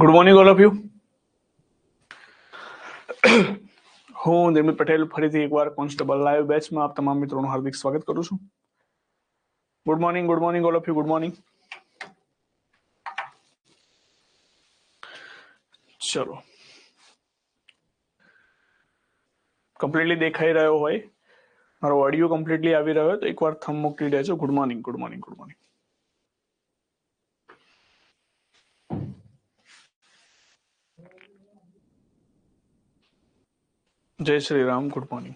Good morning all of you. હું નિર્મિત પટેલ ફરીથી એકવાર કોન્સ્ટેબલ લાઈવ બેચમાં આપ તમામ મિત્રોનું હાર્દિક સ્વાગત કરું છું. Good morning all of you. Good morning. ચલો, કમ્પ્લીટલી દેખાઈ રહ્યો હોય, મારો ઓડિયો કમ્પ્લીટલી આવી રહ્યો હોય તો એકવાર થંબ મોકલી દેજો. Good morning. જય શ્રી રામ. Good morning.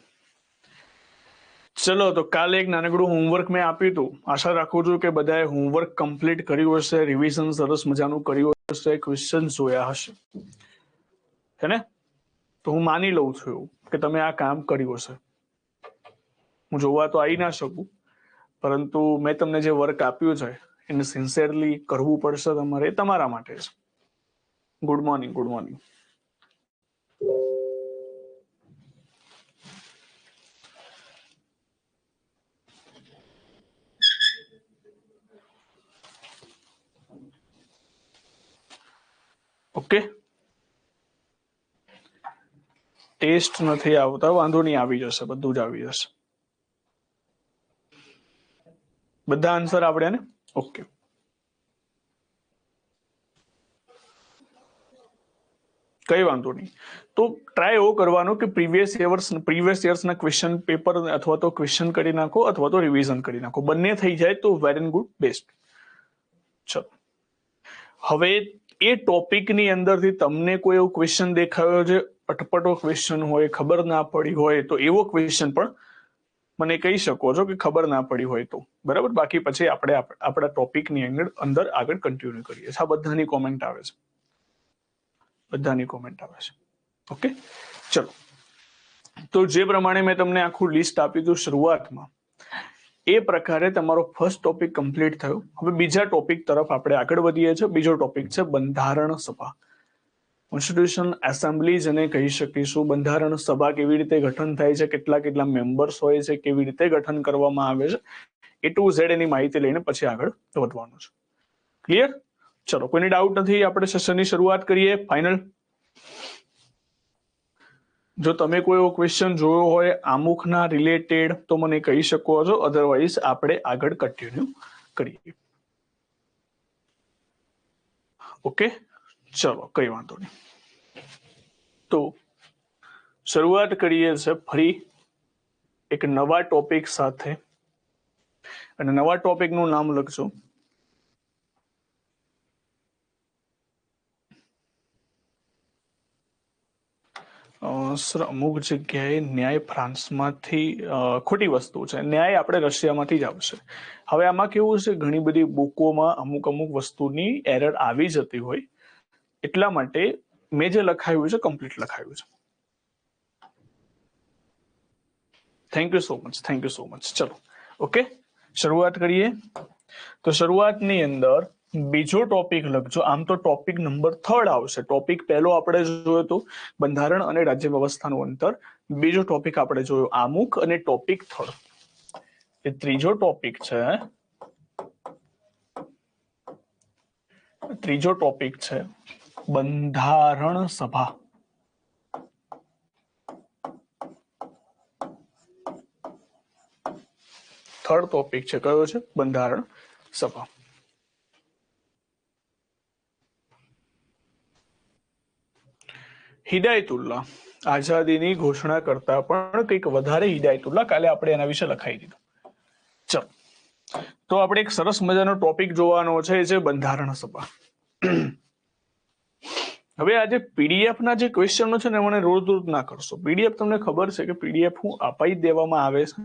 ચલો, તો કાલે એક નાનકડું હોમવર્ક મેં આપ્યું હતું. આશા રાખું છું કે બધાએ હોમવર્ક કમ્પ્લીટ કર્યું હશે, રિવિઝન સરસ મજાનું કર્યું હશે, ક્વેશ્ચન જોયા હશે, હે ને? તો હું માની લઉં છું એવું કે તમે આ કામ કર્યું હશે. હું જોવા તો આવી ના શકું, પરંતુ મેં તમને જે વર્ક આપ્યું છે એને સિન્સિયરલી કરવું પડશે તમારે, એ તમારા માટે છે. Good morning. ઓકે, ટેસ્ટ નથી આવતા, વાંધો નહીં, આવી જશે, બધું જ આવી જશે. બધા આન્સર આવડે ને? ઓકે. કઈ વાંધો નહીં. તો ટ્રાય એવો કરવાનો કે પ્રીવિયસ યર્સના ક્વેશ્ચન પેપર અથવા તો ક્વેશ્ચન કરી નાખો અથવા તો રિવિઝન કરી નાખો. બંને થઈ જાય તો વેરી એન્ડ ગુડ, બેસ્ટ. ચલો, હવે એ ટોપિકની અંદરથી તમને કોઈ એવો ક્વેશ્ચન દેખાયો છે, અટપટો ક્વેશ્ચન હોય, ખબર ના પડી હોય, તો એવો ક્વેશ્ચન પણ મને કહી શકો છો કે ખબર ના પડી હોય તો, બરાબર. બાકી પછી આપણે આપણા ટોપિકની અંદર આગળ કન્ટિન્યુ કરીએ. આ બધાની કોમેન્ટ આવે છે, ઓકે. ચલો, તો જે પ્રમાણે મેં તમને આખું લિસ્ટ આપ્યું હતું શરૂઆતમાં, એ પ્રકારે તમારો ફર્સ્ટ ટોપિક કમ્પ્લીટ થયો. હવે બીજા ટોપિક તરફ આપણે આગળ વધીએ છીએ. બીજો ટોપિક છે બંધારણ સભા, કોન્સ્ટિટ્યુશન એસેમ્બલી જેને કહી શકીશું. બંધારણ સભા કેવી રીતે ગઠન થાય છે, કેટલા મેમ્બર્સ હોય છે, કેવી રીતે ગઠન કરવામાં આવે છે, એ ટુ ઝેડ એની માહિતી લઈને પછી આગળ વધવાનું છે. ક્લિયર? ચલો, કોઈને ડાઉટ નથી? આપણે સેશનની શરૂઆત કરીએ. ફાઇનલ. જો તમે કોઈ એવો ક્વેશ્ચન જોયો હોય આમુખના રિલેટેડ તો મને કહી શકો છો, અધરવાઇઝ આપણે આગળ કન્ટિન્યુ કરીએ. ઓકે, ચલો, કઈ વાંધો નહીં. તો શરૂઆત કરીએ છે ફરી એક નવા ટોપિક સાથે, અને નવા ટોપિકનું નામ લખજો સર. અમુક જગ્યાએ ન્યાય ફ્રાન્સમાંથી ખોટી વસ્તુ છે, ન્યાય આપણે રશિયામાંથી જ આવશે. હવે આમાં કેવું છે, ઘણી બધી બુકોમાં અમુક વસ્તુની એરર આવી જતી હોય, એટલા માટે મેં જે લખાયું છે કમ્પ્લીટ લખાયું છે. Thank you so much. ચલો, ઓકે, શરૂઆત કરીએ. તો શરૂઆતની અંદર બીજો ટોપિક લખજો. આમ તો ટોપિક નંબર 3 આવશે. ટોપિક પહેલો આપણે જોયો તો બંધારણ અને રાજ્ય વ્યવસ્થાનું અંતર. બીજો ટોપિક આપણે જોયો આમુખ, અને ટોપિક 3 એ ત્રીજો ટોપિક છે. બંધારણ સભા. થર્ડ ટોપિક છે કયો છે? બંધારણ સભા. હિદાયતુલ્લાહ આઝાદીની ઘોષણા કરતા પણ કંઈક વધારે હિદાયતુલ્લાહ, કાલે આપણે એના વિશે લખાઈ દીધું. ચલો, તો આપણે એક સરસ મજાનો ટોપિક જોવાનો છે, એ છે બંધારણ સભા. હવે આજે પીડીએફ ના જે ક્વેશ્ચનો છે ને મને રોજ ના કરશો. પીડીએફ તમને ખબર છે કે પીડીએફ હું અપાઈ દેવામાં આવે છે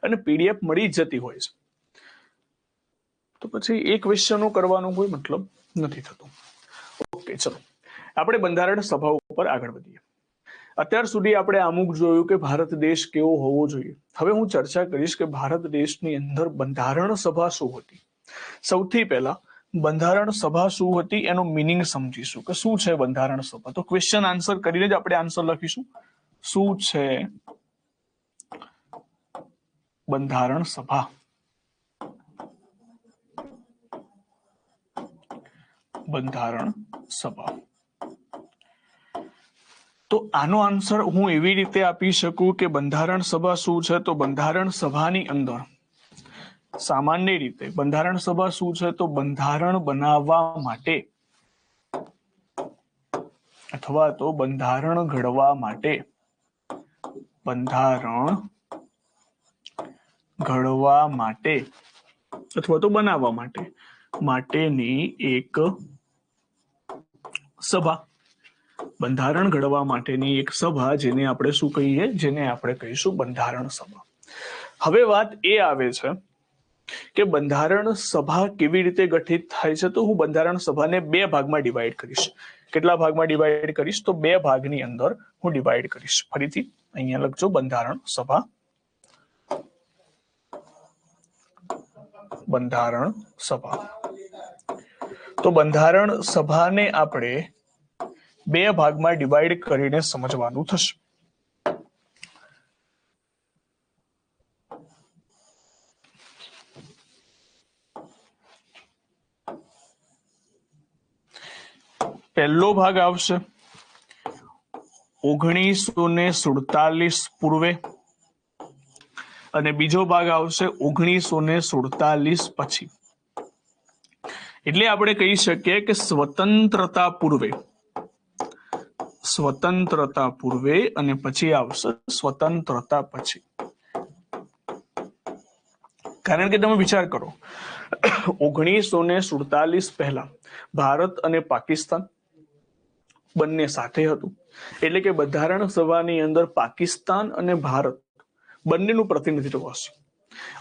અને પીડીએફ મળી જતી હોય છે, તો પછી એ ક્વેશ્ચનો કરવાનો કોઈ મતલબ નથી થતો. ઓકે, ચલો, આપણે બંધારણ સભા ઉપર આગળ વધીએ. અત્યાર સુધી આપણે અમુક જોયું કે ભારત દેશ કેવો હોવો જોઈએ. હવે હું ચર્ચા કરીશ કે ભારત દેશની અંદર બંધારણ સભા શું હતી. સૌથી પહેલા બંધારણ સભા શું હતી એનો મિનિંગ સમજીશું કે શું છે બંધારણ સભા. તો ક્વેશ્ચન આન્સર કરીને જ આપણે આન્સર લખીશું. શું છે બંધારણ સભા? બંધારણ સભા તો આનો આન્સર હું એવી રીતે આપી શકું કે બંધારણ સભા શું છે? તો બંધારણ સભાની અંદર સામાન્ય રીતે બંધારણ સભા શું છે? તો બંધારણ બનાવવા માટે અથવા તો બંધારણ ઘડવા માટે, બંધારણ ઘડવા માટે અથવા તો બનાવવા માટેની એક સભા, બંધારણ ઘડવા માટેની એક સભા, જેને આપણે શું કહીએ? જેને આપણે કહીશું બંધારણ સભા. હવે વાત એ આવે છે કે બંધારણ સભા કેવી રીતે ગઠિત થાય છે? તો હું બંધારણ સભાને બે ભાગમાં ડિવાઈડ કરીશ. કેટલા ભાગમાં ડિવાઈડ કરીશ? તો બે ભાગની અંદર હું ડિવાઈડ કરીશ. ફરીથી અહીંયા લખજો બંધારણ સભા. બંધારણ સભા. તો બંધારણ સભાને આપણે બે ભાગમાં ડિવાઈડ કરીને સમજવાનું થશે. પહેલો ભાગ આવશે 1947 પૂર્વે અને બીજો ભાગ આવશે 1947 પછી. એટલે આપણે કહી શકીએ કે સ્વતંત્રતા પૂર્વે અને પછી આવશે સ્વતંત્રતા પછી. કારણ કે તમે વિચાર કરો, 1947 પહેલા ભારત અને પાકિસ્તાન બંને સાથે હતું. એટલે કે બંધારણ સભાની અંદર પાકિસ્તાન અને ભારત બંનેનું પ્રતિનિધિત્વ હશે.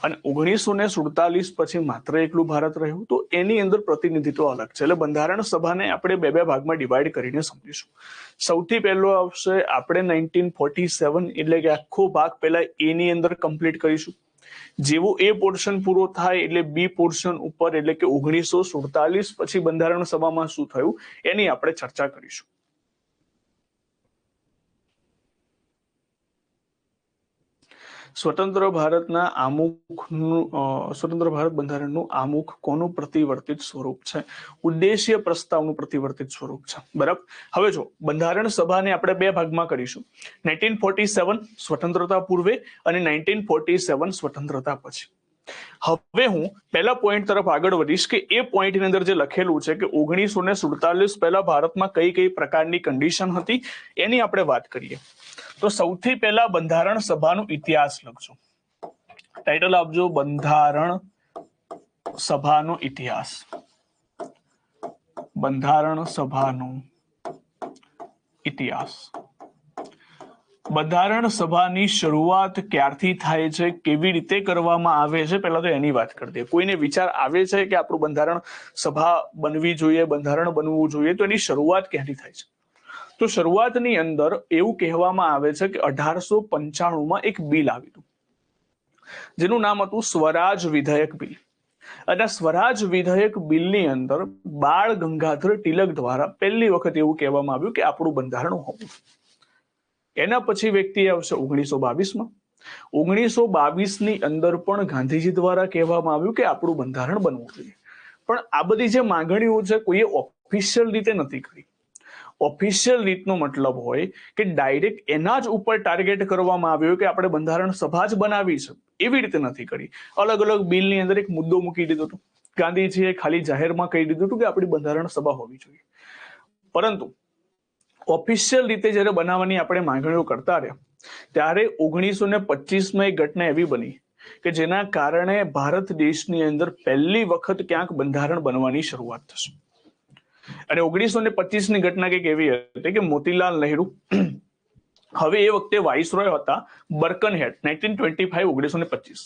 અને 1947 પછી માત્ર એકલું ભારત રહ્યું, તો એની અંદર પ્રતિનિધિત્વ અલગ છે. એટલે બંધારણ સભાને આપણે બે બે ભાગમાં ડિવાઈડ કરીને સમજીશું. સૌથી પહેલો આવશે આપણે 1947, એટલે કે આખો ભાગ પહેલા એની અંદર કમ્પ્લીટ કરીશું. જેવો એ પોર્શન પૂરો થાય એટલે બી પોર્શન ઉપર, એટલે કે 1947 પછી બંધારણ સભામાં શું થયું એની આપણે ચર્ચા કરીશું. સ્વતંત્ર ભારતના સ્વતંત્ર ભારત બંધારણનું આમુખ કોનું પ્રતિવર્તિત સ્વરૂપ છે? ઉદ્દેશ્ય પ્રસ્તાવનું પ્રતિવર્તિત સ્વરૂપ છે. બરાબર. હવે જો બંધારણ સભાને આપણે બે ભાગમાં કરીશું, 1947 સ્વતંત્રતા પૂર્વે અને 1947 સ્વતંત્રતા પછી. હવે હું પહેલા પોઈન્ટ તરફ આગળ વધીશ કે એ પોઈન્ટની અંદર જે લખેલું છે કે 1947 પહેલા ભારતમાં કઈ કઈ પ્રકારની કન્ડિશન હતી એની આપણે વાત કરીએ. તો સૌથી પહેલા બંધારણ સભાનો ઇતિહાસ લખજો. ટાઇટલ આપજો બંધારણ સભાનો ઇતિહાસ. બંધારણ સભાનો ઇતિહાસ. બંધારણ સભાની શરૂઆત ક્યારથી થાય છે, કેવી રીતે કરવામાં આવે છે, પહેલા તો એની વાત કરી દઈએ. કોઈને વિચાર આવે છે કે આપણું બંધારણ સભા બનવી જોઈએ, બંધારણ બનવું જોઈએ, તો એની શરૂઆત ક્યાંથી થાય છે? તો શરૂઆતની અંદર એવું કહેવામાં આવે છે કે 1895 એક બિલ આવ્યું હતું જેનું નામ હતું સ્વરાજ વિધેયક બિલ. અને સ્વરાજ વિધેયક બિલની અંદર બાળ ગંગાધર તિલક દ્વારા પહેલી વખત એવું કહેવામાં આવ્યું કે આપણું બંધારણ હોવું. એના પછી વ્યક્તિ આવશે 1922માં. 1922ની અંદર પણ ગાંધીજી દ્વારા કહેવામાં આવ્યું કે આપણું બંધારણ બનવું જોઈએ. પણ આ બધી જે માંગણીઓ છે કોઈએ ઓફિશિયલ રીતે નથી કરી. ઓફિશિયલ રીતનો મતલબ હોય કે ડાયરેક્ટ એના જ ઉપર ટાર્ગેટ કરવામાં આવ્યો કે આપણે બંધારણ સભા જ બનાવી છે, એવી રીતે નથી કરી. અલગ અલગ બિલની અંદર એક મુદ્દો મૂકી દીધો હતો. ગાંધીજીએ ખાલી જાહેરમાં કહી દીધું હતું કે આપણી બંધારણ સભા હોવી જોઈએ. પરંતુ ઓફિશિયલ રીતે જ્યારે બનાવવાની આપણે માંગણીઓ કરતા રહ્યા ત્યારે 1925માં એક ઘટના એવી બની કે જેના કારણે ભારત દેશની અંદર પહેલી વખત ક્યાંક બંધારણ બનવાની શરૂઆત થશે. અને 1925ની ઘટના કંઈક એવી હતી કે મોતીલાલ નહેરુ, હવે એ વખતે વાઇસરોય હતા બર્કનહેડ, 1925.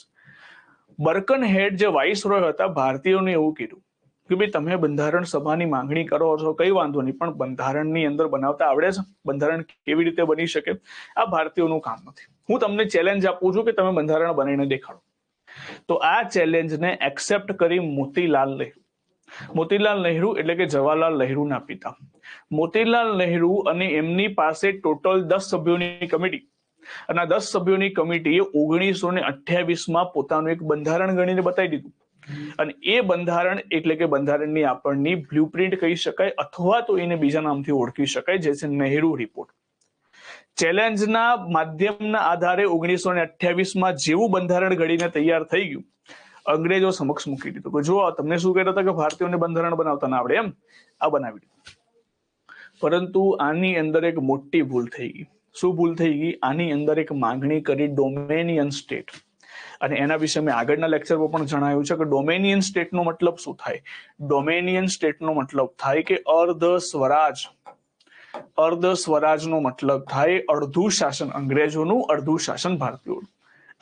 બર્કનહેડ જે વાઇસરોય હતા, ભારતીયોને એવું કીધું કે ભાઈ તમે બંધારણ સભાની માંગણી કરો છો, કઈ વાંધો નહીં, પણ બંધારણની અંદર બનાવતા આવડે છે? બંધારણ કેવી રીતે બની શકે? આ ભારતીયોનું કામ નથી. હું તમને ચેલેન્જ આપું છું કે તમે બંધારણ બનાવીને દેખાડો. તો આ ચેલેન્જને એક્સેપ્ટ કરી મોતીલાલ નહેરુ. મોતીલાલ નહેરુ એટલે કે જવાહરલાલ નહેરુના પિતા. મોતીલાલ નહેરુ અને એમની પાસે ટોટલ 10 સભ્યોની કમિટી, અને આ 10 સભ્યોની કમિટીએ 1928માં પોતાનું એક બંધારણ ગણીને બતાવી દીધું. અને એ બંધારણ એટલે કે બંધારણની આપણની બ્લુપ્રિન્ટ કહી શકાય, અથવા તો એને બીજા નામથી ઓળખી શકાય, જે છે નહેરુ રિપોર્ટ. ચેલેન્જના માધ્યમના આધારે 1928માં જેવું બંધારણ ઘડીને તૈયાર થઈ ગયું, અંગ્રેજો સમક્ષ મૂકી દીધું કે જો તમને શું કહેતા હતા કે ભારતીયોને બંધારણ બનાવતા ના આવડે, એમ આ બનાવી દીધું. પરંતુ આની અંદર એક મોટી ભૂલ થઈ ગઈ. શું ભૂલ થઈ ગઈ? આની અંદર એક માંગણી કરી ડોમેનિયન સ્ટેટ, અને એના વિશે મેં આગળના લેક્ચરમાં પણ જણાવ્યું છે કે ડોમેનિયન સ્ટેટનો મતલબ શું થાય. ડોમેનિયન સ્ટેટનો મતલબ થાય કે અર્ધ સ્વરાજ. અર્ધ સ્વરાજનો મતલબ થાય અડધું શાસન અંગ્રેજોનું, અડધું શાસન ભારતીયોનું.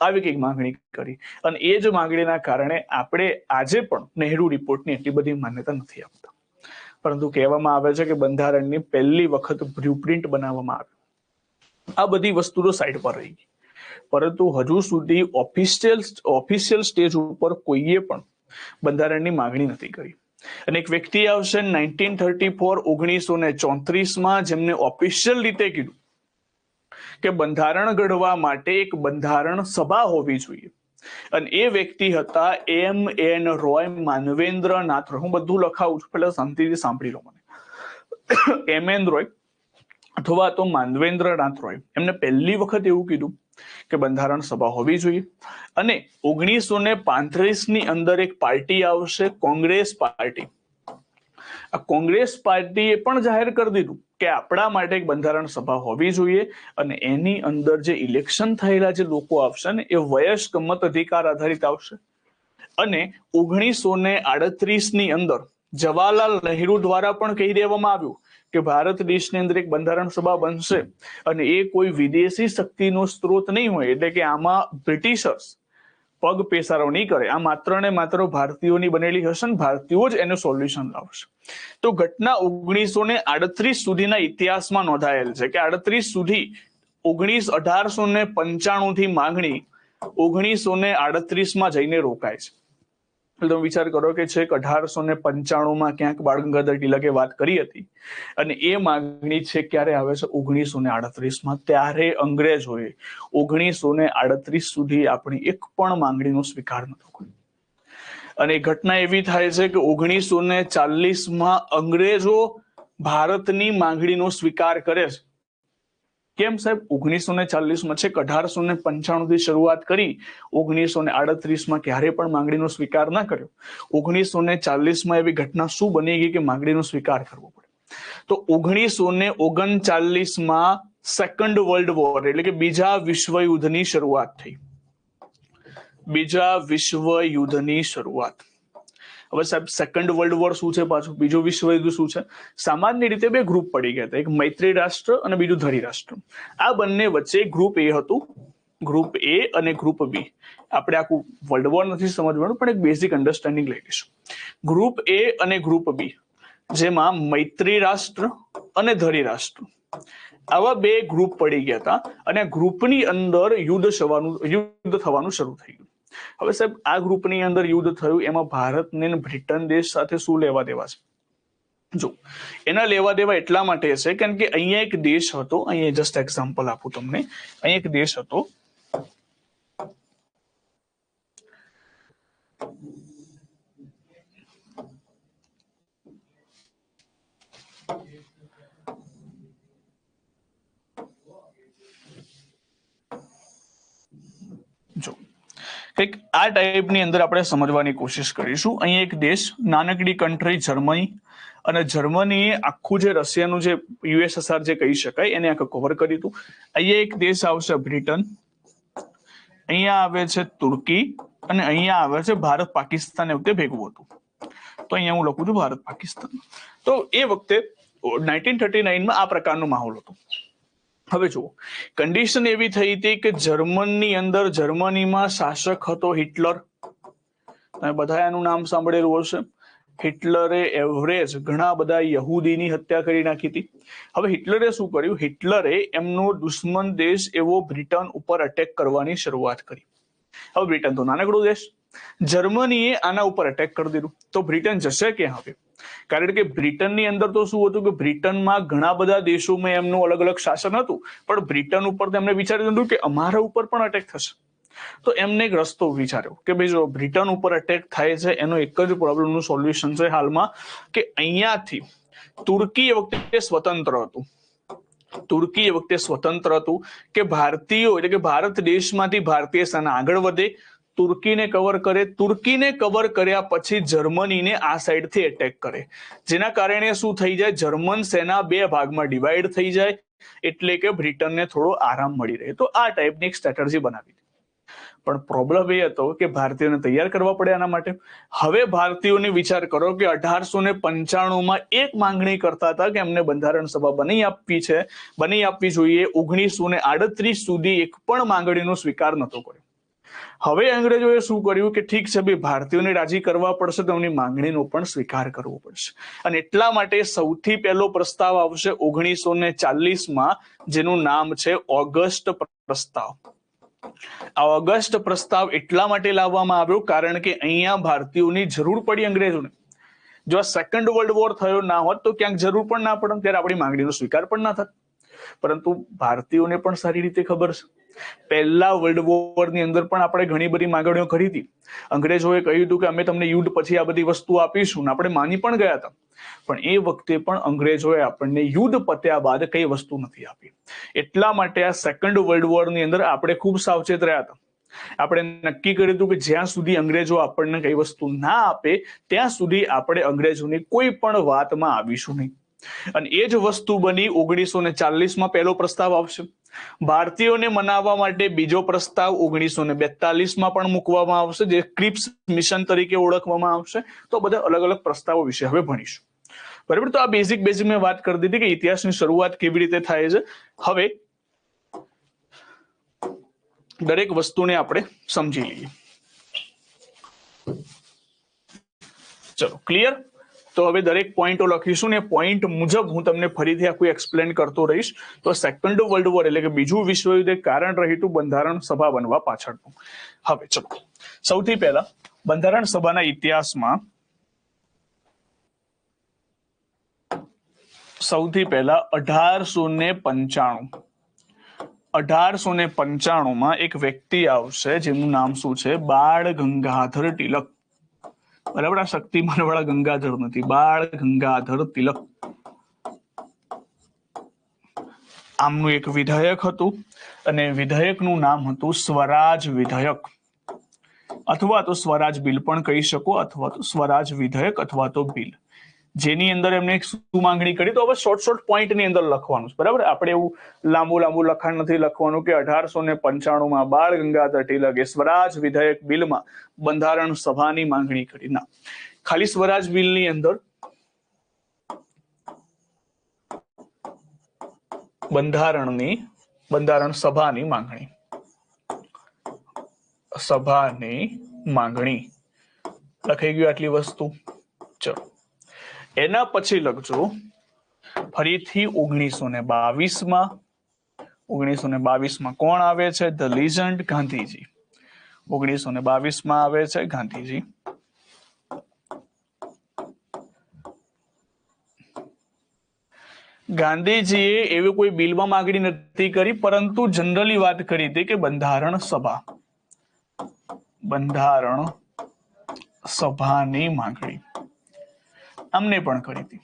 આવી કંઈક માંગણી કરી, અને એ જ માંગણીના કારણે આપણે આજે પણ નહેરુ રિપોર્ટની એટલી બધી માન્યતા નથી આપતા. પરંતુ કહેવામાં આવે છે કે બંધારણની પહેલી વખત બ્લુપ્રિન્ટ બનાવવામાં આવી. આ બધી વસ્તુઓ સાઈડ પર રહી ગઈ, પરંતુ હજુ સુધી ઓફિશિયલ સ્ટેજ ઉપર કોઈએ પણ બંધારણની માંગણી નથી કરી. અને એક વ્યક્તિ આવશે 1934 જેમને ઓફિશિયલ રીતે કીધું કે બંધારણ ઘડવા માટે એક બંધારણ સભા હોવી જોઈએ, અને એ વ્યક્તિ હતા M.N. રોય, માનવેન્દ્રનાથ રોય. હું બધું લખાવું છું, પેલા શાંતિથી સાંભળી લો મને. M.N. રોય અથવા તો માનવેન્દ્રનાથ રોય, એમને પહેલી વખત એવું કીધું કે બંધારણ સભા હોવી જોઈએ. અને 1935ની અંદર એક પાર્ટી આવશે, કોંગ્રેસ પાર્ટી. આ કોંગ્રેસ પાર્ટીએ પણ જાહેર કરી દીધું કે આપણા માટે એક બંધારણ સભા હોવી જોઈએ, અને એની અંદર જે ઇલેક્શન થયેલા જે લોકો આવશે ને એ વયસ્ક મત અધિકાર આધારિત આવશે. અને 1938ની અંદર જવાહરલાલ નહેરુ દ્વારા પણ કહી દેવામાં આવ્યું કે ભારત દેશની અંદર એક બંધારણ સભા બનશે, અને એ કોઈ વિદેશી શક્તિનો સ્ત્રોત નહીં હોય, એટલે કે આમાં બ્રિટિશર્સ પગ પેસારો નહીં કરે, આ માત્ર ને માત્ર ભારતીયોની બનેલી હશે ને ભારતીયો જ એનું સોલ્યુશન લાવશે. તો ઘટના 1938 સુધીના ઇતિહાસમાં નોંધાયેલ છે કે 38 સુધી 1895 માંગણી 1938માં જઈને રોકાય છે. તમે વિચાર કરો કે છેક 1895માં ક્યાંક બાળ ગંગાધર તિલકે વાત કરી હતી, અને એ માંગણી છે ક્યારે આવે છે? 1938માં. ત્યારે અંગ્રેજોએ 1938 સુધી આપણી એક પણ માંગણીનો સ્વીકાર નતો કર્યો. અને ઘટના એવી થાય છે કે 1940માં અંગ્રેજો ભારતની માંગણીનો સ્વીકાર કરે છે. કેમ સાહેબ? 1940માં છે, 1895 થી શરૂઆત કરી, 1938માં ક્યારે પણ માંગણીનો સ્વીકાર ના કર્યો. 1940માં એવી ઘટના શું બની ગઈ કે માંગણીનો સ્વીકાર કરવો પડે? તો 1939માં સેકન્ડ વર્લ્ડ વોર એટલે કે બીજા વિશ્વયુદ્ધની શરૂઆત થઈ. બીજા વિશ્વયુદ્ધની શરૂઆત. હવે સાહેબ સેકન્ડ વર્લ્ડ વોર શું છે, પાછું બીજો વિશ્વયુદ્ધ શું છે? સામાન્ય રીતે બે ગ્રુપ પડી ગયા હતા, એક મૈત્રી રાષ્ટ્ર અને બીજું ધરી રાષ્ટ્ર. આ બંને વચ્ચે ગ્રુપ એ હતું, ગ્રુપ એ અને ગ્રુપ બી. આપણે આખું વર્લ્ડ વોર નથી સમજવાનું, પણ એક બેઝિક અન્ડરસ્ટેન્ડિંગ લઈ લઈશું. ગ્રુપ એ અને ગ્રુપ બી, જેમાં મૈત્રી રાષ્ટ્ર અને ધરી રાષ્ટ્ર, આવા બે ગ્રુપ પડી ગયા હતા, અને આ ગ્રુપની અંદર યુદ્ધ થવાનું શરૂ થઈ ગયું. હવે સાહેબ આ ગ્રુપની અંદર યુદ્ધ થયું, એમાં ભારતને બ્રિટન દેશ સાથે શું લેવા દેવા છે? જો એના લેવા દેવા એટલા માટે છે કારણ કે અહીંયા એક દેશ હતો, અહીંયા જસ્ટ એક્ઝામ્પલ આપું તમને, અહીંયા એક દેશ હતો જો કંઈક આ ટાઈપની અંદર આપણે સમજવાની કોશિશ કરીશું. અહીંયા એક દેશ, નાનકડી કન્ટ્રી જર્મની, અને જર્મનીએ આખું જે રશિયાનું જે યુએસએસઆર જે કહી શકાય એને આખું કવર કર્યું હતું. અહીંયા એક દેશ આવશે બ્રિટન, અહીંયા આવે છે તુર્કી, અને અહીંયા આવે છે ભારત પાકિસ્તાન. એ વખતે ભેગું હતું, તો અહીંયા હું લખું છું ભારત પાકિસ્તાન. તો એ વખતે 1939માં આ પ્રકારનો માહોલ હતો. હવે જુઓ, કન્ડિશન એવી થઈ હતી કે જર્મનીમાં શાસક હતો હિટલર. તમે બધા એનું નામ સાંભળેલું હશે. હિટલરે એવરેજ ઘણા બધા યહૂદીની હત્યા કરી નાખી હતી. હવે હિટલરે શું કર્યું? હિટલરે એમનો દુશ્મન દેશ એવો બ્રિટન ઉપર અટેક કરવાની શરૂઆત કરી. હવે બ્રિટન તો નાનકડો દેશ, જર્મનીએ આના ઉપર અટેક કરી દીધું, તો બ્રિટન જશે ક્યાં હવે? કારણ કે બ્રિટનની અંદર તો શું હતું કે બ્રિટનમાં ઘણા બધા દેશોમાં એમનું અલગ અલગ શાસન હતું, પણ બ્રિટન ઉપર એમને વિચારી લીધું કે અમારા ઉપર પણ અટેક થશે. તો એમને એક રસ્તો વિચાર્યો કે ભાઈ જો બ્રિટન ઉપર અટેક થાય છે, એનો એક જ પ્રોબ્લેમનું સોલ્યુશન છે હાલમાં કે અહીંયાથી તુર્કી એ વખતે સ્વતંત્ર હતું, તુર્કી એ વખતે સ્વતંત્ર હતું કે ભારતીયો એટલે કે ભારત દેશમાંથી ભારતીય સેના આગળ વધે, તુર્કીને કવર કરે, તુર્કીને કવર કર્યા પછી જર્મનીને આ સાઈડથી એટેક કરે, જેના કારણે શું થઈ જાય, જર્મન સેના બે ભાગમાં ડિવાઈડ થઈ જાય, એટલે કે બ્રિટનને થોડો આરામ મળી રહે. તો આ ટાઈપની એક સ્ટ્રેટેજી બનાવી. પણ પ્રોબ્લેમ એ હતો કે ભારતીયોને તૈયાર કરવા પડે આના માટે. હવે ભારતીયોને વિચાર કરો કે 1895માં એક માંગણી કરતા હતા કે અમને બંધારણ સભા બની આપવી જોઈએ. 1938 સુધી એક પણ માંગણીનો સ્વીકાર નતો કર્યો. હવે અંગ્રેજોએ શું કર્યું કે ઠીક છે ભાઈ, ભારતીયોને રાજી કરવા પડશે તો એમની માંગણીનો પણ સ્વીકાર કરવો પડશે, અને એટલા માટે સૌથી પહેલો પ્રસ્તાવ આવશે 1940માં, જેનું નામ છે ઓગસ્ટ પ્રસ્તાવ. આ ઓગસ્ટ પ્રસ્તાવ એટલા માટે લાવવામાં આવ્યો કારણ કે અહીંયા ભારતીયોની જરૂર પડી અંગ્રેજોને. જો આ સેકન્ડ વર્લ્ડ વોર થયો ના હોત તો ક્યાંક જરૂર પણ ના પડે, ત્યારે આપણી માંગણીનો સ્વીકાર પણ ના થાય. પરંતુ ભારતીયોને પણ સારી રીતે ખબર છે, પહેલા વર્લ્ડ વોરની અંદર પણ આપણે ઘણી બધી માંગણીઓ કરી હતી. અંગ્રેજોએ કહ્યું હતું કે અમે તમને યુદ્ધ પછી આ બધી વસ્તુ આપીશું, આપણે માની પણ ગયા હતા. પણ એ વખતે પણ અંગ્રેજોએ આપણને યુદ્ધ પત્યા બાદ કઈ વસ્તુ નથી આપી. એટલા માટે આ સેકન્ડ વર્લ્ડ વોરની અંદર આપણે ખૂબ સાવચેત રહ્યા હતા. આપણે નક્કી કર્યું હતું કે જ્યાં સુધી અંગ્રેજો આપણને કઈ વસ્તુ ના આપે ત્યાં સુધી આપણે અંગ્રેજોની કોઈ પણ વાતમાં આવીશું નહીં. અને એ જ વસ્તુ બની. 1940માં પહેલો પ્રસ્તાવ આવશે. ભારતીયોને મનાવવા માટે બીજો પ્રસ્તાવ 1942માં પણ મૂકવામાં આવશે, જે ક્રિપ્સ મિશન તરીકે ઓળખવામાં આવશે. તો બધા અલગ અલગ પ્રસ્તાવો વિશે હવે ભણીશું. બરાબર, તો આ બેઝિક મેં વાત કરી દીધી કે ઇતિહાસની શરૂઆત કેવી રીતે થાય છે. હવે દરેક વસ્તુને આપણે સમજી લઈએ. ચલો, ક્લિયર? તો હવે દરેક પોઈન્ટો લખીશું ને પોઈન્ટ મુજબ હું તમને ફરીથી આખું એક્સપ્લેન કરતો રહીશ. તો સેકન્ડ વર્લ્ડ વોર એટલે કે બીજું વિશ્વયુદ્ધ એક કારણ રહ્યું હતું બંધારણ સભા બનવા પાછળનું. હવે ચલો, સૌથી પહેલા બંધારણ સભાના ઇતિહાસમાં સૌથી પહેલા 1895માં એક વ્યક્તિ આવશે જેનું નામ શું છે, બાળ ગંગાધર તિલક. બરાબર, આ શક્તિમાન વાળા ગંગાધર નથી, બાળ ગંગાધર તિલક. આમનું એક વિધેયક હતું અને વિધેયકનું નામ હતું સ્વરાજ વિધેયક, અથવા તો સ્વરાજ બિલ પણ કહી શકો, અથવા તો સ્વરાજ વિધેયક અથવા તો બિલ, જેની અંદર એમને એક શું માંગણી કરી. તો હવે શોર્ટ પોઈન્ટની અંદર લખવાનું છે. બરાબર, આપણે એવું લાંબુ લખાણ નથી લખવાનું કે 1895માં બાળ ગંગાધર તિલકે સ્વરાજ વિધેયક બિલમાં બંધારણ સભાની માંગણી કરી. ના, ખાલી સ્વરાજ બિલની અંદર બંધારણ સભાની માંગણી લખાઈ ગયું આટલી વસ્તુ. ચલો, એના પછી લખજો ફરીથી 1922માં કોણ આવે છે, ધ લીજન્ડ ગાંધીજી. 1922માં આવે છે ગાંધીજી. ગાંધીજીએ એવી કોઈ બિલમાં માંગણી નથી કરી, પરંતુ જનરલી વાત કરી હતી કે બંધારણ સભાની માંગણી આમને પણ કરી હતી.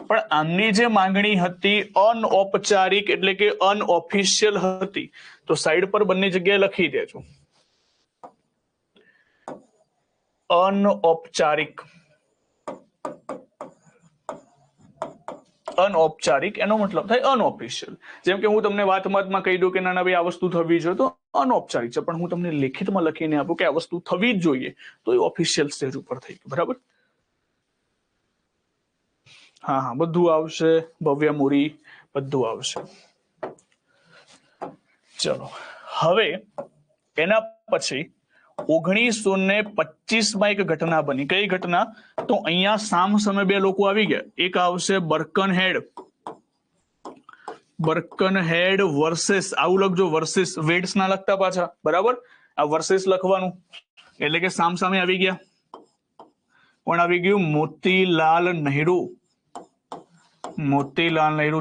પણ આમની જે માંગણી હતી અનૌપચારિક એટલે કે અનઓફિશિયલ હતી. તો સાઈડ પર બંને જગ્યાએ લખી દેજો, અનૌપચારિક. એનો મતલબ થાય અનઓફિશિયલ. જેમ કે હું તમને વાતમાં કહી દઉં કે ના ભાઈ આ વસ્તુ થવી જોઈએ, તો અનૌપચારિક છે. પણ હું તમને લેખિતમાં લખીને આપું કે આ વસ્તુ થવી જ જોઈએ, તો એ ઓફિશિયલ સ્ટેજ ઉપર થઈ ગયું. બરાબર, હા, બધું આવશે, ભવ્ય મોરી બધું આવશે. ચલો, હવે એના પછી 1925માં એક ઘટના બની. કઈ ઘટના? તો અહીંયા સામ સામે બે લોકો આવી ગયા. એક આવશે બર્કનહેડ વર્સેસ, આવું લખજો, વર્સેસ, વેડ્સ ના લખતા પાછા. બરાબર, આ વર્સેસ લખવાનું, એટલે કે સામ સામે આવી ગયા. કોણ આવી ગયું? મોતીલાલ નહેરુ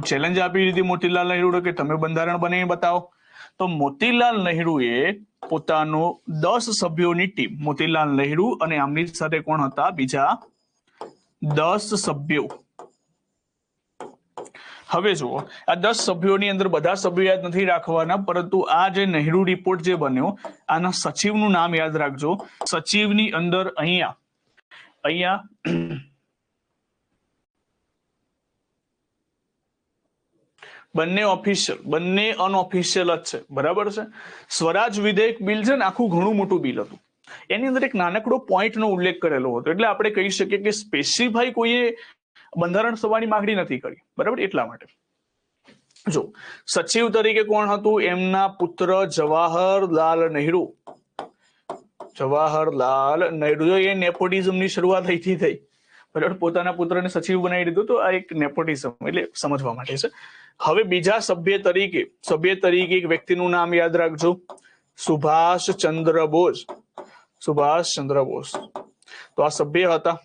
ચેલેન્જ આપી દીધી મોતીલાલ નહેરુ કે તમે બંધારણ બનાવી બતાવો. તો મોતીલાલ નહેરુએ પોતાનો 10 સભ્યોની ટીમ, મોતીલાલ નહેરુ અને આમની સાથે કોણ હતા? બીજા 10 સભ્યો. હવે જુઓ, આ 10 સભ્યોની અંદર બધા સભ્યો યાદ નથી રાખવાના, પરંતુ આ જે નહેરુ રિપોર્ટ જે બન્યો આના સચિવનું નામ યાદ રાખજો. સચિવની અંદર અહીંયા બંને ઓફિશિયલ બંને અનઓફિશિયલ જ છે, બરાબર છે. સ્વરાજ વિધેયક બિલ છે ને, આખું ઘણું મોટું બિલ હતું. એની અંદર એક નાનકડો પોઈન્ટનો ઉલ્લેખ કરેલો હતો, એટલે આપણે કહી શકીએ કે સ્પેસિફાઈ કોઈએ બંધારણ સભાની માંગણી નથી કરી, બરાબર. એટલા માટે જો સચિવ તરીકે કોણ હતું, એમના પુત્ર જવાહરલાલ નહેરુ. એ નેપોટિઝમની શરૂઆત અહીંથી થઈ, બરાબર. પોતાના પુત્રને સચિવ બનાવી દીધું, તો આ એક નેપોટિઝમ એટલે સમજવા માટે છે. હવે બીજા સભ્ય તરીકે એક વ્યક્તિનું નામ યાદ રાખજો, સુભાષચંદ્ર બોઝ. તો આ સભ્ય હતા,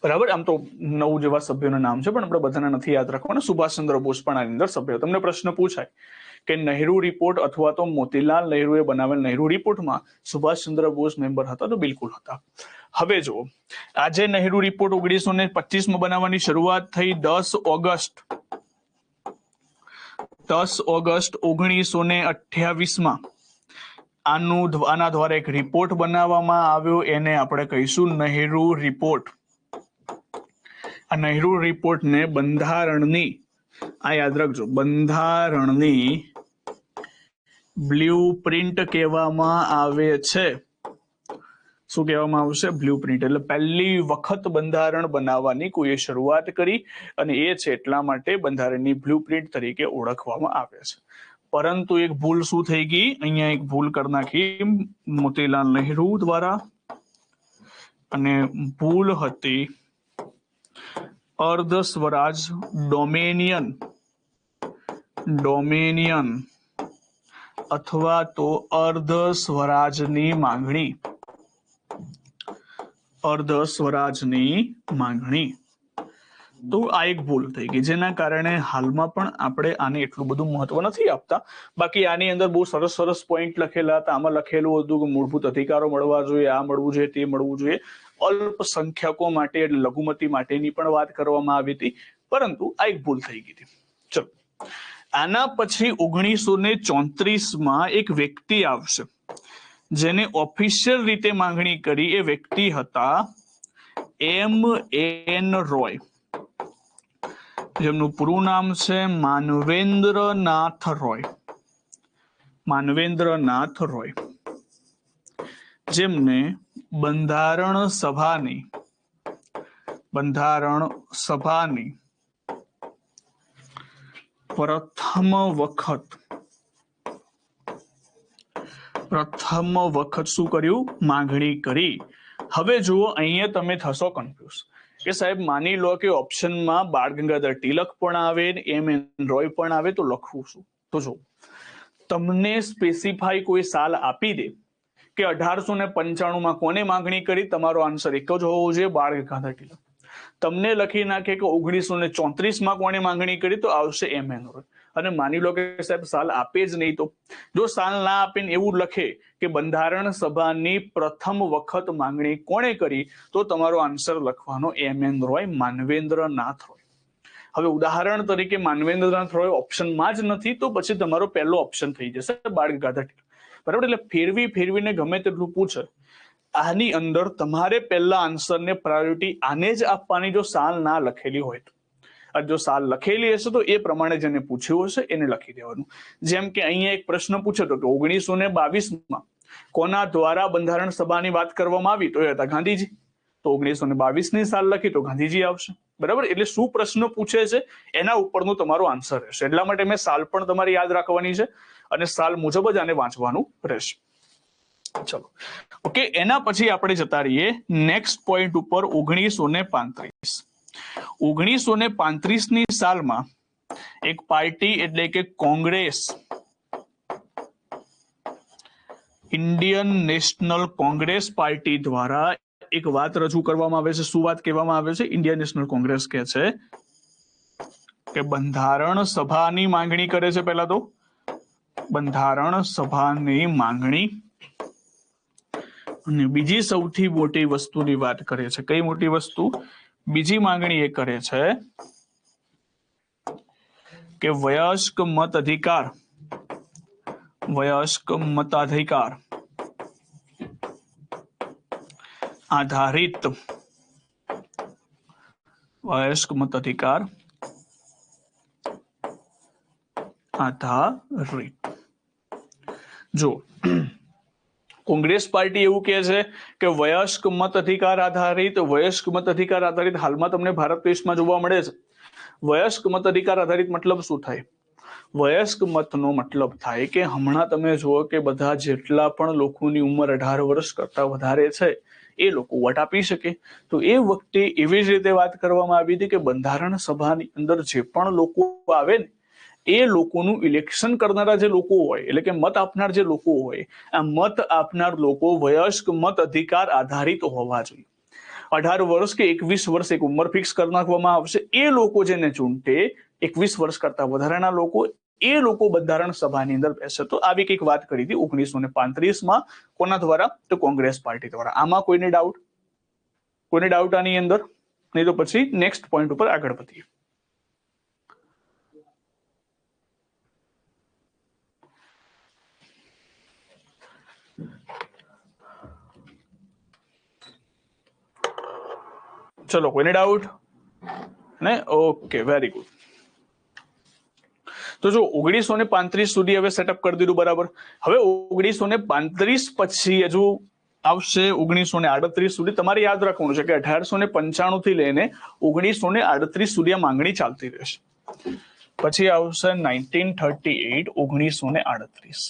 બરાબર. આમ તો 9 જેવા સભ્યોના નામ છે, પણ આપણે બધાને નથી યાદ રાખવાના. સુભાષચંદ્ર બોઝ પણ આની અંદર સભ્ય. તમને પ્રશ્ન પૂછાય કે નહેરુ રિપોર્ટ અથવા તો મોતીલાલ નહેરુએ બનાવેલ નહેરુ રિપોર્ટમાં સુભાષચંદ્ર બોઝ મેમ્બર હતા, તો બિલકુલ હતા. હવે જુઓ, આજે નહેરુ રિપોર્ટ 1925 બનાવવાની શરૂઆત થઈ 10 ઓગસ્ટ 1928 આના દ્વારા એક રિપોર્ટ બનાવવામાં આવ્યો, એને આપણે કહીશું નહેરુ રિપોર્ટ. આ નહેરુ રિપોર્ટને બંધારણની, આ યાદ રાખજો, બંધારણની બ્લુ પ્રિન્ટ કહેવામાં આવે છે. શું કહેવામાં આવશે? Blue print. એટલે પહેલી વખત બંધારણ બનાવવાની કોઈએ શરૂઆત કરી, અને એ છે એટલા માટે બંધારણની બ્લુ પ્રિન્ટ તરીકે ઓળખવામાં આવે છે. પરંતુ એક ભૂલ શું થઈ ગઈ, અહીંયા એક ભૂલ કરી નાખી મોતીલાલ નહેરુ દ્વારા, અને ભૂલ હતી અર્ધ સ્વરાજ ડોમેનિયન અથવા તો અર્ધ સ્વરાજની માંગણી. તો આ એક ભૂલ થઈ ગઈ, જેના કારણે હાલમાં પણ આપણે આને એટલું બધું મહત્વ નથી આપતા. બાકી આની અંદર બહુ સરસ પોઈન્ટ લખેલા હતા. આમાં લખેલું હતું કે મૂળભૂત અધિકારો મળવા જોઈએ, આ મળવું જોઈએ, તે મળવું જોઈએ. અલ્પસંખ્યકો માટે એટલે લઘુમતી માટેની પણ વાત કરવામાં આવી હતી, પરંતુ આ એક ભૂલ થઈ ગઈ હતી. ચલો, આના પછી 1934 એક વ્યક્તિ આવશે જેને ઓફિશિયલ રીતે માંગણી કરી. એ વ્યક્તિ હતા M.N. રોય, જેમનું પૂરું નામ છે માનવેન્દ્રનાથ રોય, જેમને બંધારણ સભાની પ્રથમ વખત શું કર્યું? માંગણી કરી. હવે જુઓ, અહીંયા તમે થશો કન્ફ્યુઝ કે સાહેબ માની લો કે ઓપ્શનમાં બાળ ગંગાધર તિલક પણ આવે, M.N. રોય પણ આવે, તો લખવું શું? તો જો તમને સ્પેસિફાઈ કોઈ સાલ આપી દે કે 1895 કોને માંગણી કરી, તમારો આન્સર એક જ હોવો જોઈએ, બાળ ગંગાધર તિલક. તમને લખી નાખે કે 1934 કોને માંગણી કરી, તો આવશે M.N. રોય. અને માની લો કે સાહેબ સાલ આપે જ નહીં, તો જો સાલ ના આપીને એવું લખે કે બંધારણ સભાની પ્રથમ વખત માંગણી કોણે કરી, તો તમારો આન્સર લખવાનો M.N. રોય, માનવેન્દ્રનાથ રોય. હવે ઉદાહરણ તરીકે માનવેન્દ્રનાથ રોય ઓપ્શનમાં જ નથી, તો પછી તમારો પહેલો ઓપ્શન થઈ જશે બાળ ગંગાધર તિલક, બરાબર. એટલે ફેરવીને ગમે તેટલું પૂછે, આની અંદર તમારે પહેલા આન્સરને પ્રાયોરિટી આને જ આપવાની, જો સાલ ના લખેલી હોય તો. જો સાલ લખેલી હશે તો એ પ્રમાણે જેને પૂછ્યું હશે એને લખી દેવાનું. જેમ કે અહીંયા એક પ્રશ્ન પૂછ્યો હતો કે 1922 કોના દ્વારા બંધારણ સભાની વાત કરવામાં આવી, તો એ હતા ગાંધીજી. તો 1922 સાલ લખી તો ગાંધીજી આવશે, બરાબર. એટલે શું પ્રશ્ન પૂછે છે એના ઉપરનું તમારો આન્સર રહેશે. એટલા માટે મેં સાલ પણ તમારે યાદ રાખવાની છે, અને સાલ મુજબ જ આને વાંચવાનું રહેશે. ચલો, ઓકે. એના પછી આપણે જતા રહીએ નેક્સ્ટ પોઈન્ટ ઉપર. 1935 સાલમાં એક પાર્ટી એટલે કે Congress, Indian National Congress party દ્વારા એક વાત રજૂ કરવામાં આવે છે. શું વાત કહેવામાં આવે છે? ઇન્ડિયન નેશનલ કોંગ્રેસ કહે છે કે બંધારણ સભાની માંગણી કરે છે. પહેલા તો બંધારણ સભાની માંગણી, અને બીજી સૌથી મોટી વસ્તુની વાત કરે છે. કઈ મોટી વસ્તુ? બીજી માંગણી એ કરે છે કે વયસ્ક મતાધિકાર આધારિત વયસ્ક મતાધિકાર આધારિત જો કોંગ્રેસ પાર્ટી એવું કહે છે કે વયસ્ક મત અધિકાર આધારિત હાલમાં તમને ભારત દેશમાં જોવા મળે છે. વયસ્ક મત અધિકાર આધારિત મતલબ શું થાય? વયસ્ક મતનો મતલબ થાય કે હમણાં તમે જુઓ કે બધા જેટલા પણ લોકોની ઉંમર 18 વર્ષ કરતા વધારે છે એ લોકો વોટ આપી શકે. તો એ વખતે એવી જ રીતે વાત કરવામાં આવી હતી કે બંધારણ સભાની અંદર જે પણ લોકો આવે ને એ લોકોનું ઇલેક્શન કરનારા જે લોકો હોય એટલે કે મત આપનાર જે લોકો હોય આ મત આપનાર લોકો વયસ્ક મત અધિકાર આધારિત હોવા જોઈએ. 18 વર્ષ કે 21 વર્ષ એક ઉંમર ફિક્સ કરી નાખવામાં આવશે. એ લોકો જેને ચૂંટે 21 વર્ષ કરતા વધારાના લોકો એ લોકો બંધારણ સભાની અંદર બેસે. તો આવી કંઈક વાત કરી હતી 1935માં. કોના દ્વારા? તો કોંગ્રેસ પાર્ટી દ્વારા. આમાં કોઈને ડાઉટ આની અંદર? નહીં તો પછી નેક્સ્ટ પોઈન્ટ ઉપર આગળ વધીએ. ચલો, કોઈને ડાઉટ? ને ઓકે, વેરી ગુડ. તો જો 1935 સુધી હવે સેટઅપ કરી દીધું, બરાબર. હવે 1935 પછી હજુ આવશે 1938 સુધી. તમારે યાદ રાખવાનું છે કે 1895 થી લઈને 1938 સુધી આ માંગણી ચાલતી રહેશે. પછી આવશે 1938 1938.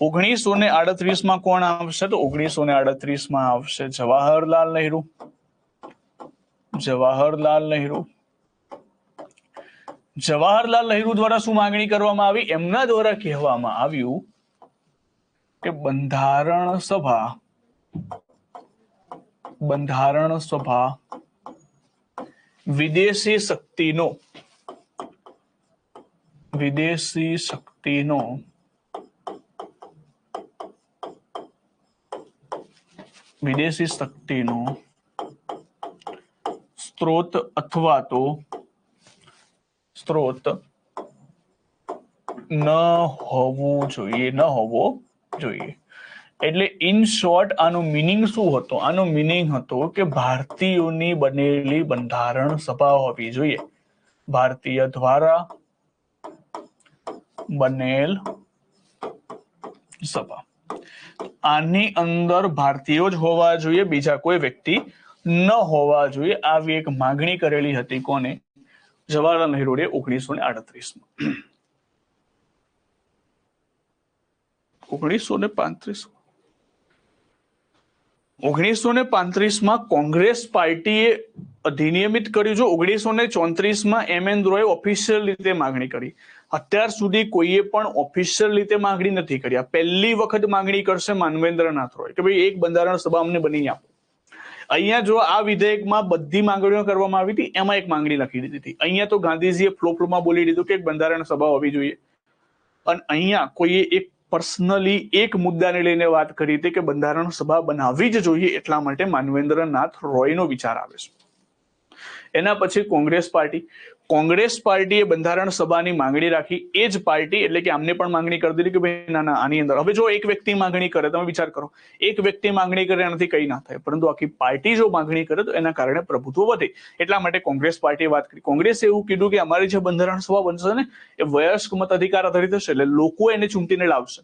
1938માં કોણ આવશે? તો 1938માં આવશે જવાહરલાલ નહેરુ. જવાહરલાલ નહેરુ દ્વારા શું માંગણી કરવામાં આવી? એમના દ્વારા કહેવામાં આવ્યું કે બંધારણ સભા વિદેશી શક્તિનો સ્ત્રોત અથવા તો ન હોવો જોઈએ. એટલે ઇન શોર્ટ આનું મિનિંગ શું હતો? આનો મિનિંગ હતો કે ભારતીયોની બનેલી બંધારણ સભા હોવી જોઈએ. ભારતીય દ્વારા બનેલ સભા. આની અંદર ભારતીયો જ હોવા જોઈએ, બીજા કોઈ વ્યક્તિ ન હોવા જોઈએ. આવી એક માંગણી કરેલી હતી. કોને? જવાહરલાલ નહેરુએ 1938માં. 1935માં કોંગ્રેસ પાર્ટીએ અધિનિયમિત કર્યું. જો 1934માં એમ.એન. રોયે ઓફિશિયલ રીતે માંગણી કરી. અત્યાર સુધી કોઈએ પણ ઓફિશિયલ રીતે માંગણી નથી કરી. આ પહેલી વખત માંગણી કરશે માનવેન્દ્રનાથ રોય કે ભાઈ એક બંધારણ સભા અમને બની આપો. અહીંયા જો આ વિધેયકમાં બધી માંગણીઓ કરવામાં આવી હતી, એમાં એક માંગણી લખી દીધી હતી. અહીંયા તો ગાંધીજીએ ફ્લોમાં બોલી દીધું કે એક બંધારણ સભા હોવી જોઈએ. અને અહીંયા કોઈએ એક પર્સનલી એક મુદ્દાને લઈને વાત કરી હતી કે બંધારણ સભા બનાવવી જ જોઈએ. એટલા માટે માનવેન્દ્રનાથ રોયનો વિચાર આવે છે. એના પછી કોંગ્રેસ પાર્ટીએ બંધારણ સભાની માંગણી રાખી. એ જ પાર્ટી એટલે કે આમને પણ માંગણી કરી દીધી કે ભાઈ ના આની અંદર હવે જો એક વ્યક્તિ માંગણી કરે, તમે વિચાર કરો, એક વ્યક્તિ માંગણી કરે એનાથી કઈ ના થાય, પરંતુ આખી પાર્ટી જો માંગણી કરે તો એના કારણે પ્રભુત્વ વધે. એટલા માટે કોંગ્રેસ પાર્ટીએ વાત કરી. કોંગ્રેસે એવું કીધું કે અમારી જે બંધારણ સભા બનશે ને એ વયસ્ક મતાધિકાર આધારિત હશે. એટલે લોકો એને ચૂંટીને લાવશે.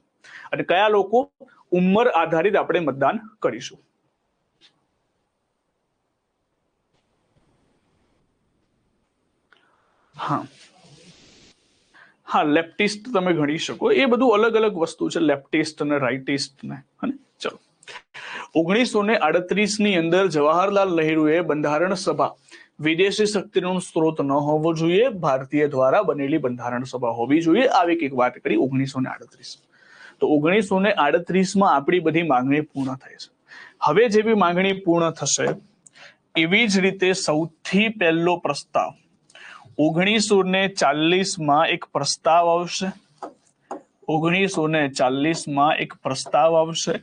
અને કયા લોકો? ઉંમર આધારિત આપણે મતદાન કરીશું. હા, લેફ્ટિસ્ટ તમે ગણી શકો. એ બધું અલગ અલગ વસ્તુ છે, લેફ્ટિસ્ટ અને રાઇટિસ્ટ ને. ચલો, 1938ની અંદર જવાહરલાલ નહેરુએ બંધારણ સભા વિદેશી શક્તિનો સ્ત્રોત ન હોવો જોઈએ, ભારતીય દ્વારા બનેલી બંધારણ સભા હોવી જોઈએ. આવી એક વાત કરી 1938. તો 1938માં આપણી બધી માંગણી પૂર્ણ થઈ છે. હવે જેવી માંગણી પૂર્ણ થશે એવી જ રીતે સૌથી પહેલો પ્રસ્તાવ 1940માં એક પ્રસ્તાવ આવશે. 1940માં એક પ્રસ્તાવ આવશે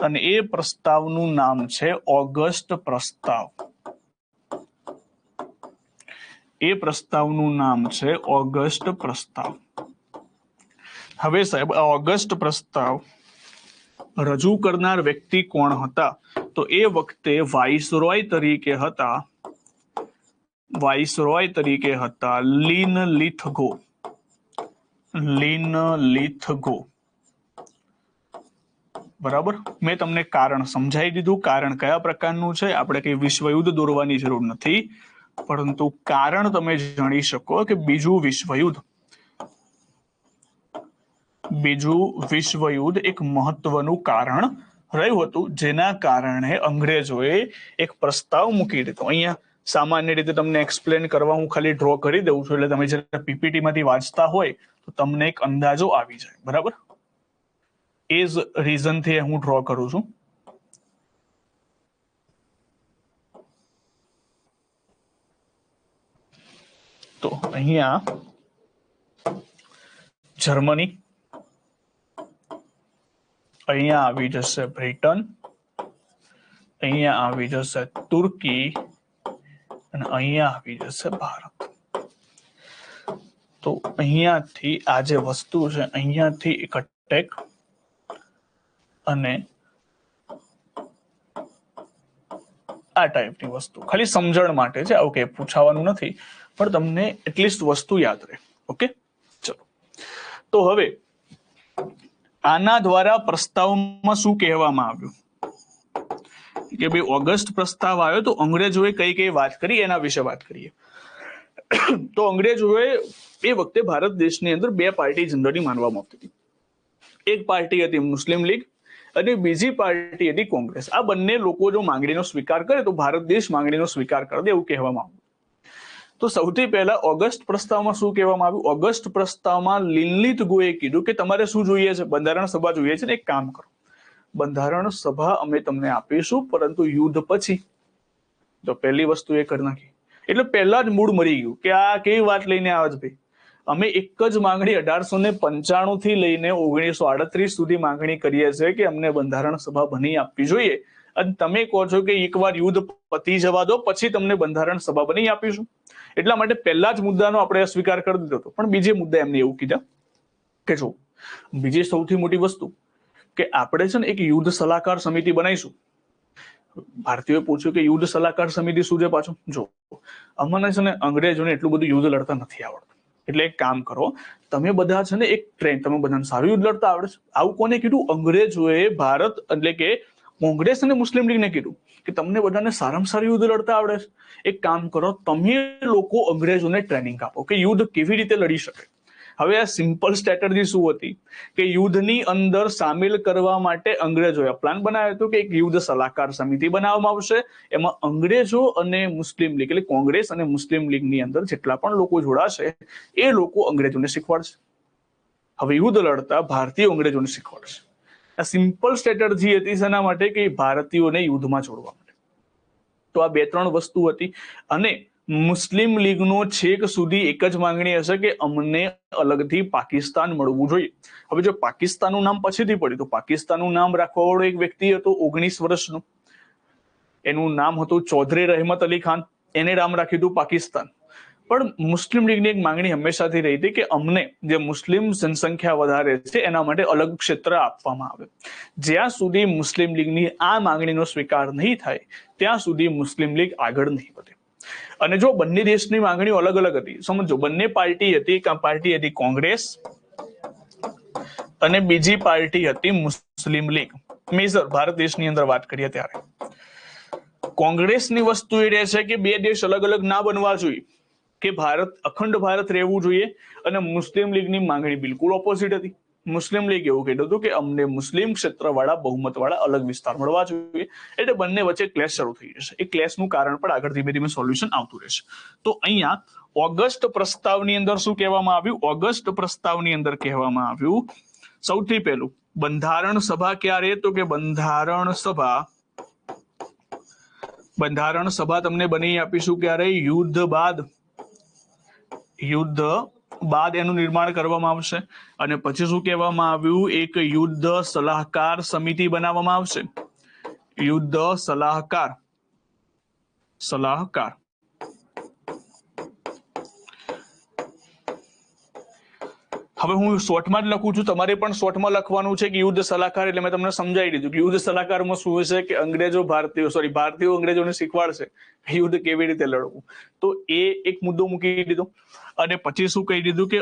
અને એ પ્રસ્તાવનું નામ છે ઓગસ્ટ પ્રસ્તાવ. એ પ્રસ્તાવનું નામ છે ઓગસ્ટ પ્રસ્તાવ. હવે સાહેબ આ ઓગસ્ટ પ્રસ્તાવ રજૂ કરનાર વ્યક્તિ કોણ હતા? તો એ વખતે વાઇસરોય તરીકે હતા લિનલિથગો. બરાબર. મેં તમને કારણ સમજાવી દીધું. કારણ કયા પ્રકારનું છે, આપણે કઈ વિશ્વયુદ્ધ દોરવાની જરૂર નથી, પરંતુ કારણ તમે જાણી શકો કે બીજું વિશ્વયુદ્ધ એક મહત્વનું કારણ રહ્યું હતું, જેના કારણે અંગ્રેજોએ એક પ્રસ્તાવ મૂકી દીધો. અહીંયા સામાન્ય રીતે તમને એક્સપ્લેન કરવા હું ખાલી ડ્રો કરી દઉં છું, એટલે તમે જ્યારે પીપીટી માંથી વાંચતા હોય તો તમને એક અંદાજો આવી જાય. બરાબર. એ જ રીઝન થી હું ડ્રો કરું છું. તો અહીંયા જર્મની, અહીંયા આવી જશે બ્રિટન, અહીંયા આવી જશે તુર્કી અને અહીંયા આવી જશે ભારત. તો અહીંયાથી આ જે વસ્તુ છે, અહીંયાથી એક અટેક અને આ ટાઈપની વસ્તુ ખાલી સમજણ માટે છે. ઓકે, પૂછાવાનું નથી, પણ તમને એટલીસ્ટ વસ્તુ યાદ રહે. ઓકે, ચલો. તો હવે આના દ્વારા પ્રસ્તાવમાં શું કહેવામાં આવ્યું કે ભાઈ ઓગસ્ટ પ્રસ્તાવ આવ્યો તો અંગ્રેજોએ કઈ કઈ વાત કરી એના વિશે વાત કરીએ. તો અંગ્રેજોએ એ વખતે ભારત દેશની અંદર બે પાર્ટી જનરલી માનવામાં આવતી હતી. એક પાર્ટી હતી મુસ્લિમ લીગ અને બીજી પાર્ટી હતી કોંગ્રેસ. આ બંને લોકો જો માંગણીનો સ્વીકાર કરે તો ભારત દેશ માંગણીનો સ્વીકાર કરે એવું કહેવામાં આવ્યું. તો સૌથી પહેલા ઓગસ્ટ પ્રસ્તાવમાં શું કહેવામાં આવ્યું? ઓગસ્ટ પ્રસ્તાવમાં લિનલિથગોએ કીધું કે તમારે શું જોઈએ છે? બંધારણ સભા જોઈએ છે ને એક કામ કરો, બંધારણ સભા અમે તમને આપીશું, પરંતુ યુદ્ધ પછી. તો પહેલી વસ્તુ એ કરી નાખી. એટલે પહેલા જ મૂળ મરી ગયું કે આ કેવી વાત લઈને આવે છે ભાઈ. અમે એક જ માંગણી 1895 થી લઈને 1938 સુધી માંગણી કરીએ છીએ કે અમને બંધારણ સભા બની આપવી જોઈએ, અને તમે કહો છો કે એકવાર યુદ્ધ પતી જવા દો પછી તમને બંધારણ સભા બની આપીશું. એટલા માટે પહેલા જ મુદ્દાનો આપણે સ્વીકાર કરી દીધો હતો. પણ બીજે મુદ્દા એમને એવું કીધા કે જો બીજી સૌથી મોટી વસ્તુ કે આપણે છે ને એક યુદ્ધ સલાહકાર સમિતિ બનાવીશું. ભારતીયોએ પૂછ્યું કે યુદ્ધ સલાહકાર સમિતિ શું છે પાછું? જો અમને છે ને અંગ્રેજોને એટલું બધું યુદ્ધ લડતા નથી આવડતું, એટલે એક કામ કરો, તમે બધા છે ને એક ટ્રેન, તમે બધાને સારું યુદ્ધ લડતા આવડે છે. આવું કોને કીધું? અંગ્રેજોએ ભારત એટલે કે કોંગ્રેસ અને મુસ્લિમ લીગને કીધું કે તમને બધાને સારામાં સારું યુદ્ધ લડતા આવડે છે. એક કામ કરો, તમે લોકો અંગ્રેજોને ટ્રેનિંગ આપો કે યુદ્ધ કેવી રીતે લડી શકે. હવે આ સિમ્પલ સ્ટ્રેટેજી શું હતી કે યુદ્ધની અંદર સામેલ કરવા માટે અંગ્રેજોએ પ્લાન બનાવ્યો હતો કે એક યુદ્ધ સલાહકાર સમિતિ બનાવવામાં આવશે. એમાં અંગ્રેજો અને મુસ્લિમ લીગ એટલે કોંગ્રેસ અને મુસ્લિમ લીગની અંદર જેટલા પણ લોકો જોડાશે એ લોકો અંગ્રેજોને શીખવાડશે. હવે યુદ્ધ લડતા ભારતીય અંગ્રેજોને શીખવાડશે. આ સિમ્પલ સ્ટ્રેટેજી હતી શેના માટે? કે ભારતીયોને યુદ્ધમાં જોડવા માટે. તો આ બે ત્રણ વસ્તુ હતી. અને મુસ્લિમ લીગનો છેક સુધી એક જ માંગણી હશે કે અમને અલગથી પાકિસ્તાન મળવું જોઈએ. હવે જો પાકિસ્તાનનું નામ પછીથી પડ્યું તો પાકિસ્તાનનું નામ રાખવા વાળો એક વ્યક્તિ હતો 19 વર્ષનો, એનું નામ હતું ચૌધરી રહેમત અલી ખાન. એને નામ રાખ્યું હતું પાકિસ્તાન. પણ મુસ્લિમ લીગની એક માંગણી હંમેશાથી રહી હતી કે અમને જે મુસ્લિમ જનસંખ્યા વધારે છે એના માટે અલગ ક્ષેત્ર આપવામાં આવે. જ્યાં સુધી મુસ્લિમ લીગની આ માંગણીનો સ્વીકાર નહીં થાય ત્યાં સુધી મુસ્લિમ લીગ આગળ નહીં વધે. અને જો બંને દેશની માંગણીઓ અલગ અલગ હતી, સમજો બંને પાર્ટી હતી, પાર્ટી હતી કોંગ્રેસ અને બીજી પાર્ટી હતી મુસ્લિમ લીગ. મેજર ભારત દેશની અંદર વાત કરીએ ત્યારે કોંગ્રેસની વસ્તુ એ રહે છે કે બે દેશ અલગ અલગ ના બનવા જોઈએ, કે ભારત અખંડ ભારત રહેવું જોઈએ. અને મુસ્લિમ લીગની માંગણી બિલકુલ ઓપોઝિટ હતી. મુસ્લિમ લીગ એવું કહેતું હતું કે અમને મુસ્લિમ ક્ષેત્રવાળા બહુમતવાળા અલગ વિસ્તાર મળવા જોઈએ. એટલે બંને વચ્ચે ક્લેશ શરૂ થઈ જશે. એ ક્લેશનું કારણ પણ આગળ ધીમે ધીમે સોલ્યુશન આવતું રહેશે. તો અહીંયા ઓગસ્ટ પ્રસ્તાવની અંદર શું કહેવામાં આવ્યું? ઓગસ્ટ પ્રસ્તાવની અંદર કહેવામાં આવ્યું સૌથી પહેલું બંધારણ સભા ક્યારે? તો કે બંધારણ સભા તમને બની આપીશું ક્યારે? યુદ્ધ બાદ એનું નિર્માણ કરવામાં આવશે. અને પછી શું કહેવામાં આવ્યું? એક યુદ્ધ સલાહકાર સમિતિ બનાવવામાં આવશે. યુદ્ધ સલાહકાર હવે હું શોર્ટમાં જ લખું છું, તમારે પણ શોર્ટમાં લખવાનું છે કે યુદ્ધ સલાહકાર, એટલે મેં તમને સમજાવી દીધું કે યુદ્ધ સલાહકારમાં શું છે કે ભારતીયો અંગ્રેજોને શીખવાડશે યુદ્ધ કેવી રીતે લડવું. તો એ એક મુદ્દો મૂકી દીધો. અને પછી શું કહી દીધું કે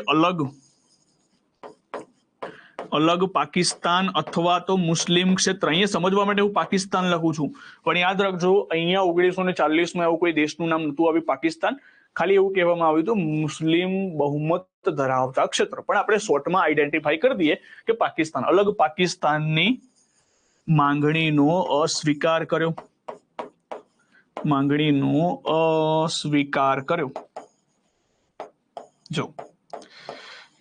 અલગ પાકિસ્તાન અથવા તો મુસ્લિમ ક્ષેત્ર. અહીંયા સમજવા માટે હું પાકિસ્તાન લખું છું, પણ યાદ રાખજો અહીંયા 1940માં એવું કોઈ દેશનું નામ નતું આવ્યું પાકિસ્તાન, ખાલી એવું કહેવામાં આવ્યું હતું મુસ્લિમ બહુમત ધરાવતા ક્ષેત્ર. પણ આપણે શોર્ટમાં આઈડેન્ટિફાઈ કરી દઈએ કે પાકિસ્તાન. અલગ પાકિસ્તાનની માંગણીનો અસ્વીકાર કર્યો, જો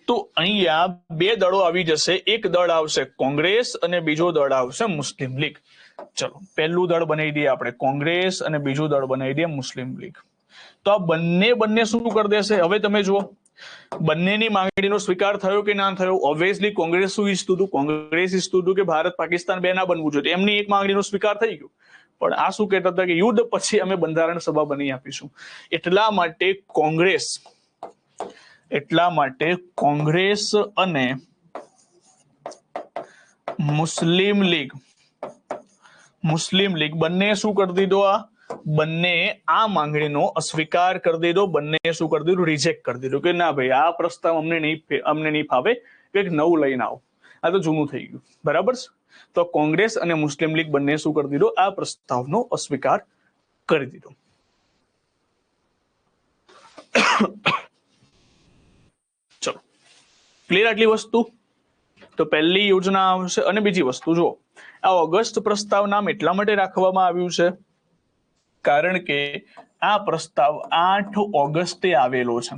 તો અહીંયા બે દળો આવી જશે. એક દળ આવશે કોંગ્રેસ અને બીજો દળ આવશે મુસ્લિમ લીગ. ચલો પહેલું દળ બનાવી દઈએ આપણે કોંગ્રેસ અને બીજું દળ બનાવી દઈએ મુસ્લિમ લીગ. તો આ બંને શું કરી દેશે? હવે તમે જુઓ બંનેની માંગણીનો સ્વીકાર થયો કે ના થયો? ઓબ્વિયસલી કોંગ્રેસ શું ઈચ્છતું હતું? કોંગ્રેસ ઈચ્છતું હતું કે ભારત પાકિસ્તાન બે ના બનવું જોઈએ. એમની એક માંગણીનો સ્વીકાર થઈ ગયો. પણ આ શું કહેતા હતા કે યુદ્ધ પછી અમે બંધારણ સભા બની આપીશું. એટલા માટે કોંગ્રેસ અને મુસ્લિમ લીગ બંને શું કરી દીધો? બંને આ માંગણીનો અસ્વીકાર કરી દીધો. બંને શું કરી દીધું? રિજેક્ટ કરી દીધું કે ના ભાઈ આ પ્રસ્તાવ અમને નહીં ફાવે, કંઈક નવું લઈને આવો, આ તો જૂનું થઈ ગયું. બરાબર છે? તો કોંગ્રેસ અને મુસ્લિમ લીગ બંને શું કરી દીધો? આ પ્રસ્તાવનો અસ્વીકાર કરી દીધો. ચલો ક્લિયર આટલી વસ્તુ? તો પહેલી યોજના આવશે. અને બીજી વસ્તુ જો આ ઓગસ્ટ પ્રસ્તાવ નામ એટલા માટે રાખવામાં આવ્યું છે કારણ કે આ પ્રસ્તાવ 8 ઓગસ્ટે આવેલો છે,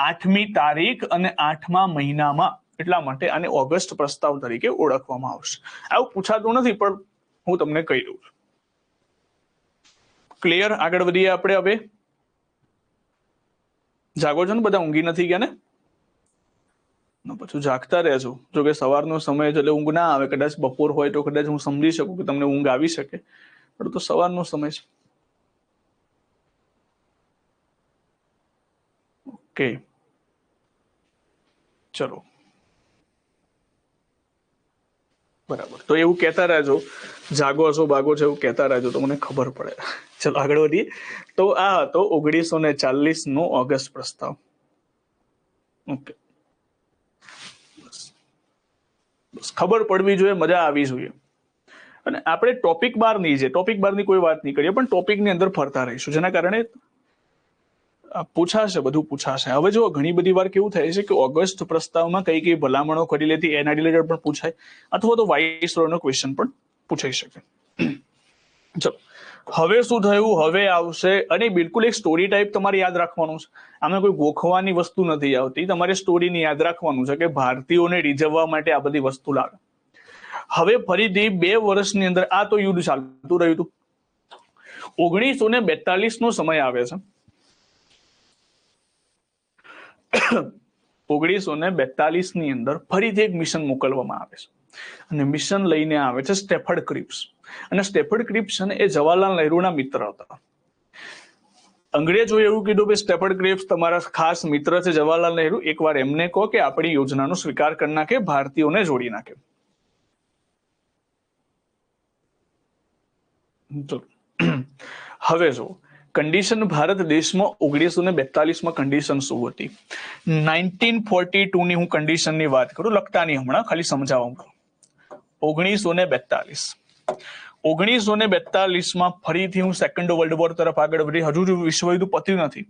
8મી તારીખ અને 8મા મહિનામાં. એટલા માટે આને ઓગસ્ટ પ્રસ્તાવ તરીકે ઓળખવામાં આવશે. આવું પૂછાતું નથી પણ હું તમને કહી દઉં છું. ક્લિયર? આગળ વધીએ આપણે. હવે જાગો છો ને બધા? ઊંઘી નથી ગયા ને? પછી જાગતા રહેજો. જો કે સવારનો સમય છે એટલે ઊંઘ ના આવે. કદાચ બપોર હોય તો કદાચ હું સમજી શકું કે તમને ઊંઘ આવી શકે, પણ તો સવારનો સમય છે. ઓકે ચલો બરાબર. તો એવું કહેતા રહેજો, જાગો છો ભાગો છો એવું કહેતા રહેજો તો મને ખબર પડે. ચલો આગળ વધીએ. તો આ હતો 1940નો ઓગસ્ટ પ્રસ્તાવ. ઓકે ખબર પડવી જોઈએ, મજા આવી જોઈએ. અને આપણે ટોપિક બાર ની કોઈ વાત નહીં કરીએ, પણ ટોપિકની અંદર ફરતા રહીશું, જેના કારણે પૂછાશે, બધું પૂછાશે. હવે જો ઘણી બધી વાર કેવું થાય છે કે ઓગસ્ટ પ્રસ્તાવમાં કઈ ભલામણો કરી લેતી એના રિલેટેડ પણ પૂછાય, અથવા તો વાઇસરોયનો ક્વેશ્ચન પણ પૂછાઈ શકે. ચલો હવે શું થયું? હવે આવશે, અને બિલકુલ એક સ્ટોરી ટાઈપ તમારે યાદ રાખવાનું છે. આમાં કોઈ ગોખવાની વસ્તુ નથી આવતી, તમારે સ્ટોરીને યાદ રાખવાનું છે કે ભારતીયોને રીઝવવા માટે આ બધી વસ્તુ લાવે. હવે ફરીથી 2 વર્ષની અંદર આ તો યુદ્ધ ચાલતું રહ્યું હતું. 1942નો સમય આવે છે. 1942ની અંદર ફરીથી એક મિશન મોકલવામાં આવે છે, અને મિશન લઈને આવે છે સ્ટેફર્ડ ક્રિપ્સ. અને સ્ટેફર્ડ ક્રિપ્સ એ જવાહરલાલ નહેરુના મિત્ર હતા. અંગ્રેજોએ એવું કીધું કે સ્ટેફર્ડ ક્રિપ્સ તમારા ખાસ મિત્ર છે જવાહરલાલ નહેરુ, એકવાર એમને કહો કે આપણી યોજનાનો સ્વીકાર કરી નાખે, ભારતીયોને જોડી નાખે. હવે જો કન્ડિશન ભારત દેશમાં 1942માં કન્ડિશન શું હતી? 1942ની હું કન્ડિશનની વાત કરું, લખતા નહીં હમણાં, ખાલી સમજાવવા. 1942માં ફરીથી હું સેકન્ડ વર્લ્ડ વોર તરફ આગળ વધી. હજુ વિશ્વયુદ્ધ પત્યું નથી,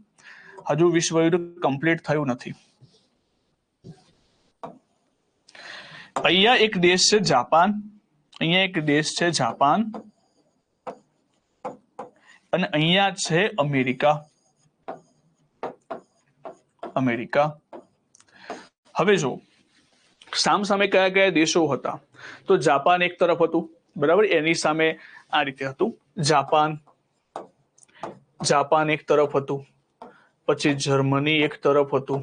હજુ વિશ્વયુદ્ધ કમ્પ્લીટ થયું નથી. અહીંયા એક દેશ છે જાપાન, અને અહીંયા છે અમેરિકા. હવે જો સામે કયા કયા દેશો હતા? તો જાપાન એક તરફ હતું, બરાબર, એની સામે આ રીતે હતું. જાપાન એક તરફ હતું, પછી જર્મની એક તરફ હતું,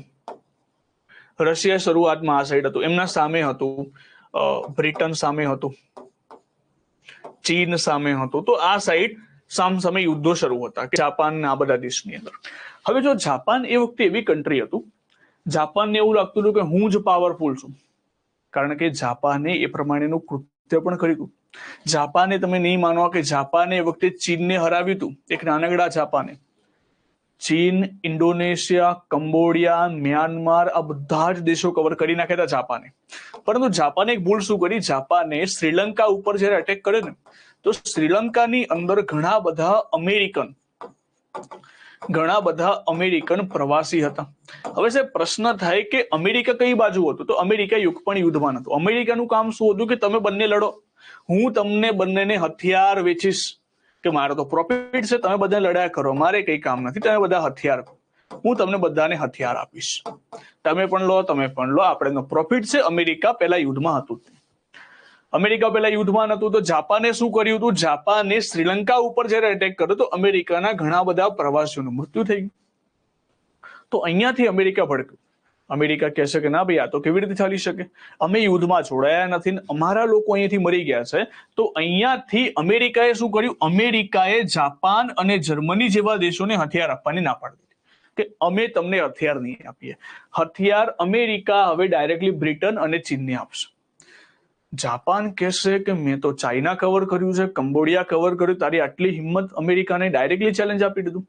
રશિયા શરૂઆતમાં આ સાઈડ હતું, એમના સામે હતું બ્રિટન, સામે હતું ચીન, સામે હતું. તો આ સાઈડ સામે યુદ્ધો શરૂ હતા કે જાપાન આ બધા દેશની અંદર. હવે જો જાપાન એ વખતે એવી કન્ટ્રી હતું જાપાનને એવું લાગતું હતું કે હું જ પાવરફુલ છું, કારણ કે જાપાને એ પ્રમાણેનું કૃત્ય પણ કર્યું હતું. જાપાને, તમે નહીં માનો કે જાપાને એ વખતે ચીનને હરાવ્યું હતું. એક નાનકડા જાપાને ચીન, ઇન્ડોનેશિયા, કંબોડિયા, મ્યાનમાર આ બધા જ દેશો કવર કરી નાખ્યા હતા જાપાને. પરંતુ જાપાને એક ભૂલ શું કરી, જાપાને શ્રીલંકા ઉપર જયારે અટેક કર્યો ને, તો શ્રીલંકાની અંદર ઘણા બધા અમેરિકન પ્રવાસી હતા. હવે સાહેબ પ્રશ્ન થાય કે અમેરિકા કઈ બાજુ હતું? તો અમેરિકા પણ યુદ્ધમાં નતું. અમેરિકાનું કામ શું હતું કે તમે બંને લડો, હું તમને બંનેને હથિયાર વેચીશ, કે મારો તો પ્રોફિટ છે, તમે બધા લડ્યા કરો, મારે કઈ કામ નથી, તમે બધા હથિયાર, હું તમને બધાને હથિયાર આપીશ, તમે પણ લો, તમે પણ લો, આપણે પ્રોફિટ છે. અમેરિકા પહેલા યુદ્ધમાં હતું. તો જાપાને શું કર્યું હતું, જાપાને શ્રીલંકા ઉપર જયારે અટેક કર્યો તો અમેરિકાના ઘણા બધા પ્રવાસીઓનું મૃત્યુ થઈ ગયું. તો અહીંયાથી અમેરિકા ભડક્યું. અમેરિકા કહેશે કે ના ભાઈ, આ તો કેવી રીતે ચાલી શકે, અમે યુદ્ધમાં જોડાયા નથી, અમારા લોકો અહીંયાથી મરી ગયા છે. તો અહીંયાથી અમેરિકાએ શું કર્યું, અમેરિકાએ જાપાન અને જર્મની જેવા દેશોને હથિયાર આપવાની ના પાડી દીધી, કે અમે તમને હથિયાર નહીં આપીએ. હથિયાર અમેરિકા હવે ડાયરેક્ટલી બ્રિટન અને ચીનને આપશે. જાપાન કહેશે કે મેં તો ચાઇના કવર કર્યું છે, કંબોડિયા કવર કર્યું, તારી આટલી હિંમત, અમેરિકાને ડાયરેક્ટલી ચેલેન્જ આપી દીધું.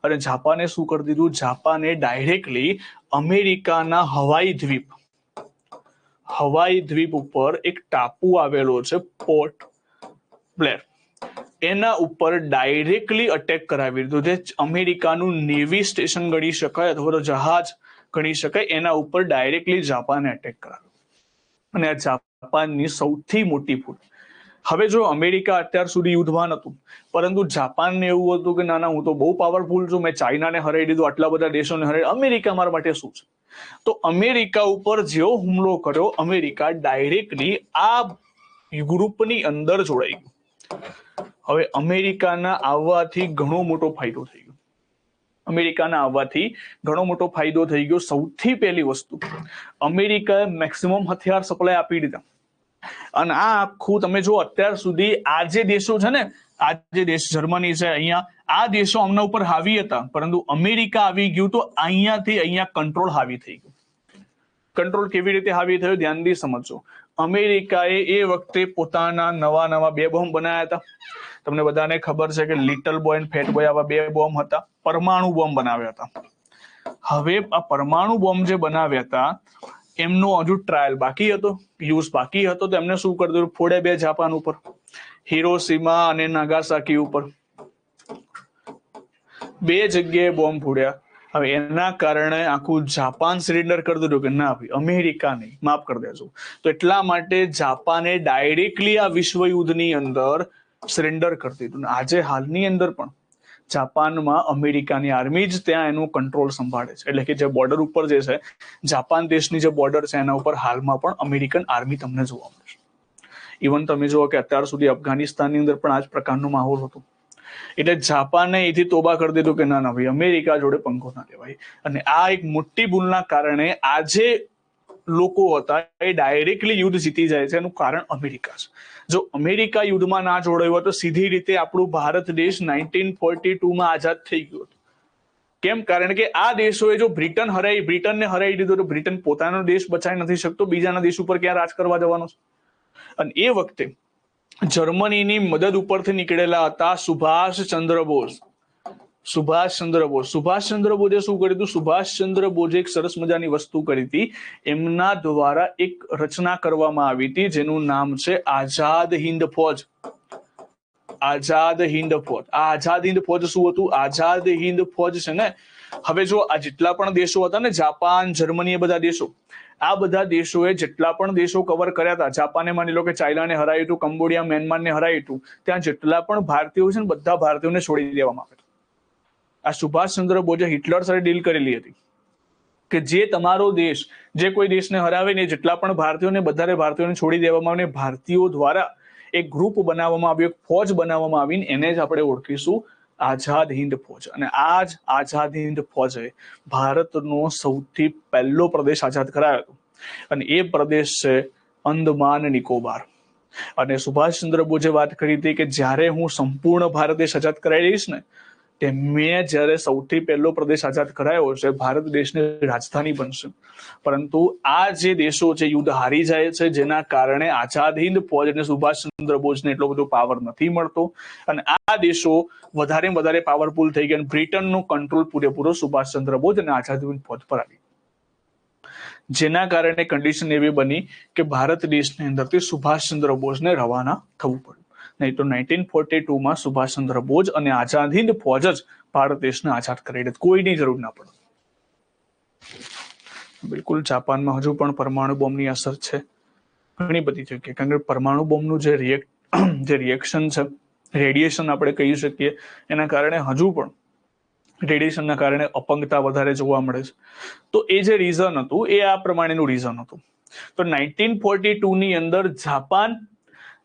અને જાપાને શું કરી દીધું, જાપાને ડાયરેક્ટલી અમેરિકાના હવાઈ દ્વીપ ઉપર એક ટાપુ આવેલો છે પોર્ટ બ્લેર, એના ઉપર ડાયરેક્ટલી અટેક કરાવી દીધું. જે અમેરિકાનું નેવી સ્ટેશન ગણી શકાય અથવા તો જહાજ ગણી શકાય, એના ઉપર ડાયરેક્ટલી જાપાને અટેક કરાવ્યો. અને આ જાપાનની સૌથી મોટી ભૂલ. હવે જો અમેરિકા અત્યાર સુધી યુદ્ધમાં નતું, પરંતુ જાપાનને એવું હતું કે ના, હું તો બહુ પાવરફુલ છું, મેં ચાઇનાને હરાવી દીધું, આટલા બધા દેશોને હરાવી, અમેરિકા મારા માટે શું છે? તો અમેરિકા ઉપર જેવો હુમલો કર્યો, અમેરિકા ડાયરેક્ટલી આ ગ્રુપની અંદર જોડાઈ ગયું. હવે અમેરિકાના આવવાથી ઘણો મોટો ફાયદો થઈ ગયો. સૌથી પહેલી વસ્તુ, અમેરિકાએ મેક્સિમમ હથિયાર સપ્લાય આપી દીધા. અને આ આખું તમે જો અત્યાર સુધી આ જે દેશો છે ને, આ જે દેશ જર્મની છે, અહીંયા આ દેશો આમના ઉપર હાવી હતા, પરંતુ અમેરિકા આવી ગયું તો અહીંયા કંટ્રોલ હાવી થઈ ગયું. કંટ્રોલ કેવી રીતે હાવી થયો, ધ્યાનથી સમજો. અમેરિકાએ એ વખતે પોતાના નવા 2 બોમ્બ બનાવ્યા હતા. તમને બધાને ખબર છે કે લિટલ બોય અને ફેટ બોય, આવા 2 બોમ્બ હતા. પરમાણુ બોમ્બ બનાવ્યા હતા. હવે આ પરમાણુ બોમ્બ જે બનાવ્યા હતા, એમનો હજુ ટ્રાયલ બાકી હતો, યુઝ બાકી હતો. તો એમને શું કરી દીધું, ફોડે 2 જાપાન ઉપર, હિરોશીમા અને નાગાસાકી ઉપર 2 જગ્યાએ બોમ્બ ફોડ્યા. હવે એના કારણે આખું જાપાન સરેન્ડર કરી દીધું કે ના ભાઈ, અમેરિકા નહીં, માફ કરી દેજો. તો એટલા માટે જાપાને ડાયરેક્ટલી આ વિશ્વ યુદ્ધની અંદર સરેન્ડર કરી દીધું. આજે હાલની અંદર પણ જાપાનમાં અમેરિકાની આર્મી જ ત્યાં એનું કંટ્રોલ સંભાળે છે. એટલે કે જે બોર્ડર ઉપર જે છે, જાપાન દેશની જે બોર્ડર છે, એના ઉપર હાલમાં પણ અમેરિકન આર્મી તમને જોવા મળશે. ઇવન તમે જુઓ કે અત્યાર સુધી અફઘાનિસ્તાનની અંદર પણ આ જ પ્રકારનો માહોલ હતો. એટલે જાપાને એથી તોબા કરી દીધું કે ના ભાઈ, અમેરિકા જોડે પંખો ના લેવાય. અને આ એક મોટી ભૂલના કારણે આજે લોકો હતા એ ડાયરેક્ટલી યુદ્ધ જીતી જાય છે. એનું કારણ અમેરિકા છે. જો અમેરિકા યુદ્ધમાં ના જોડાયું હોય તો સીધી રીતે આપણું ભારત દેશ 1942માં આઝાદ થઈ ગયું હતું. કેમ? કારણ કે આ દેશોએ જો બ્રિટનને હરાવી દીધો તો બ્રિટન પોતાનો દેશ બચાવી નથી શકતો, બીજાના દેશ ઉપર ક્યાં રાજ કરવા જવાનો છે? અને એ વખતે જર્મનીની મદદ ઉપરથી નીકળેલા હતા સુભાષચંદ્ર બોઝ. સુભાષચંદ્ર બોઝે શું કર્યું હતું? સુભાષચંદ્ર બોઝે એક સરસ મજાની વસ્તુ કરી હતી. એમના દ્વારા એક રચના કરવામાં આવી હતી જેનું નામ છે આઝાદ હિન્દ ફોજ. આઝાદ હિન્દ ફોજ. આ આઝાદ હિન્દ ફોજ શું હતું? આઝાદ હિન્દ ફોજ છે ને, હવે જો આ જેટલા પણ દેશો હતા ને, જાપાન, જર્મની, એ બધા દેશો, આ બધા દેશોએ જેટલા પણ દેશો કવર કર્યા હતા, જાપાને માની લો કે ચાઇનાને હરાવ્યું હતું, કંબોડિયા, મ્યાનમારને હરાવ્યું હતું, ત્યાં જેટલા પણ ભારતીયો છે ને, બધા ભારતીયોને છોડી દેવામાં આવ્યા. આ સુભાષચંદ્ર બોઝે હિટલર સાથે ડીલ કરેલી હતી કે જે તમારો દેશ, જે કોઈ દેશને હરાવે ને, જેટલા પણ ભારતીયોને, બધા ભારતીયોને છોડી દેવામાં આવે. ભારતીયો દ્વારા એક ગ્રુપ બનાવવામાં આવ્યું, એક ફોજ બનાવવામાં આવીને એને જ આપણે ઓળખીશું આઝાદ હિન્દ ફોજ. અને આ જ આઝાદ હિન્દ ફોજે ભારતનો સૌથી પહેલો પ્રદેશ આઝાદ કરાયો હતો. અને એ પ્રદેશ છે અંદમાન નિકોબાર. અને સુભાષચંદ્ર બોઝે વાત કરી હતી કે જ્યારે હું સંપૂર્ણ ભારત દેશ આઝાદ કરાવી દઈશ ને, તેમને જ્યારે સૌથી પહેલો પ્રદેશ આઝાદ કરાયો છે, ભારત દેશની રાજધાની બનશે, પરંતુ આ જે દેશો છે યુદ્ધ હારી જાય છે, જેના કારણે આઝાદ હિન્દ ફૌજ અને સુભાષચંદ્ર બોઝને એટલો બધો પાવર નથી મળતો અને આ દેશો વધારે વધારે પાવરફુલ થઈ ગયા. બ્રિટનનો કંટ્રોલ પૂરેપૂરો સુભાષચંદ્ર બોઝ અને આઝાદ હિન્દ ફૌજ પર આવી, જેના કારણે કન્ડિશન એવી બની કે ભારત દેશની અંદરથી સુભાષચંદ્ર બોઝને રવાના થવું પડ્યું. નહીં તો 1942માં સુભાષચંદ્ર બોઝ અને આઝાદ હિન્દ ફૌજ જ ભારત દેશને આઝાદ કરી દે, કોઈની જરૂર ના પડે. બિલકુલ જાપાનમાં હજુ પણ પરમાણુ બોમ્બની અસર છે ઘણી બધી જગ્યાએ, કારણ કે પરમાણુ બોમ્બનું જે રિએક્શન છે, રેડિયેશન આપણે કહી શકીએ, એના કારણે હજુ પણ રેડિયેશનના કારણે અપંગતા વધારે જોવા મળે છે. તો એ જે રીઝન હતું એ આ પ્રમાણેનું રીઝન હતું. તો 1942ની અંદર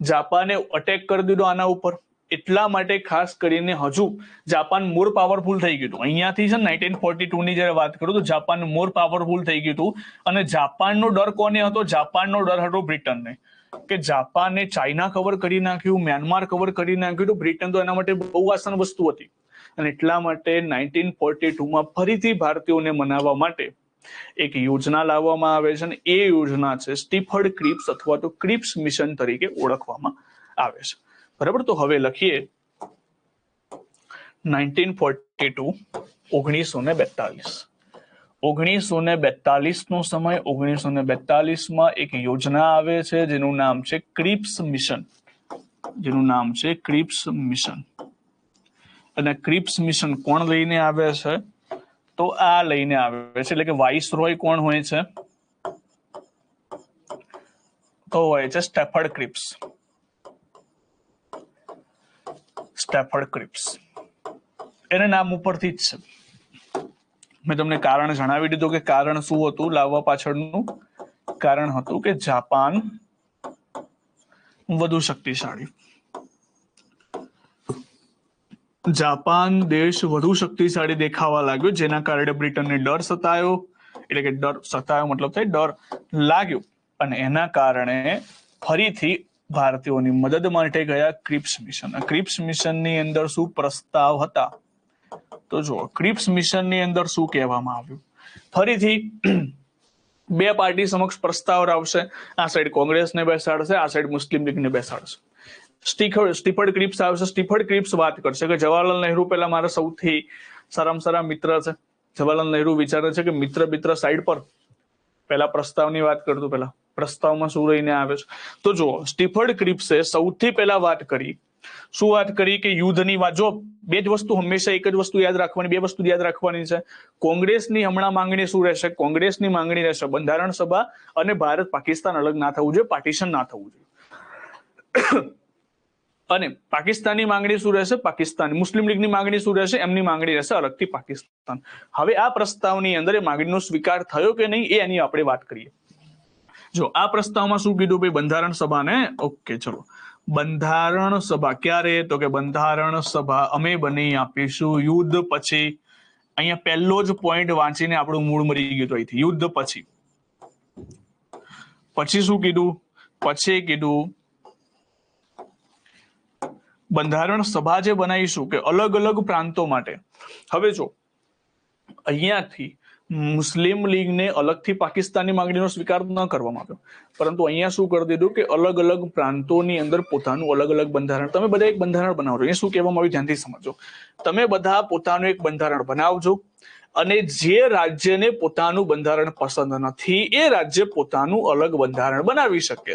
જાપાને અટેક કરી દીધો આના ઉપર, એટલા માટે ખાસ કરીને હજુ જાપાન મોર પાવરફુલ થઈ ગયું હતું. અહીંયાથી છે 1942ની જયારે વાત કરું તો જાપાન મોર પાવરફુલ થઈ ગયું હતું. અને જાપાનનો ડર કોને હતો? જાપાનનો ડર હતો બ્રિટનને, કે જાપાને ચાઇના કવર કરી નાખ્યું, મ્યાનમાર કવર કરી નાખ્યું, તો બ્રિટન તો એના માટે બહુ આસાન વસ્તુ હતી. અને એટલા માટે 1942માં ફરીથી ભારતીયોને મનાવવા માટે એક યોજના લાવવામાં આવે છે, અને એ યોજના છે સ્ટીફર્ડ ક્રિપ્સ અથવા તો ક્રિપ્સ મિશન તરીકે ઓળખવામાં આવે છે. બરાબર, તો હવે લખીએ 1942 1942 નો સમય. 1942માં એક યોજના આવે છે જેનું નામ છે ક્રિપ્સ મિશન, અને ક્રિપ્સ મિશન કોણ લઈને આવે છે? તો આ લઈને આવે છે, એટલે કે વાઇસરોય કોણ હોય છે? તો હોય છે સ્ટેફર્ડ ક્રિપ્સ. એના નામ ઉપરથી જ છે. મેં તમને કારણ જણાવી દીધું કે કારણ શું હતું લાવવા પાછળનું. કારણ હતું કે જાપાન વધુ શક્તિશાળી, જાપાન દેશ વધુ શક્તિશાળી દેખાવા લાગ્યો, જેના કારણે બ્રિટનને ડર સતાયો, એટલે કે ડર સતાયો મતલબ થાય ડર લાગ્યો, અને એના કારણે ફરીથી ભારતીયોની મદદ માટે ગયા ક્રિપ્સ મિશન. ક્રિપ્સ મિશનની અંદર શું પ્રસ્તાવ હતા? તો જુઓ, ક્રિપ્સ મિશનની અંદર શું કહેવામાં આવ્યું? ફરીથી બે પાર્ટી સમક્ષ પ્રસ્તાવ આવશે. આ સાઈડ કોંગ્રેસને બેસાડશે, આ સાઈડ મુસ્લિમ લીગને બેસાડશે. સ્ટીફર્ડ ક્રિપ્સ આવશે. સ્ટીફર્ડ ક્રિપ્સ વાત કરશે કે જવાહરલાલ નહેરુ પહેલા મારા સૌથી સારામાં સારા મિત્ર છે. જવાહરલાલ નહેરુ વિચારે છે કે મિત્ર સાઈડ પર, પહેલા પ્રસ્તાવની વાત કરતું, પહેલા પ્રસ્તાવમાં શું રહીને આવે છે? તો જુઓ, સ્ટીફર્ડ ક્રિપ્સે સૌથી પહેલા વાત કરી, શું વાત કરી કે યુદ્ધની વાત. જો બે જ વસ્તુ, હંમેશા એક જ વસ્તુ યાદ રાખવાની, બે વસ્તુ યાદ રાખવાની છે. કોંગ્રેસની હમણાં માંગણી શું રહેશે? કોંગ્રેસની માંગણી રહેશે બંધારણ સભા અને ભારત પાકિસ્તાન અલગ ના થવું જોઈએ, પાર્ટીશન ના થવું જોઈએ. અને પાકિસ્તાનની માંગણી શું રહેશે? મુસ્લિમ લીગની માંગણી શું રહેશે? એમની માંગણી રહેશે અલગથી પાકિસ્તાન. હવે આ પ્રસ્તાવની અંદર એ માંગણીનો સ્વીકાર થયો કે નહીં એની આપણે વાત કરીએ. જો આ પ્રસ્તાવમાં શું કીધું ભાઈ? બંધારણ સભાને, ઓકે ચલો, બંધારણ સભા ક્યારે? તો કે બંધારણ સભા અમે બની આપીશું યુદ્ધ પછી. અહીંયા પહેલો જ પોઈન્ટ વાંચીને આપણું મૂળ મરી ગયું અહીંથી. યુદ્ધ પછી શું કીધું? પછી કીધું બંધારણ સભા જે બનાવીશું કે અલગ અલગ પ્રાંતો માટે. હવે જો અહીંયાથી મુસ્લિમ લીગને અલગથી પાકિસ્તાનની માંગણીનો સ્વીકાર ન કરવામાં આવ્યો, પરંતુ અહીંયા શું કરી દીધું કે અલગ અલગ પ્રાંતોની અંદર પોતાનું અલગ અલગ બંધારણ. તમે બધા એક બંધારણ બનાવજો. એ શું કહેવામાં આવ્યું ધ્યાનથી સમજો. તમે બધા પોતાનું એક બંધારણ બનાવજો, અને જે રાજ્યને પોતાનું બંધારણ પસંદ નથી એ રાજ્ય પોતાનું અલગ બંધારણ બનાવી શકે છે.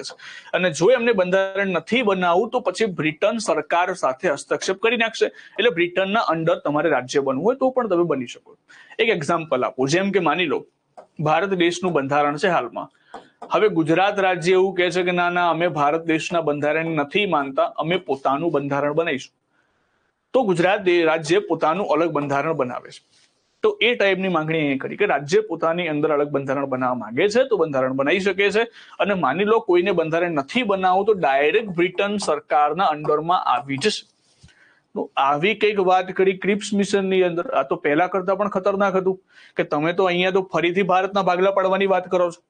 અને જો એમને બંધારણ નથી બનાવવું તો પછી બ્રિટન સરકાર સાથે હસ્તક્ષેપ કરી નાખશે. એટલે બ્રિટનના અંડર તમારે રાજ્ય બનવું હોય તો પણ તમે બની શકો. એક એક્ઝામ્પલ આપું. જેમ કે માની લો ભારત દેશનું બંધારણ છે હાલમાં. હવે ગુજરાત રાજ્ય એવું કહે છે કે ના ના, અમે ભારત દેશના બંધારણ નથી માનતા, અમે પોતાનું બંધારણ બનાવીશું. તો ગુજરાત રાજ્ય પોતાનું અલગ બંધારણ બનાવે છે. તો એ ટાઈપની માંગણી એ કરી કે રાજ્ય પોતાની અંદર અલગ બંધારણ બનાવવા માંગે છે તો બંધારણ બનાવી શકે છે. અને માની લો કોઈને બંધારણ નથી બનાવવું તો ડાયરેક્ટ બ્રિટન સરકારના અંડરમાં આવી જશે. તો આવી કઈક વાત કરી ક્રિપ્સ મિશનની અંદર. આ તો પહેલા કરતા પણ ખતરનાક હતું કે તમે તો અહીંયા તો ફરીથી ભારતના ભાગલા પાડવાની વાત કરો છો,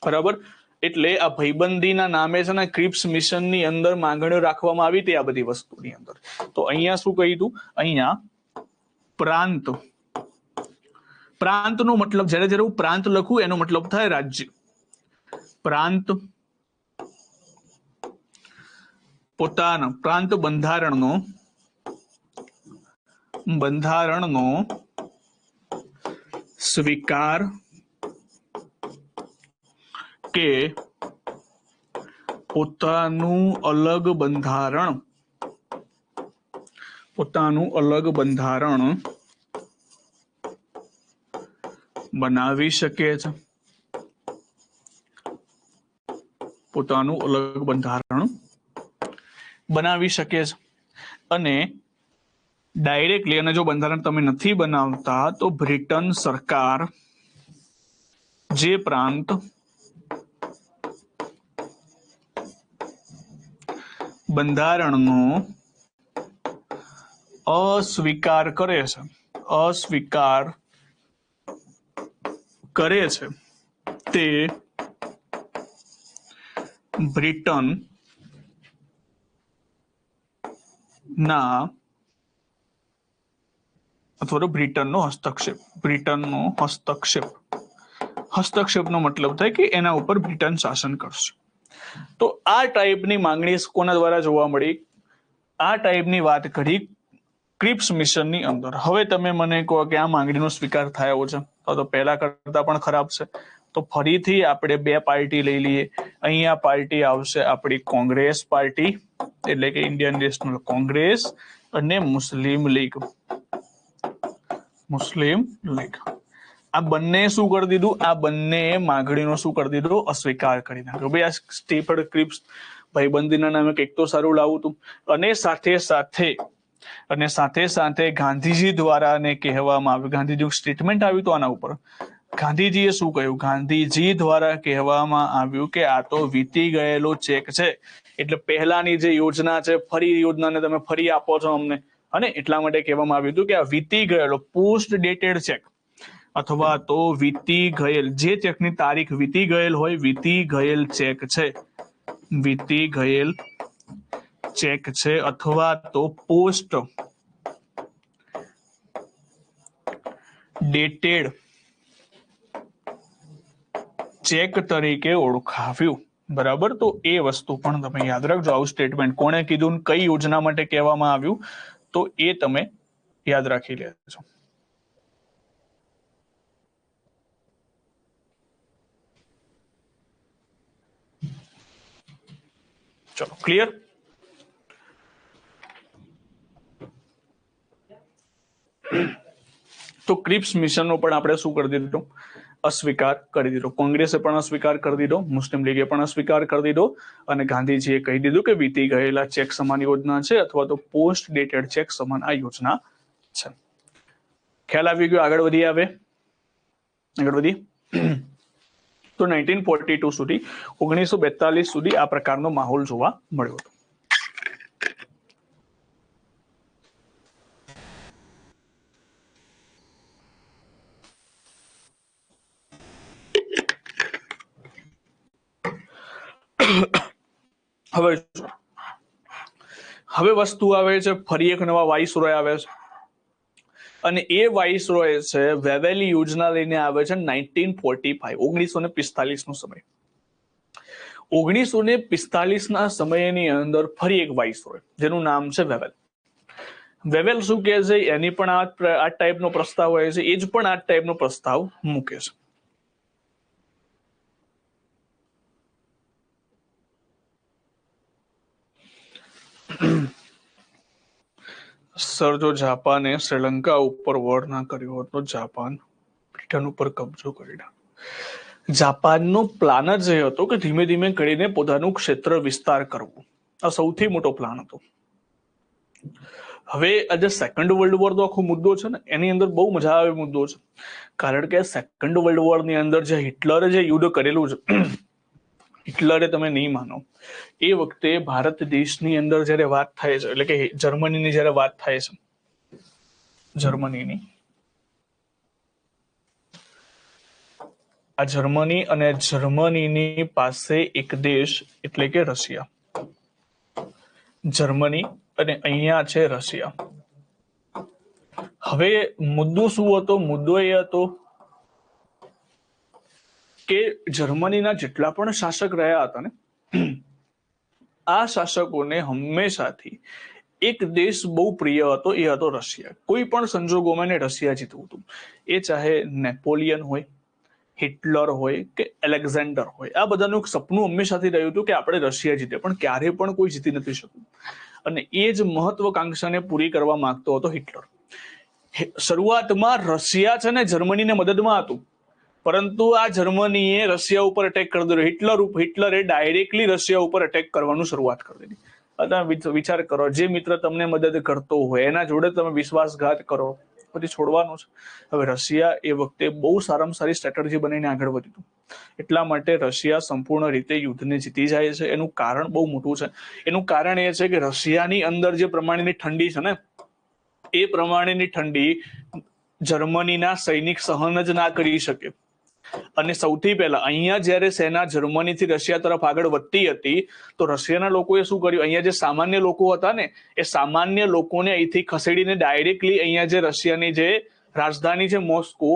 બરાબર. એટલે આ ભાઈબંધીના નામે છે ને ક્રિપ્સ મિશનની અંદર માંગણીઓ રાખવામાં આવી હતી આ બધી વસ્તુની અંદર. તો અહીંયા શું કહ્યું હતું? અહીંયા પ્રાંત. પ્રાંતનો મતલબ જ્યારે હું પ્રાંત લખું એનો મતલબ થાય રાજ્ય. પ્રાંત પોતાના પ્રાંત બંધારણનો સ્વીકાર કે પોતાનું અલગ બંધારણ બનાવી શકે છે. પોતાનું અલગ બંધારણ બનાવી શકે છે. અને ડાયરેક્ટલી, અને જો બંધારણ તમે નથી બનાવતા તો બ્રિટન સરકાર જે પ્રાંત બંધારણનો અસ્વીકાર કરે છે તે બ્રિટન ના અથવા તો બ્રિટનનો હસ્તક્ષેપનો મતલબ થાય કે એના ઉપર બ્રિટન શાસન કરશે. તો આ ટાઈપની માંગણી કોના દ્વારા જોવા મળી? આ ટાઈપની વાત કરી ક્રિપ્સ મિશનની અંદર. હવે તમે મને કહો કે આ માંગણીનો સ્વીકાર થયો છે તો પહેલા કરતા પણ ખરાબ છે. તો ફરીથી આપણે બે પાર્ટી લઈ લઈએ. અહીંયા પાર્ટી આવશે આપણી કોંગ્રેસ પાર્ટી, એટલે કે ઇન્ડિયન નેશનલ કોંગ્રેસ, અને મુસ્લિમ લીગ. આ બંને શું કરી દીધું? આ બંને માંગણીનો શું કરી દીધો? અસ્વીકાર કરી નાખ્યો. ભાઈ આ સ્ટીફર્ડ ક્રિપ્સ ભાઈબંધીના નામે કંઈક તો સારું લાવું હતું. અને સાથે સાથે ગાંધીજી દ્વારા ને કહેવામાં આવ્યું, ગાંધીજી સ્ટેટમેન્ટ આવ્યું તો આના ઉપર ગાંધીજીએ શું કહ્યું? ગાંધીજી દ્વારા કહેવામાં આવ્યું કે આ તો વીતી ગયેલો ચેક છે, એટલે પહેલાની જે યોજના છે ફરી યોજનાને તમે ફરી આપો છો અમને, અને એટલા માટે કહેવામાં આવ્યું હતું કે આ વીતી ગયેલો પોસ્ટ ડેટેડ ચેક અથવા તો વીતી ગયેલ, જે ચેકની તારીખ વીતી ગયેલ હોય, વીતી ગયેલ ચેક છે અથવા તો પોસ્ટ ડેટેડ ચેક તરીકે ઓળખાવ્યું. બરાબર? તો એ વસ્તુ પણ તમે યાદ રાખજો. આવું સ્ટેટમેન્ટ કોણે કીધું, કઈ યોજના માટે કહેવામાં આવ્યું, તો એ તમે યાદ રાખી લેજો. ચલો, ક્લિયર? તો ક્રિપ્સ મિશનનો પણ આપણે શું કરી દીધો? અસ્વીકાર કરી દીધો. કોંગ્રેસે પણ અસ્વીકાર કરી દીધો, મુસ્લિમ લીગે પણ અસ્વીકાર કરી દીધો, અને ગાંધીજીએ કહી દીધું કે વીતી ગયેલા ચેક સમાન યોજના છે અથવા તો પોસ્ટ ડેટેડ ચેક સમાન આ યોજના છે. ખ્યાલ આવી ગયો? આગળ વધીએ. તો 1942 સુધી, 1942 સુધી આ પ્રકારનો માહોલ જોવા મળ્યો હતો. હવે વસ્તુ આવે છે, ફરી એક નવા વાઇસરોય આવે છે, અને એ વાઇસરોય છે વેવેલી યોજના લઈને આવે છે 1945, 1945 નો સમય. 1945 ના સમયની અંદર ફરી એક વાઇસરોય જેનું નામ છે વેવેલ. વેવેલ શું કહે છે? એની પણ આ ટાઈપનો પ્રસ્તાવ હોય છે, એ જ પણ આ ટાઈપનો પ્રસ્તાવ મૂકે છે. સર, જો જાપાને શ્રીલંકા ઉપર વોર ના કર્યો હોત તો જાપાન બ્રિટન ઉપર કબજો કરી નાખ્યો. જાપાનનો પ્લાન જ એ હતો કે ધીમે ધીમે કરીને પોતાનું ક્ષેત્ર વિસ્તાર કરવું. આ સૌથી મોટો પ્લાન હતો. હવે આજે સેકન્ડ વર્લ્ડ વોર નો આખો મુદ્દો છે ને, એની અંદર બહુ મજા આવે મુદ્દો છે. કારણ કે સેકન્ડ વર્લ્ડ વોર ની અંદર જે હિટલરે જે યુદ્ધ કરેલું છે, હિટલરે, તમે નહીં માનો, એ વખતે ભારત દેશની અંદર જયારે વાત થાય છે, એટલે કે જર્મનીની જયારે વાત થાય છે, જર્મનીની, આ જર્મની અને જર્મનીની પાસે એક દેશ એટલે કે રશિયા. જર્મની અને અહીંયા છે રશિયા. હવે મુદ્દો શું હતો? મુદ્દો એ હતો કે જર્મનીના જેટલા પણ શાસક રહ્યા હતા ને, આ શાસકોને હંમેશાથી એક દેશ બહુ પ્રિય હતો, એ હતો રશિયા. કોઈ પણ સંજોગોમાં રશિયા જીતવું હતું. એ ચાહે નેપોલિયન હોય, હિટલર હોય કે એલેક્ઝાન્ડર હોય, આ બધાનું એક સપનું હંમેશાથી રહ્યું હતું કે આપણે રશિયા જીતે, પણ ક્યારે પણ કોઈ જીતી નથી શક્યું. અને એ જ મહત્વકાંક્ષાને પૂરી કરવા માંગતો હતો હિટલર. શરૂઆતમાં રશિયા છે ને જર્મનીને મદદમાં હતું, પરંતુ આ જર્મનીએ રશિયા ઉપર અટેક કરી દીધો. હિટલરે ડાયરેક્ટલી રશિયા ઉપર અટેક કરવાનું શરૂઆત કરી દીધી. તમે વિચાર કરો, જે મિત્ર તમને મદદ કરતો હોય એના જોડે તમે વિશ્વાસઘાત કરો, પછી છોડવાનું છે. હવે રશિયા એ વખતે બહુ સારામાં સારી સ્ટ્રેટેજી બનાવીને આગળ વધ્યું. એટલા માટે રશિયા સંપૂર્ણ રીતે યુદ્ધને જીતી જાય છે. એનું કારણ બહુ મોટું છે. એનું કારણ એ છે કે રશિયાની અંદર જે પ્રમાણેની ઠંડી છે ને, એ પ્રમાણેની ઠંડી જર્મનીના સૈનિક સહન જ ના કરી શકે. અને સૌથી પહેલા અહીંયા જ્યારે સેના જર્મનીથી રશિયા તરફ આગળ વધતી હતી, તો રશિયાના લોકોએ શું કર્યું? અહીંયા જે સામાન્ય લોકો હતા ને, એ સામાન્ય લોકોને અહીંથી ખસેડીને ડાયરેક્ટલી અહીંયા જે રશિયાની જે રાજધાની છે મોસ્કો,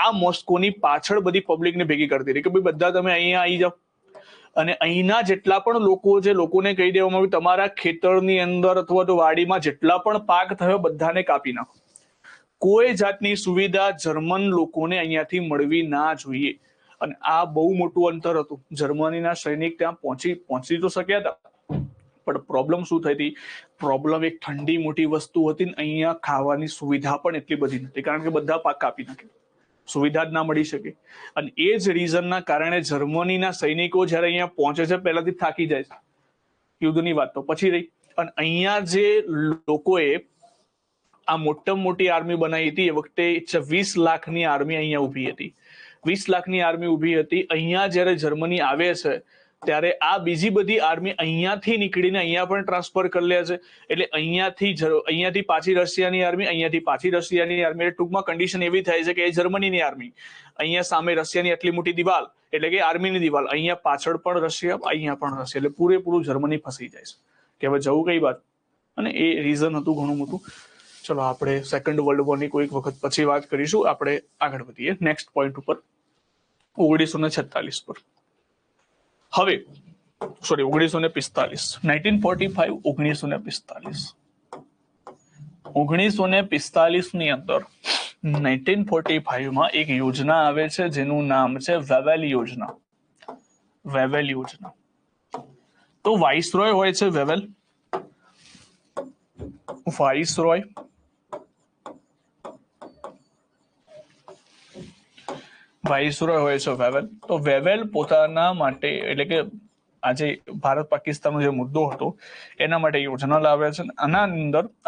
આ મોસ્કોની પાછળ બધી પબ્લિકને ભેગી કરી દીધી કે ભાઈ બધા તમે અહીંયા આવી જાઓ. અને અહીંના જેટલા પણ લોકો, જે લોકોને કહી દેવામાં આવ્યું તમારા ખેતરની અંદર અથવા તો વાડીમાં જેટલા પણ પાક થયો બધાને કાપી નાખો. કોઈ જાતની સુવિધા જર્મન લોકોને અહીંયાથી મળવી ના જોઈએ. અને આ બહુ મોટું અંતર હતું. જર્મનીના સૈનિક ત્યાં પહોંચી તો શક્યા હતા, પણ પ્રોબ્લેમ શું થઈ હતી? પ્રોબ્લેમ એક ઠંડી મોટી વસ્તુ હતી ને અહીંયા ખાવાની સુવિધા પણ એટલી બધી નથી, કારણ કે બધા પાક કાપી નાખે, સુવિધા જ ના મળી શકે. અને એ જ રીઝનના કારણે જર્મનીના સૈનિકો જ્યારે અહીંયા પહોંચે છે પહેલાથી થાકી જાય છે. યુદ્ધની વાત તો પછી રહી. અને અહીંયા જે લોકોએ આ મોટામાં મોટી આર્મી બનાવી હતી, એ વખતે 20 લાખની આર્મી અહીંયા ઉભી હતી. 20 લાખની આર્મી ઉભી હતી. અહીંયા જ્યારે જર્મની આવે છે ત્યારે આ બીજી બધી આર્મી અહીંયાથી નીકળીને અહીંયા પણ ટ્રાન્સફર કરી લે છે. એટલે અહીંયાથી પાછી રશિયાની આર્મી, અહીંયાથી પાછી રશિયાની આર્મી. ટૂંકમાં કન્ડિશન એવી થાય છે કે એ જર્મનીની આર્મી, અહીંયા સામે રશિયાની આટલી મોટી દિવાલ, એટલે કે આર્મીની દિવાલ, અહીંયા પાછળ પણ રશિયા, અહીંયા પણ રશિયા, એટલે પૂરેપૂરું જર્મની ફસી જાય છે કે હવે જવું કઈ વાત. અને એ રીઝન હતું ઘણું મોટું. ચલો આપણે સેકન્ડ વર્લ્ડ વોરની કોઈક વખત પછી વાત કરીશું. આપણે આગળ વધીએ નેક્સ્ટ પોઈન્ટ ઉપર, 1946 પર. હવે 1945, 1945 ની અંદર 1945માં એક યોજના આવે છે જેનું નામ છે વેવેલ યોજના. વેવેલ યોજના. તો વાઇસરોય હોય છે વેવેલ, વાઇસરોય. વાઇસરોય હોય છે વેવેલ. તો વેવેલ પોતાના માટે, એટલે કે આજે ભારત પાકિસ્તાનનો જે મુદ્દો હતો એના માટે યોજના લાવે છે.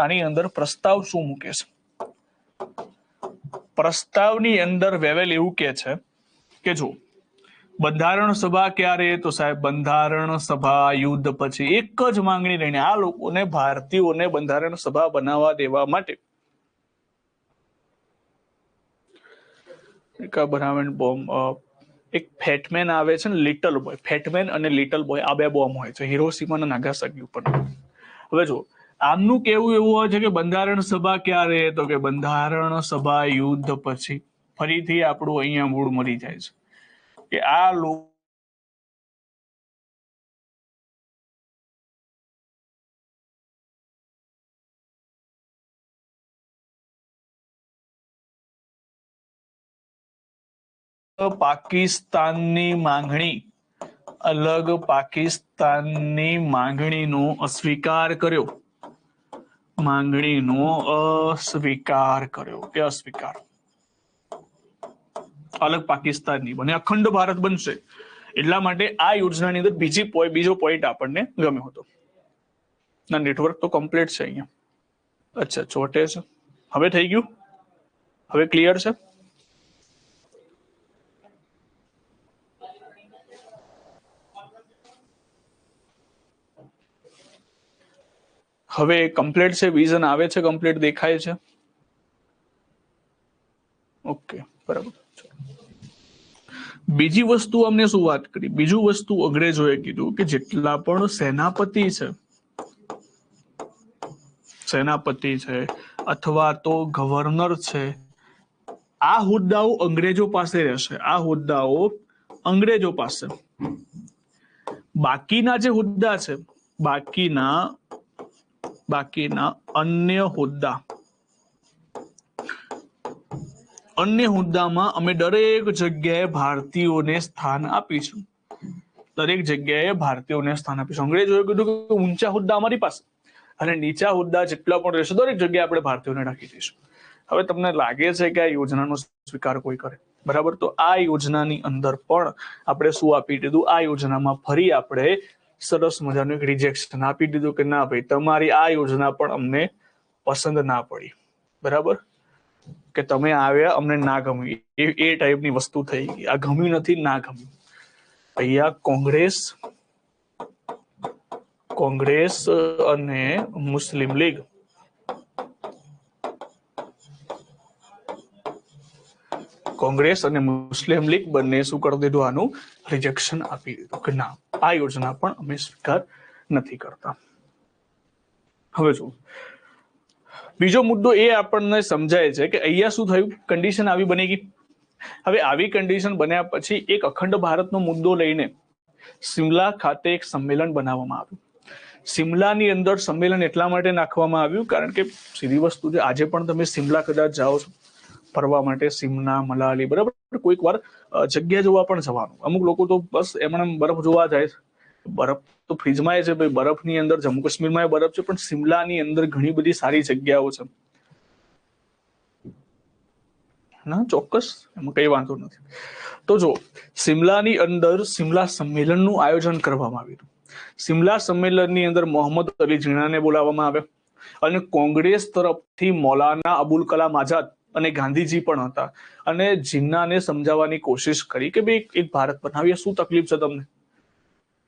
આની અંદર પ્રસ્તાવ શું મૂકે છે? પ્રસ્તાવની અંદર વેવેલ એવું કે છે કે જો બંધારણ સભા ક્યારે, તો સાહેબ બંધારણ સભા યુદ્ધ પછી. એક જ માંગણી લઈને આ લોકોને, ભારતીયોને બંધારણ સભા બનાવવા દેવા માટે એક ફેટમેન આવે છે ને લિટલ બોય. ફેટમેન અને લિટલ બોય આ બે બોમ્બ હોય છે હિરોશીમા અને નાગાસાકી ઉપર. હવે જો આમનું કેવું એવું હોય છે કે બંધારણ સભા ક્યારે, તો કે બંધારણ સભા યુદ્ધ પછી. ફરીથી આપણું અહીંયા મૂળ મરી જાય છે કે આ લોકો પાકિસ્તાનની માંગણી, અલગ પાકિસ્તાનની માંગણીનો અસ્વીકાર કર્યો. માંગણીનો અસ્વીકાર કર્યો કે અસ્વીકાર. અલગ પાકિસ્તાન નહીં બને, અખંડ ભારત બનશે. એટલા માટે આ યોજનાની અંદર બીજો પોઈન્ટ આપણને ગમ્યો હતો. ના નેટવર્ક તો કમ્પ્લીટ છે અહીંયા. અચ્છા ચોટે છે. હવે થઈ ગયું? હવે ક્લિયર છે? હવે કમ્પ્લીટ છે? વિઝન આવે છે? કમ્પ્લીટ દેખાય છે? ઓકે બરાબર. બીજી વસ્તુ અમને શું વાત કરી? બીજું વસ્તુ અંગ્રેજોએ કીધું કે જેટલા પણ સેનાપતિ છે સેનાપતિ છે અથવા તો ગવર્નર છે, આ હોદ્દાઓ અંગ્રેજો પાસે રહેશે. આ હોદ્દાઓ અંગ્રેજો પાસે. બાકીના જે હોદ્દા છે, બાકીના અન્ય હોદ્દામાં અમે દરેક જગ્યાએ ભારતીયોને સ્થાન આપીશું. અંગ્રેજોએ કીધું કે ઊંચા હોદ્દા અમારી પાસે અને નીચા હોદ્દા જેટલા પણ રહેશે દરેક જગ્યાએ આપણે ભારતીયોને રાખી દઈશું. હવે તમને લાગે છે કે આ યોજનાનો સ્વીકાર કોઈ કરે? બરાબર. તો આ યોજનાની અંદર પણ આપણે શું આપી દીધું? આ યોજનામાં ફરી આપણે સરસ મજાનું એક રિજેક્શન આપી દીધું કે ના ભાઈ, તમારી આ યોજના પણ અમને પસંદ ના પડી. બરાબર, કે તમે આવ્યા અમને ના ગમ્યું, એ ટાઈપની વસ્તુ થઈ ગઈ. આ ગમ્યું નથી, ના ગમ્યું. અહીંયા કોંગ્રેસ અને મુસ્લિમ લીગ બંને શું કરી દીધું? આનું રિજેક્શન આપી દીધું કે ના, આ યોજના પણ અમે સ્વીકાર નથી કરતા. હવે જો બીજો મુદ્દો એ આપણને સમજાય છે કે અહીંયા શું થયું? કન્ડિશન આવી બની ગઈ. હવે આવી કન્ડિશન બન્યા પછી એક અખંડ ભારતનો મુદ્દો લઈને સિમલા ખાતે એક સંમેલન બનાવવામાં આવ્યું. સિમલાની અંદર સંમેલન એટલા માટે નાખવામાં આવ્યું કારણ કે સીધી વસ્તુ છે, આજે પણ તમે સિમલા કદાચ જાઓ છો ફરવા માટે, સિમલા, મનાલી, બરાબર, કોઈક વાર જગ્યા જોવા પણ જવાનું. અમુક લોકો તો બસ એમણે બરફ જોવા જાય છે. બરફ તો ફ્રીજમાં છે ભાઈ, બરફની અંદર જમ્મુ કાશ્મીરમાં બરફ છે, પણ સિમલાની અંદર ઘણી બધી સારી જગ્યાઓ છે. ના, ચોક્કસ, એમાં કઈ વાંધો નથી. તો જો સિમલાની અંદર સિમલા સંમેલનનું આયોજન કરવામાં આવ્યું. સિમલા સંમેલનની અંદર મોહમ્મદ અલી જીણાને બોલાવવામાં આવ્યા અને કોંગ્રેસ તરફથી મૌલાના અબુલ કલામ આઝાદ અને ગાંધીજી પણ હતા. અને જીન્નાને સમજાવવાની કોશિશ કરી કે ભાઈ એક ભારત બનાવીએ, શું તકલીફ છે તમને?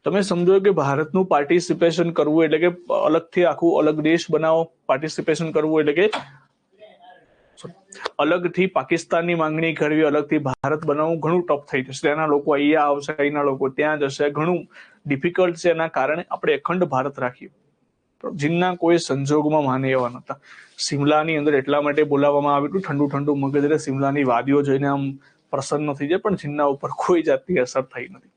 તમે સમજો કે ભારતનું પાર્ટિસિપેશન કરવું એટલે કે અલગથી આખું અલગ દેશ બનાવો. પાર્ટિસિપેશન કરવું એટલે કે અલગથી પાકિસ્તાનની માંગણી કરવી, અલગથી ભારત બનાવવું ઘણું ટફ થઈ જશે. ત્યાંના લોકો અહીંયા આવશે, અહીંના લોકો ત્યાં જશે, ઘણું ડિફિકલ્ટ છે. એના કારણે આપણે અખંડ ભારત રાખીએ. જીન્ના કોઈ સંજોગમાં માને એવા નતા. સિમલાની અંદર એટલા માટે બોલાવવામાં આવ્યું હતું, ઠંડુ ઠંડુ મગજ એટલે સિમલાની વાદીઓ જોઈને આમ પ્રસન્ન થઈ જાય, પણ જીન્ના ઉપર કોઈ જાતની અસર થઈ નથી.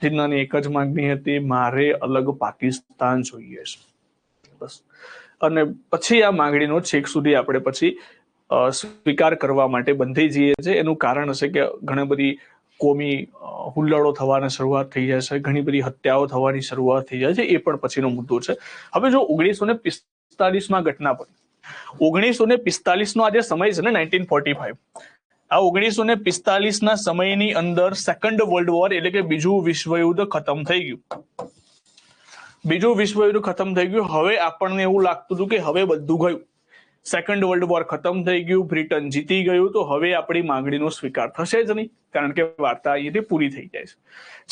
જીન્નાની એક જ માંગણી હતી, મારે અલગ પાકિસ્તાન જોઈએ છે, બસ. અને પછી આ માંગણીનો છેક સુધી આપણે પછી સ્વીકાર કરવા માટે બંધાઈ જઈએ છીએ. એનું કારણ હશે કે ઘણી બધી કોમી હુલ્લડો થવાની શરૂઆત થઈ જાય છે, ઘણી બધી હત્યાઓ થવાની શરૂઆત થઈ જાય છે. એ પણ પછીનો મુદ્દો છે. હવે જો 1945માં ઘટના બની, 1945નો આ જે સમય છે ને, 1945, આ 1945ના સમયની અંદર સેકન્ડ વર્લ્ડ વોર એટલે કે બીજું વિશ્વયુદ્ધ ખતમ થઈ ગયું. હવે આપણને એવું લાગતું હતું કે હવે બધું ગયું, સેકન્ડ વર્લ્ડ વોર ખતમ થઈ ગયું, બ્રિટન જીતી ગયું, તો હવે આપણી માંગણીનો સ્વીકાર થશે જ નહીં, કારણ કે વાર્તા અહીંથી પૂરી થઈ જાય છે.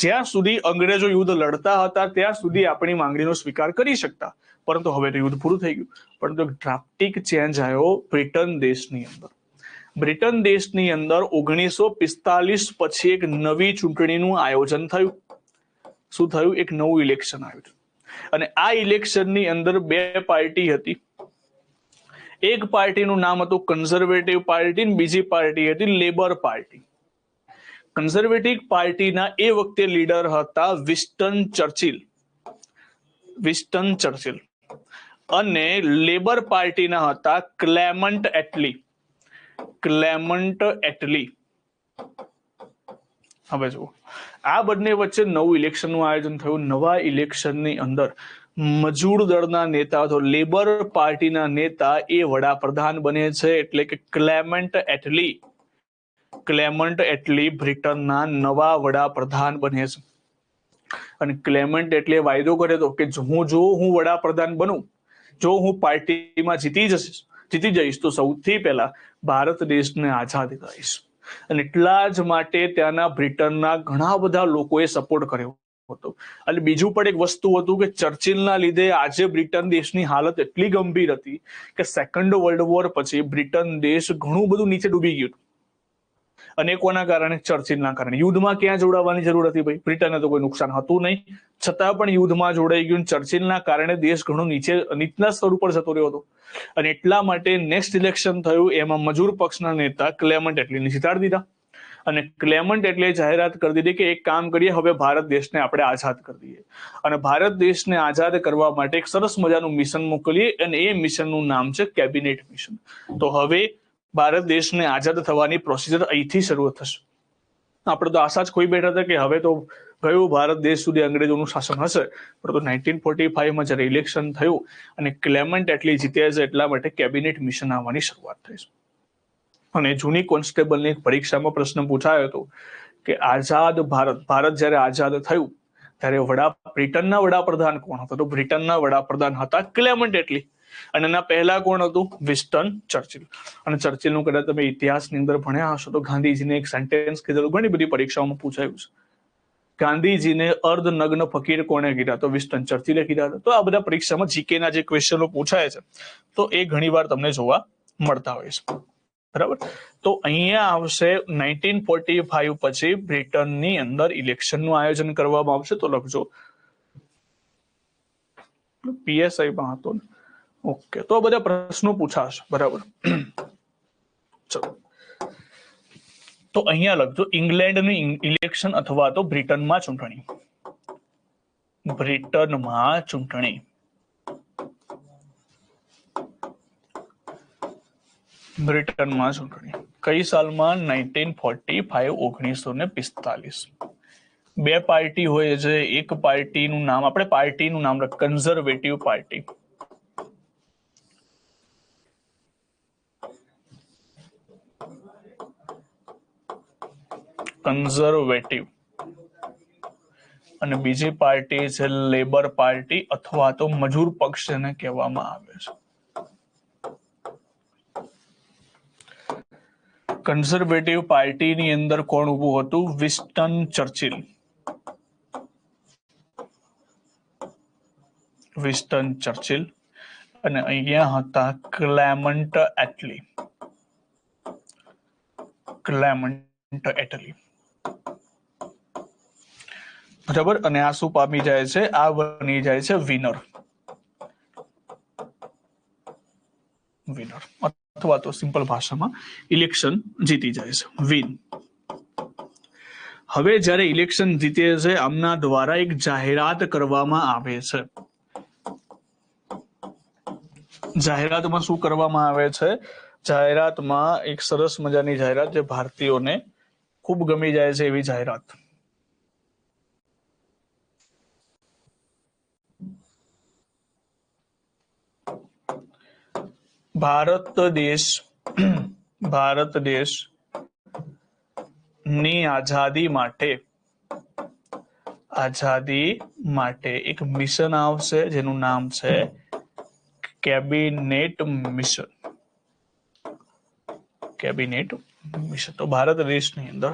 જ્યાં સુધી અંગ્રેજો યુદ્ધ લડતા હતા ત્યાં સુધી આપણી માંગણીનો સ્વીકાર કરી શકતા, પરંતુ હવે તો યુદ્ધ પૂરું થઈ ગયું. પરંતુ ડ્રાફ્ટિક ચેન્જ આવ્યો બ્રિટન દેશની અંદર. 1945 પછી એક નવી ચૂંટણીનું આયોજન થયું. શું થયું? એક નવું ઇલેક્શન આવ્યું. અને આ ઇલેક્શનની અંદર બે પાર્ટી હતી. એક પાર્ટીનું નામ હતું કન્ઝર્વેટિવ પાર્ટી, બીજી પાર્ટી હતી લેબર પાર્ટી. કન્ઝર્વેટિવ પાર્ટીના એ વખતે લીડર હતા વિન્સ્ટન ચર્ચિલ અને લેબર પાર્ટીના હતા ક્લેમન્ટ એટલી. હવે જુઓ, આ બંને વચ્ચે નવું ઇલેક્શનનું આયોજન થયું. નવા ઇલેક્શનની અંદર મજૂર દળના નેતા, તો લેબર પાર્ટીના નેતા એ વડાપ્રધાન બને છે, એટલે કે ક્લેમન્ટ એટલી બ્રિટનના નવા વડાપ્રધાન બને છે. અને ક્લેમન્ટ એટલે વાયદો કર્યો હતો કે જો હું વડાપ્રધાન બનું, જો હું પાર્ટીમાં જીતી જઈશ તો સૌથી પહેલા ભારત દેશને આઝાદી કરાવીશ. અને એટલા જ માટે ત્યાંના બ્રિટનના ઘણા બધા લોકોએ સપોર્ટ કર્યો હતો. અને બીજું પણ એક વસ્તુ હતું કે ચર્ચિલના લીધે આજે બ્રિટન દેશની હાલત એટલી ગંભીર હતી કે સેકન્ડ વર્લ્ડ વોર પછી બ્રિટન દેશ ઘણું બધું નીચે ડૂબી ગયું. અને કોના કારણે? ચર્ચિલના કારણે. યુદ્ધમાં ક્યાં જોડાવાની જરૂર હતી ભાઈ? બ્રિટનને તો કોઈ નુકસાન હતું નહીં, છતાં પણ યુદ્ધમાં જોડાઈ ગયું. ચર્ચિલના કારણે દેશ ઘણો નીચલા સ્તર ઉપર જતો રહ્યો હતો, અને એટલા માટે નેક્સ્ટ ઇલેક્શન થયું એમાં મજૂર પક્ષના નેતા ક્લેમન્ટ એટલીને જીતાડી દીધા. અને ક્લેમન્ટ એટલે જાહેરાત કરી દીધી કે એક કામ કરીએ, હવે ભારત દેશને આપણે આઝાદ કરી દઈએ, અને ભારત દેશને આઝાદ કરવા માટે એક સરસ મજાનું મિશન મોકલીએ, અને એ મિશનનું નામ છે કેબિનેટ મિશન. તો હવે ભારત દેશને આઝાદ થવાની પ્રોસિજર અહીંથી શરૂ થશે. આપણે તો આશા જ ખોઈ બેઠા હતા કે હવે તો ગયું ભારત દેશ સુધી અંગ્રેજોનું શાસન હશે, પરંતુ 1945માં જ્યારે ઇલેક્શન થયું અને ક્લેમન્ટ એટલી જીત્યા છે, એટલા માટે કેબિનેટ મિશન આવવાની શરૂઆત થઈ છે. અને જૂની કોન્સ્ટેબલની પરીક્ષામાં પ્રશ્ન પૂછાયો હતો કે આઝાદ ભારત જ્યારે આઝાદ થયું ત્યારે બ્રિટનના વડાપ્રધાન કોણ હતા? તો બ્રિટનના વડાપ્રધાન હતા ક્લેમન્ટ એટલી, અને એના પહેલા કોણ હતું? Winston Churchill. અને ચર્ચિલનું કદાચ તમે ઇતિહાસની અંદર ભણ્યા હશો તો ગાંધીજીને એક સેન્ટેન્સ કીધેલું, ઘણી બધી પરીક્ષાઓમાં પૂછાયું છે. ગાંધીજીને અર્ધનગ્ન ફકીર કોણે કીધા? તો વિન્સ્ટન ચર્ચિલે કીધા હતા. તો આ બધા પરીક્ષામાં જીકેના જે ક્વેશ્ચનો પૂછાય છે, તો એ ઘણીવાર તમને જોવા મળતા હોય છે. બરાબર. તો અહીંયા આવશે 1945 પછી બ્રિટનની અંદર ઇલેક્શનનું આયોજન કરવામાં આવશે. તો લખજો પીએસઆઈમાં હતો ને. ઓકે, તો આ બધા પ્રશ્નો પૂછાશે. બરાબર. ચલો, તો અહીંયા લખજો ઇંગ્લેન્ડની ઇલેક્શન અથવા તો બ્રિટનમાં ચૂંટણી. બ્રિટનમાં ચૂંટણી. બ્રિટનમાં ચૂંટણી કઈ સાલમાં? 1945 1945. બે પાર્ટી હોય છે, એક પાર્ટીનું નામ આપણે પાર્ટીનું નામ કન્ઝર્વેટિવ પાર્ટી. કન્ઝર્વેટિવ. અને બીજી પાર્ટી છે લેબર પાર્ટી અથવા તો મજૂર પક્ષ એને કહેવામાં આવે છે. કન્ઝર્વેટિવ પાર્ટીની અંદર કોણ ઉભું હતું? Winston Churchill. Winston Churchill. અને અહીંયા હતા ક્લેમન્ટ એટલી. ક્લેમન્ટ એટલી. બરાબર. અને આ શું પામી જાય છે? આ બની જાય છે વિનર. વિનર અથવા તો સિમ્પલ ભાષામાં ઇલેક્શન જીતી જાય છે, વિન. હવે જ્યારે ઇલેક્શન જીતે છે, આમના દ્વારા એક જાહેરાત કરવામાં આવે છે. જાહેરાતમાં શું કરવામાં આવે છે? જાહેરાતમાં એક સરસ મજાની જાહેરાત જે ભારતીયોને ખૂબ ગમી જાય છે એવી જાહેરાત. ભારત દેશ ની આઝાદી માટે એક મિશન આવશે જેનું નામ છે કેબિનેટ મિશન. Cabinet mission. તો ભારત દેશની અંદર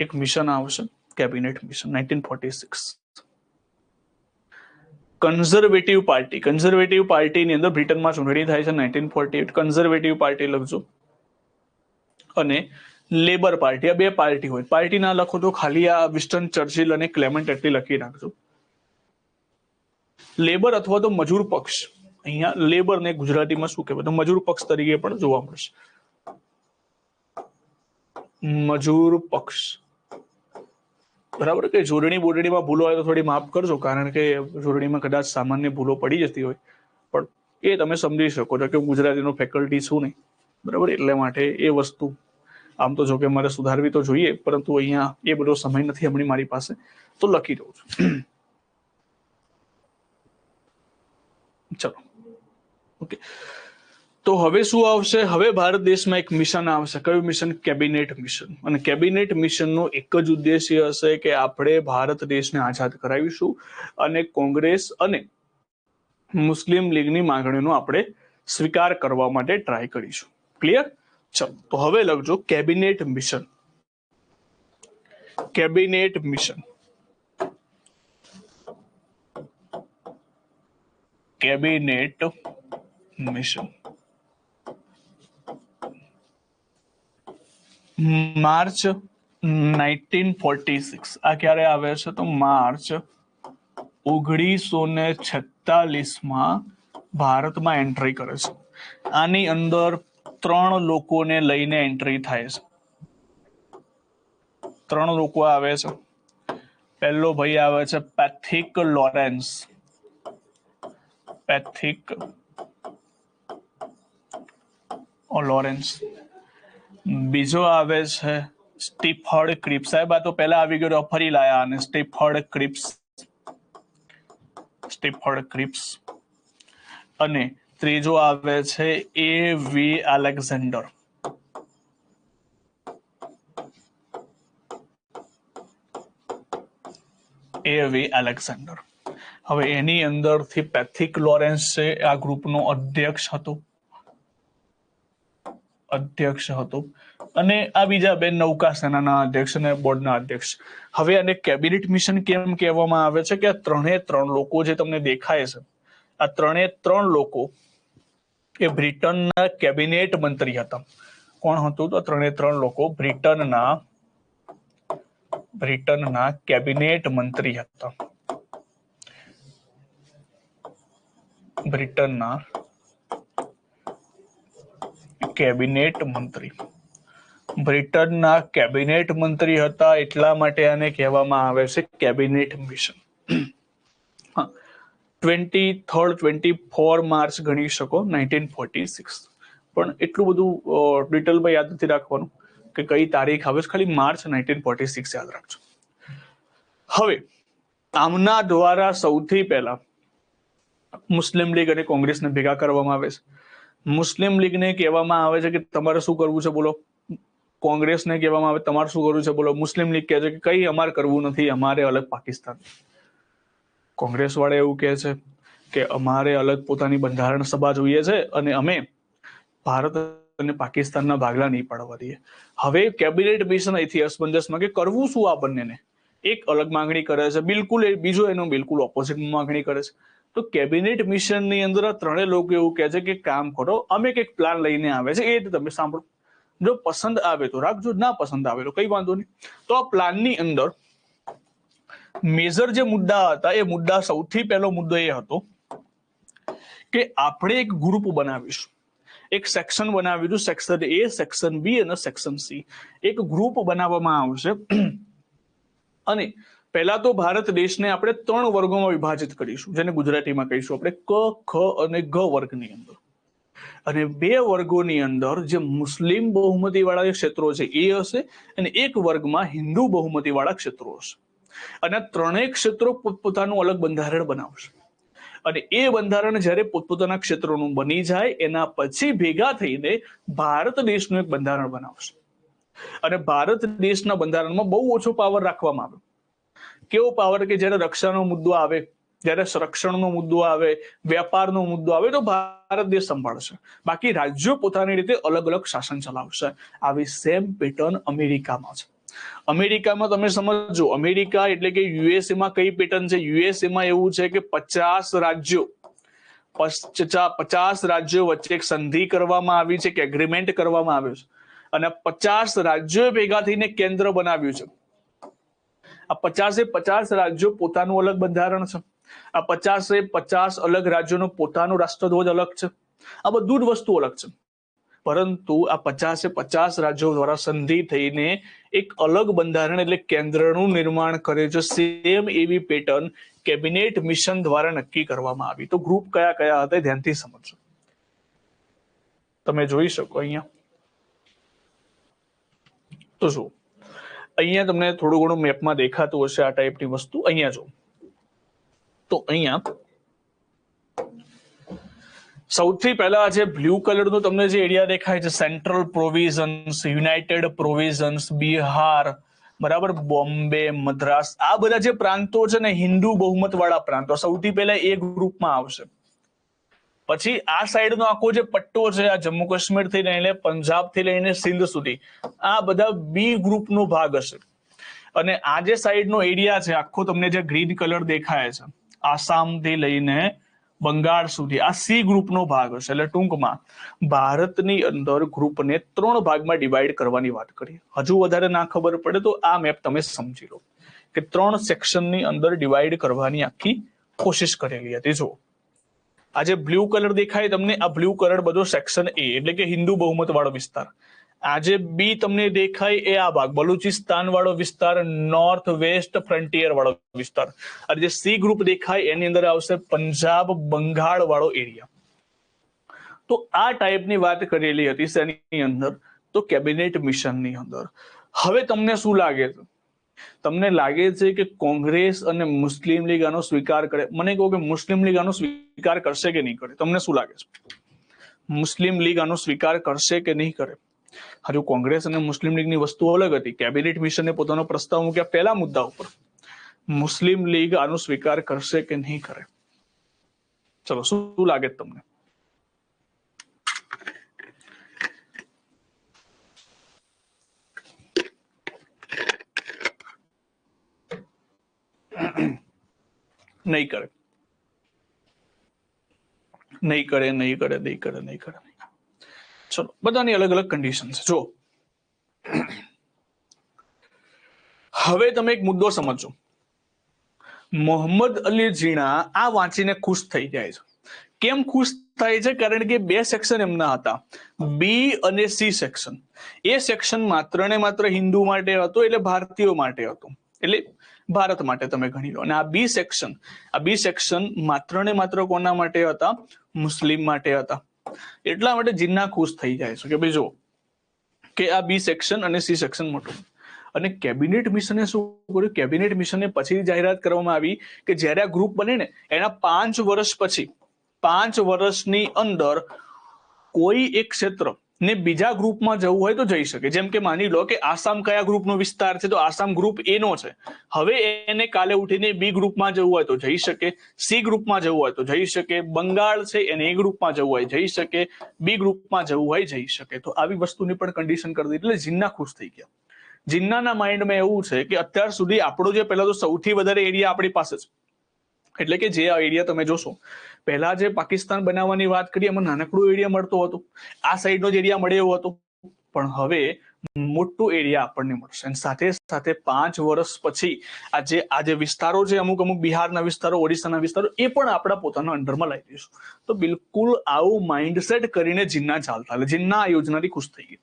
એક મિશન આવશે, કેબિનેટ મિશન. 1946. કન્ઝર્વેટિવ પાર્ટીની અંદર બ્રિટનમાં ચૂંટણી થાય છે 1948. કન્ઝર્વેટિવ પાર્ટી લખજો. અને લેબર પાર્ટી, આ બે પાર્ટી હોય. પાર્ટી ના લખો તો ખાલી આ વિન્સ્ટન ચર્ચિલ અને ક્લેમન્ટ એટલી લખી નાખજો. લેબર અથવા તો મજૂર પક્ષ. અહીંયા લેબર ને ગુજરાતીમાં શું કહેવાય? તો મજૂર પક્ષ તરીકે પણ જોવા મળશે. મજૂર પક્ષ. બરાબર. કે જોડણીમાં ભૂલો હોય તો થોડી માફ કરજો, કારણ કે જોડણીમાં કદાચ સામાન્ય ભૂલો પડી જતી હોય, પણ એ તમે સમજી શકો છો કે હું ગુજરાતીનો ફેકલ્ટી છું નહીં. બરાબર. એટલે માટે એ વસ્તુ આમ તો જો કે મારે સુધારવી તો જોઈએ, પરંતુ અહીંયા એ બધો સમય નથી હમણાં મારી પાસે, તો લખી દઉં છું. ચલો, ઓકે. તો હવે શું આવશે? હવે ભારત દેશમાં એક મિશન આવશે. કયું મિશન? Cabinet mission. અને કેબિનેટ મિશનનો એક જ ઉદ્દેશ્ય હશે કે આપણે ભારત દેશને આઝાદ કરાવીશું અને કોંગ્રેસ અને મુસ્લિમ લીગની માંગણીનો આપણે સ્વીકાર કરવા માટે ટ્રાય કરીશું. ક્લિયર? ચલો, તો હવે લખજો cabinet mission. Cabinet mission. Cabinet mission. March 1946 આ ક્યારે આવે છે? તો માર્ચ 1946 ભારતમાં એન્ટ્રી કરે છે. આની અંદર 3 લોકોને લઈને એન્ટ્રી થાય છે. 3 લોકો આવે છે. પહેલો ભાઈ આવે છે પેથિક લોરેન્સ. બીજો આવે છે સ્ટીફર્ડ ક્રિપ્સ. સાહેબ આ તો પહેલા આવી ગયો, ફરી લાયા અને સ્ટીફર્ડ ક્રિપ્સ. અને ત્રીજો આવે છે A.V. એલેક્ઝાન્ડર. હવે એની અંદરથી પેથિક લોરેન્સ છે આ ગ્રુપનો અધ્યક્ષ હતો. અને આ બીજા બે નૌકા સેનાના અધ્યક્ષ અને બોર્ડના અધ્યક્ષ. હવે આને કેબિનેટ મિશન કેમ કહેવામાં આવે છે? કે આ 3 લોકો જે તમને દેખાય છે, આ 3 લોકો એ બ્રિટનના કેબિનેટ મંત્રી હતા. કોણ હતું? તો 3 લોકો બ્રિટનના કેબિનેટ મંત્રી હતા. બ્રિટનના કેબિનેટ મંત્રી હતા, એટલા માટે આને કહેવામાં આવે છે કેબિનેટ મિશન. 24 માર્ચ ગણી શકો 1946. પણ એટલું બધું ડિટેલમાં યાદ નથી રાખવાનું કે કઈ તારીખ આવે છે, ખાલી માર્ચ 1946 યાદ રાખજો. હવે આમના દ્વારા સૌથી પહેલા મુસ્લિમ લીગ અને કોંગ્રેસને ભેગા કરવામાં આવે છે. મુસ્લિમ લીગને કહેવામાં આવે છે કે તમારે શું કરવું છે બોલો. કોંગ્રેસને કહેવામાં આવે તમારે શું કરવું છે બોલો. મુસ્લિમ લીગ કહે છે કે કઈ અમારે કરવું નથી, અમારે અલગ પાકિસ્તાન. કોંગ્રેસ વાળા એવું કહે છે કે અમારે અલગ પોતાની બંધારણ સભા જોઈએ છે અને અમે ભારત અને પાકિસ્તાનના ભાગલા નહીં પાડવા દઈએ. હવે કેબિનેટ મિશન અહીંથી અસમંજસમાં કે કરવું શું આ બંનેને. એક અલગ માંગણી કરે છે, બિલકુલ બીજો એનો બિલકુલ ઓપોઝિટ માંગણી કરે છે. તો કેબિનેટ મિશનની અંદર આ 3 લોકો એવું કહે છે કે કામ કરો, અમે કંઈક પ્લાન લઈને આવે છે, એ તમે સાંભળો. જો પસંદ આવે તો રાખજો, ના પસંદ આવે તો કઈ વાંધો નહીં. તો આ પ્લાનની અંદર મેજર જે મુદ્દા હતા, એ મુદ્દા સૌથી પહેલો મુદ્દો એ હતો કે આપણે એક ગ્રુપ બનાવીશું, એક સેક્શન બનાવીશું, સેક્શન A, સેક્શન B અને સેક્શન C. એક ગ્રુપ બનાવવામાં આવશે અને પહેલા તો ભારત દેશને આપણે 3 વર્ગોમાં વિભાજિત કરીશું, જેને ગુજરાતીમાં કહીશું આપણે ક, ખ અને ગ વર્ગની અંદર. અને 2 વર્ગોની અંદર જે મુસ્લિમ બહુમતી વાળા ક્ષેત્રો છે એ હશે અને એક વર્ગમાં હિન્દુ બહુમતી વાળા ક્ષેત્રો હશે. અને 3 ક્ષેત્રો પોતપોતાનું અલગ બંધારણ બનાવશે. અને એ બંધારણ જ્યારે પોતપોતાના ક્ષેત્રોનું બની જાય એના પછી ભેગા થઈને ભારત દેશનું એક બંધારણ બનાવશે. અને ભારત દેશના બંધારણમાં બહુ ઓછો પાવર રાખવામાં આવ્યો. કેવો પાવર? કે જ્યારે રક્ષાનો મુદ્દો આવે, જ્યારે સંરક્ષણનો મુદ્દો આવે, વેપારનો મુદ્દો આવે તો ભારત દેશ સંભાળશે. બાકી રાજ્યો પોતાની રીતે અલગ અલગ શાસન ચલાવશે. આવી સેમ પેટર્ન અમેરિકામાં છે. અમેરિકામાં તમે સમજો, અમેરિકા એટલે કે યુએસએમાં કઈ પેટર્ન છે? યુએસએમાં એવું છે કે 50 રાજ્યો વચ્ચે એક સંધિ કરવામાં આવી છે, કે એગ્રીમેન્ટ કરવામાં આવ્યું છે. અને 50 રાજ્યો ભેગા થઈને કેન્દ્ર બનાવ્યું છે. આ 50 રાજ્યો પોતાનું અલગ બંધારણ છે. આ 50 અલગ રાજ્યોનો પોતાનો રાષ્ટ્રધ્વજ અલગ છે. આ બધું જ વસ્તુ અલગ છે. પરંતુ આ 50 રાજ્યો દ્વારા સંધિ થઈને એક અલગ બંધારણ એટલે કેન્દ્રનું નિર્માણ કરે છે. સેમ એવી પેટર્ન કેબિનેટ મિશન દ્વારા નક્કી કરવામાં આવી. તો ગ્રુપ કયા કયા હતા ધ્યાનથી સમજો. તમે જોઈ શકો અહીંયા. તો શું અહીંયા તમને થોડું ઘણું મેપમાં દેખાતું હશે આ ટાઈપની વસ્તુ. અહીંયા જો, તો અહીંયા સૌથી પહેલા જે બ્લુ કલરનું તમને જે એરિયા દેખાય છે, central provisions, United provisions, Bihar, બરાબર, બોમ્બે, મદ્રાસ, આ બધા જે પ્રાંતો છે ને હિન્દુ બહુમત વાળા પ્રાંતો સૌથી પહેલા એ ગ્રુપમાં આવશે. પછી આ સાઈડનો આખો જે પટ્ટો છે, આ જમ્મુ કાશ્મીર થી લઈને પંજાબ થી લઈને સિંધ સુધી, આ બધા બી ગ્રુપનો ભાગ હશે. અને આ જે સાઈડનો એરિયા છે આખો તમને જે ગ્રીન કલર દેખાય છે, આસામ થી લઈને બંગાળ સુધી આ સી ગ્રુપનો ભાગ હશે. એટલે ટૂંકમાં ભારતની અંદર ગ્રુપને 3 ભાગમાં ડિવાઈડ કરવાની વાત કરીએ. હજુ વધારે ના ખબર પડે તો આ મેપ તમે સમજી લો કે 3 સેક્શનની અંદર ડિવાઈડ કરવાની આખી કોશિશ કરેલી હતી. જો આ જે બ્લુ કલર દેખાય તમને, આ બ્લુ કલર બધો સેક્શન એ એટલે કે હિન્દુ બહુમત વાળો વિસ્તાર. આ જે બી તમને દેખાય એ આ ભાગ બલુચિસ્તાન વાળો વિસ્તાર, નોર્થ વેસ્ટ ફ્રન્ટિયર વાળો વિસ્તાર. અને જે સી ગ્રુપ દેખાય એની અંદર આવશે પંજાબ બંગાળ વાળો એરિયા. તો આ ટાઈપની વાત કરેલી હતી શેની અંદર? તો કેબિનેટ મિશનની અંદર. હવે તમને શું લાગે છે? તમને લાગે છે કે કોંગ્રેસ અને મુસ્લિમ લીગ આનો સ્વીકાર કરે? મને કહો કે મુસ્લિમ લીગ આનો સ્વીકાર કરશે કે નહીં કરે? તમને શું લાગે છે? મુસ્લિમ લીગ આનો સ્વીકાર કરશે કે નહીં કરે? હજુ કોંગ્રેસ અને મુસ્લિમ લીગની વસ્તુ અલગ હતી. કેબિનેટ મિશને પોતાનો પ્રસ્તાવ મૂક્યા પહેલા મુદ્દા ઉપર. મુસ્લિમ લીગ આનો સ્વીકાર કરશે કે નહીં કરે? ચલો, શું લાગે તમને? નહીં કરે, નહીં કરે, નહીં કરે, નહીં કરે, નહીં કરે. ચલો, બધાની અલગ અલગ કન્ડિશન છે. જો હવે તમે એક મુદ્દો સમજો. મોહમ્મદ અલી જીણા આ વાંચીને ખુશ થઈ જાય છે. કેમ ખુશ થાય છે? કારણ કે 2 સેક્શન એમના હતા, બી અને સી સેક્શન. એ સેક્શન માત્ર ને માત્ર હિન્દુ માટે હતો, એટલે ભારતીયો માટે હતો, એટલે ભારત માટે તમે ગણી લો. અને આ બી સેક્શન માત્ર ને માત્ર કોના માટે હતા? મુસ્લિમ માટે હતા. એટલા માટે જીન્ના ખુશ થઈ જાય છે કે ભાઈ જો કે આ બી સેક્શન અને સી સેક્શન મોટું. અને કેબિનેટ મિશને શું કર્યું? કેબિનેટ મિશને પછી જાહેરાત કરવામાં આવી કે જ્યારે આ ગ્રુપ બને ને એના 5 વર્ષ પછી, 5 વર્ષની અંદર કોઈ એક ક્ષેત્ર ને બીજા ગ્રુપમાં જવું હોય તો જઈ શકે. જેમ કે માની લો કે આસામ કયા ગ્રુપનો વિસ્તાર છે? તો આસામ ગ્રુપ એ નો છે. હવે એને કાલે ઉઠીને બી ગ્રુપમાં જવું હોય તો જઈ શકે, સી ગ્રુપમાં જવું હોય તો જઈ શકે, બંગાળ છે એને એ ગ્રુપમાં જવું હોય જઈ શકે, બી ગ્રુપમાં જવું હોય જઈ શકે. તો આવી વસ્તુની પણ કન્ડિશન કરી દીધી. એટલે જીન્ના ખુશ થઈ ગયા. જીન્નાના માઇન્ડમાં એવું છે કે અત્યાર સુધી આપણો જે પહેલા તો સૌથી વધારે એરિયા આપણી પાસે છે, એટલે કે જે એરિયા તમે જોશો પહેલા જે પાકિસ્તાન બનાવવાની વાત કરી એમાં નાનકડો એરિયા મળતો હતો, આ સાઈડનો જ એરિયા મળે એવો હતો. પણ હવે મોટો એરિયા આપણને મળશે. અને સાથે સાથે 5 વર્ષ પછી આ જે વિસ્તારો છે, અમુક બિહારના વિસ્તારો, ઓડિશાના વિસ્તારો, એ પણ આપણા પોતાના અંડરમાં લાવી દઈશું. તો બિલકુલ આવું માઇન્ડસેટ કરીને જીન્ના ચાલતા. એટલે જીન્ના આ યોજનાથી ખુશ થઈ ગઈ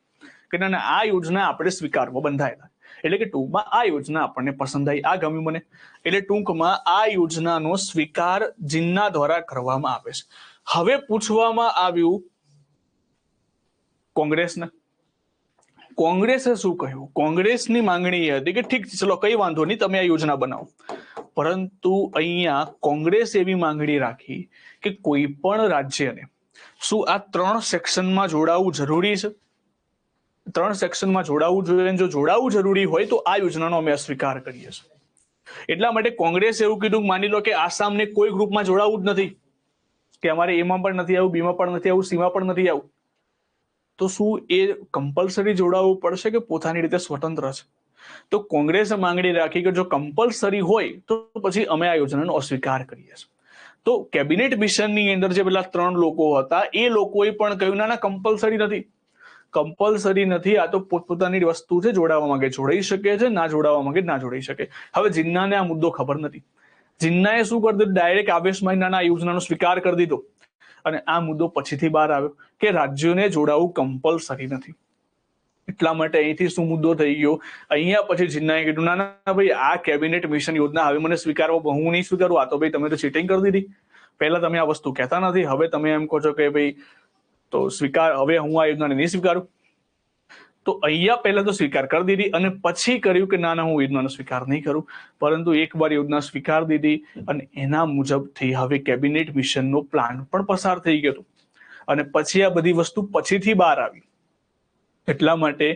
કે ના, આ યોજના આપણે સ્વીકારવા બંધાયેલા. એટલે કે ટૂંકમાં આ યોજના આપણને પસંદ આવી, આ ગમ્યું મને. એટલે ટૂંકમાં આ યોજનાનો સ્વીકાર જીન્ના દ્વારા કરવામાં આવે છે. હવે પૂછવામાં આવ્યું કોંગ્રેસને. કોંગ્રેસે શું કહ્યું? કોંગ્રેસની માંગણી એ હતી કે ઠીક છે, ચલો કઈ વાંધો નહીં, તમે આ યોજના બનાવો. પરંતુ અહીંયા કોંગ્રેસ એવી માંગણી રાખી કે કોઈ પણ રાજ્યને શું આ 3 સેક્શનમાં જોડાવું જરૂરી છે? 3 સેક્શનમાં જોડાવું જોઈએ. જો જોડાવું જરૂરી હોય તો આ યોજનાનો અમે અસ્વીકાર કરીએ છીએ. એટલા માટે કોંગ્રેસ એવું કીધું, માની લો કે આસામને કોઈ ગ્રુપમાં જોડાવું જ નથી, કે અમારે એમાં પણ નથી આવું, બીમાં પણ નથી આવું, સીમાં પણ નથી આવું, તો શું એ કમ્પલસરી જોડાવવું પડશે કે પોતાની રીતે સ્વતંત્ર છે? તો કોંગ્રેસે માંગણી રાખી કે જો કમ્પલસરી હોય તો પછી અમે આ યોજનાનો અસ્વીકાર કરીએ છીએ. તો કેબિનેટ મિશનની અંદર જે પેલા 3 લોકો હતા એ લોકોએ પણ કહ્યું ના, કમ્પલસરી નથી, કમ્પલસરી નથી, આ તો પોતપોતાની વસ્તુ છે, જોડાવા માંગે જોડાઈ શકે છે, ના જોડાવા માંગે ના જોડાઈ શકે. હવે જીન્નાને આ મુદ્દો ખબર નથી. જીન્નાએ શું કરી દીધું? ડાયરેક્ટ આવેશમાં આ યોજનાનો સ્વીકાર કરી દીધો. અને આ મુદ્દો પછીથી બહાર આવ્યો કે રાજ્યોને જોડાવું કમ્પલસરી નથી. એટલા માટે અહીંથી શું મુદ્દો થઈ ગયો? અહીંયા પછી જીન્નાએ કીધું ના ભાઈ, આ કેબિનેટ મિશન યોજના હવે મને સ્વીકારવા, હું નહીં સ્વીકારું. આ તો ભાઈ તમે તો ચીટિંગ કરી દીધી. પહેલા તમે આ વસ્તુ કહેતા નથી, હવે તમે એમ કહો છો કે ભાઈ તો સ્વીકાર, હવે હું આ યોજનાને નહીં સ્વીકારું. તો અહીંયા પહેલા તો સ્વીકાર કરી દીધી અને પછી કર્યું કે ના, હું યોજનાનો સ્વીકાર નહીં કરું. પરંતુ એકવાર યોજના સ્વીકાર દીધી અને એના મુજબથી હવે કેબિનેટ મિશનનો પ્લાન પણ પસાર થઈ ગયો અને પછી આ બધી વસ્તુ પછીથી બહાર આવી. એટલા માટે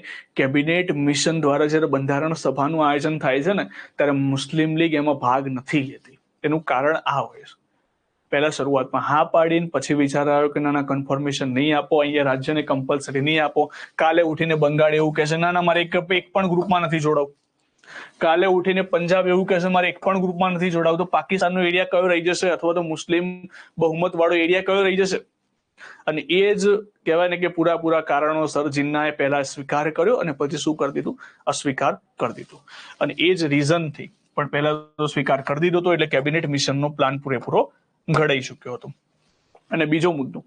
કેબિનેટ મિશન દ્વારા જ્યારે બંધારણ સભાનું આયોજન થાય છે ને, ત્યારે મુસ્લિમ લીગ એમાં ભાગ નથી લેતી. એનું કારણ આ હોય છે, પહેલા શરૂઆતમાં હા પાડીને પછી વિચાર આવ્યો કે ના, કન્ફર્મેશન નહીં આપો, અહીંયા રાજ્યને કમ્પલસરી નહીં આપો. કાલે ઉઠીને બંગાળ એવું કહેશે ના, મારે એક પણ ગ્રુપમાં નથી જોડાવું. કાલે ઉઠીને પંજાબ એવું કહેશે મારે એક પણ ગ્રુપમાં નથી જોડાવું, તો પાકિસ્તાનનો એરિયા કયો રહી જશે, અથવા તો મુસ્લિમ બહુમત વાળો એરિયા કયો રહી જશે? અને એ જ કહેવાય ને કે પૂરા કારણોસર જીન્નાએ પહેલા સ્વીકાર કર્યો અને પછી શું કરી દીધું? અસ્વીકાર કરી દીધું. અને એ જ રીઝનથી પણ પહેલા તો સ્વીકાર કરી દીધો હતો, એટલે કેબિનેટ મિશનનો પ્લાન પૂરેપૂરો ઘડાઈ ચૂક્યો હતો. અને બીજો મુદ્દો,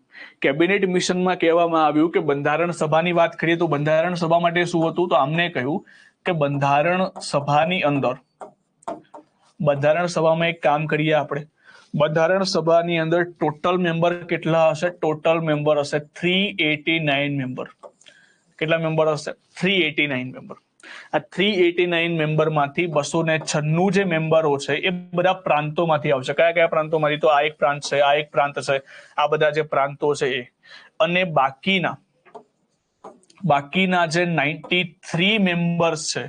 કેબિનેટ મિશનમાં કહેવામાં આવ્યું કે બંધારણ સભાની વાત કરીએ તો બંધારણ સભા માટે શું હતું? તો આમને કહ્યું કે બંધારણ સભાની અંદર, બંધારણ સભામાં એક કામ કરીએ આપણે, બંધારણ સભાની અંદર ટોટલ મેમ્બર કેટલા હશે? ટોટલ મેમ્બર હશે 389 મેમ્બર. કેટલા મેમ્બર હશે? 389 મેમ્બર. આ 389 મેમ્બરમાંથી 296 જે મેમ્બરો છે એ બધા પ્રાંતોમાંથી આવશે. કયા કયા પ્રાંતોમાંથી? તો આ એક પ્રાંત છે, આ એક પ્રાંત છે, આ બધા જે પ્રાંતો છે એ. અને બાકીના જે 93 મેમ્બર્સ છે,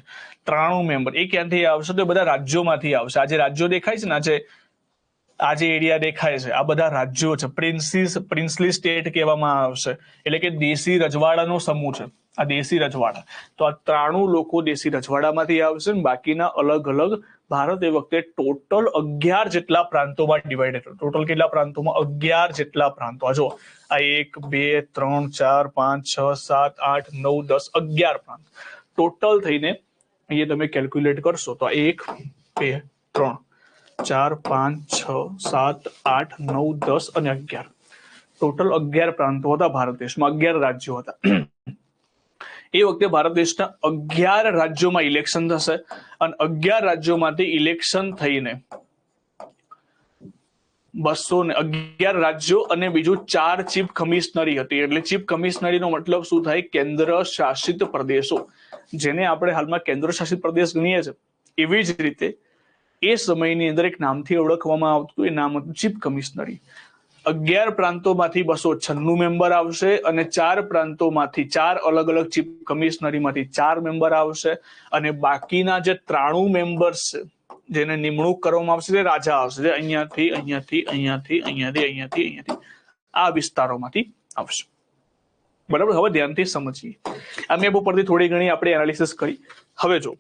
93 મેમ્બર, એ ક્યાંથી આવશે? તો બધા રાજ્યોમાંથી આવશે. આ જે રાજ્યો દેખાય છે ને, આ જે એરિયા દેખાય છે, આ બધા રાજ્યો છે. પ્રિન્સલી સ્ટેટ કહેવામાં આવશે, એટલે કે દેશી રજવાડાનો સમૂહ છે આ દેશી રજવાડા. તો આ 93 લોકો દેશી રજવાડામાંથી આવશે, બાકીના અલગ અલગ. ભારત એ વખતે ટોટલ 11 જેટલા પ્રાંતોમાં ડિવાઇડેડ હતો. ટોટલ કેટલા પ્રાંતોમાં? 11 જેટલા પ્રાંતો. આ જો, આ 1 2 3 4 5 6 7 8 9 10 11 પ્રાંત ટોટલ થઈને અહીંયા તમે કેલ્ક્યુલેટ કરશો તો 1 2 3 4 5 6 7 8 9 10 અને 11 ટોટલ 11 પ્રાંતો હતા ભારત દેશમાં. 11 રાજ્યો હતા. એ વખતે ભારત દેશના 11 રાજ્યોમાં ઇલેક્શન થશે અને 11 રાજ્યોમાંથી ઇલેક્શન થઈને 211 રાજ્યો અને બીજું 4 ચીફ કમિશનરી હતી. એટલે ચીફ કમિશનરીનો મતલબ શું થાય? કેન્દ્ર શાસિત પ્રદેશો, જેને આપણે હાલમાં કેન્દ્ર શાસિત પ્રદેશ ગણીએ છીએ. એવી જ રીતે એ સમયની અંદર એક નામથી ઓળખવામાં આવતું, એ નામ હતું ચીફ કમિશનરી. 11 પ્રાંતોમાંથી 296 મેમ્બર આવશે અને 4 પ્રાંતોમાંથી 4 અલગ અલગ ચીફ કમિશનરીમાંથી 4 મેમ્બર આવશે. અને બાકીના જે 93 મેમ્બર્સ છે જેને નિમણૂક કરવામાં આવશે તે રાજા આવશે, જે અહીંયાથી આ વિસ્તારોમાંથી આવશે. બરાબર? હવે ધ્યાનથી સમજીએ. આ મેં ઉપરથી થોડી ઘણી આપણે એનાલિસિસ કરી. હવે જો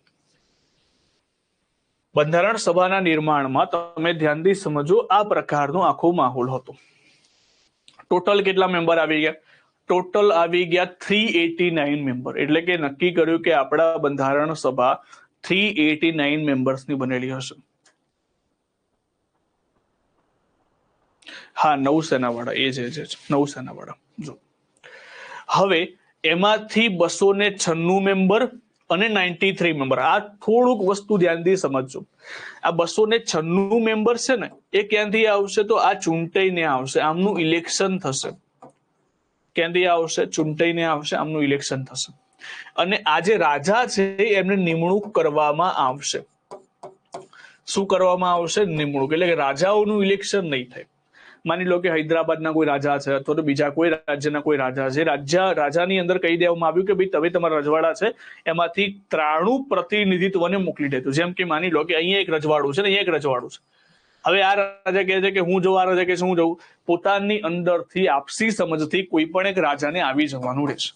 બંધારણ સભાના નિર્માણમાં તમે ધ્યાનથી સમજો, આ પ્રકારનો આખો માહોલ હતો. ટોટલ કેટલા મેમ્બર આવી ગયા? ટોટલ આવી ગયા 389 મેમ્બર. એટલે કે નક્કી કર્યું કે આપણા બંધારણ સભા 389 મેમ્બર્સની બનેલી હશે. હા, નૌસેનાવાળા, એ જે નૌસેનાવાળા. જો હવે એમાંથી 296 મેમ્બર અને 93 મેમ્બર. આ થોડુંક વસ્તુ ધ્યાનથી સમજજો. આ 296 મેમ્બર છે ને, એ ક્યાંથી આવશે? તો આ ચૂંટાઈને આવશે, આમનું ઇલેક્શન થશે. ક્યાંથી આવશે? ચૂંટાઈને આવશે, આમનું ઇલેક્શન થશે. અને આ જે રાજા છે એમને નિમણૂક કરવામાં આવશે. શું કરવામાં આવશે? નિમણૂક. એટલે કે રાજાઓનું ઇલેક્શન નહીં થાય. માની લો કે હૈદરાબાદના કોઈ રાજા છે અથવા તો બીજા કોઈ રાજ્યના કોઈ રાજા છે. રાજાની અંદર કહી દેવામાં આવ્યું કે ભાઈ તમે તમારા રજવાડા છે એમાંથી 93 પ્રતિનિધિત્વને મોકલી દેજો. જેમ કે માની લો કે અહીંયા એક રજવાડું છે ને અહીંયા એક રજવાડું છે. હવે આ રાજા કહે છે કે હું જઉં, આ રાજા કહે છે હું જઉં. પોતાની અંદરથી આપસી સમજથી કોઈ પણ એક રાજાને આવી જવાનું રહેશે.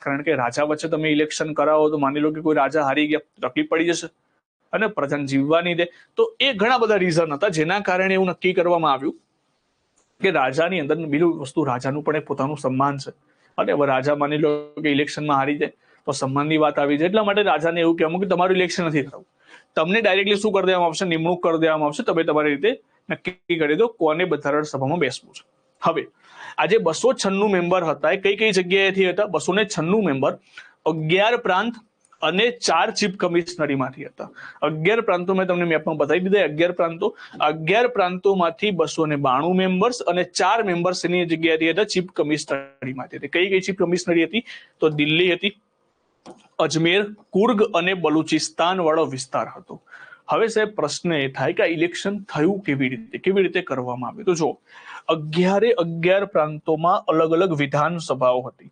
કારણ કે રાજા વચ્ચે તમે ઇલેક્શન કરાવો તો માની લો કે કોઈ રાજા હારી ગયા, તકલીફ પડી જશે અને પ્રજાને જીવવા નહીં દે. તો એ ઘણા બધા રીઝન હતા જેના કારણે એવું નક્કી કરવામાં આવ્યું કે રાજાની અંદર બીજું વસ્તુ, રાજાનું પણ એક પોતાનું સન્માન છે. અને રાજા માની લો કે ઇલેક્શનમાં હારી જાય તો સન્માનની વાત આવી જાય. એટલા માટે રાજાને એવું કહેવું કે તમારું ઇલેક્શન નથી થવું, તમને ડાયરેક્ટલી શું કરી દેવામાં આવશે? નિમણૂક કરી દેવામાં આવશે. તમે તમારી રીતે નક્કી કરી દો કોને બંધારણ સભામાં બેસવું છે. હવે આજે 296 મેમ્બર હતા એ કઈ કઈ જગ્યાએથી હતા? 296 મેમ્બર 11 પ્રાંત અને 4 ચીફ કમિશનરીમાંથી હતા. 11 પ્રાંતો મેં તમને મેપમાં બતાવી દીધા. 11 પ્રાંતો, 11 પ્રાંતોમાંથી 292 મેમ્બર્સ અને 4 મેમ્બર્સ એની જગ્યાએથી હતા ચીફ કમિશનરીમાંથી. કઈ કઈ ચીફ કમિશનરી હતી? તો દિલ્હી હતી, અજમેર, કુર્ગ અને બલુચિસ્તાન વાળો વિસ્તાર હતો. હવે સાહેબ પ્રશ્ન એ થાય કે આ ઇલેક્શન થયું કેવી રીતે કરવામાં આવ્યું? તો જો 11 પ્રાંતોમાં અલગ અલગ વિધાનસભાઓ હતી.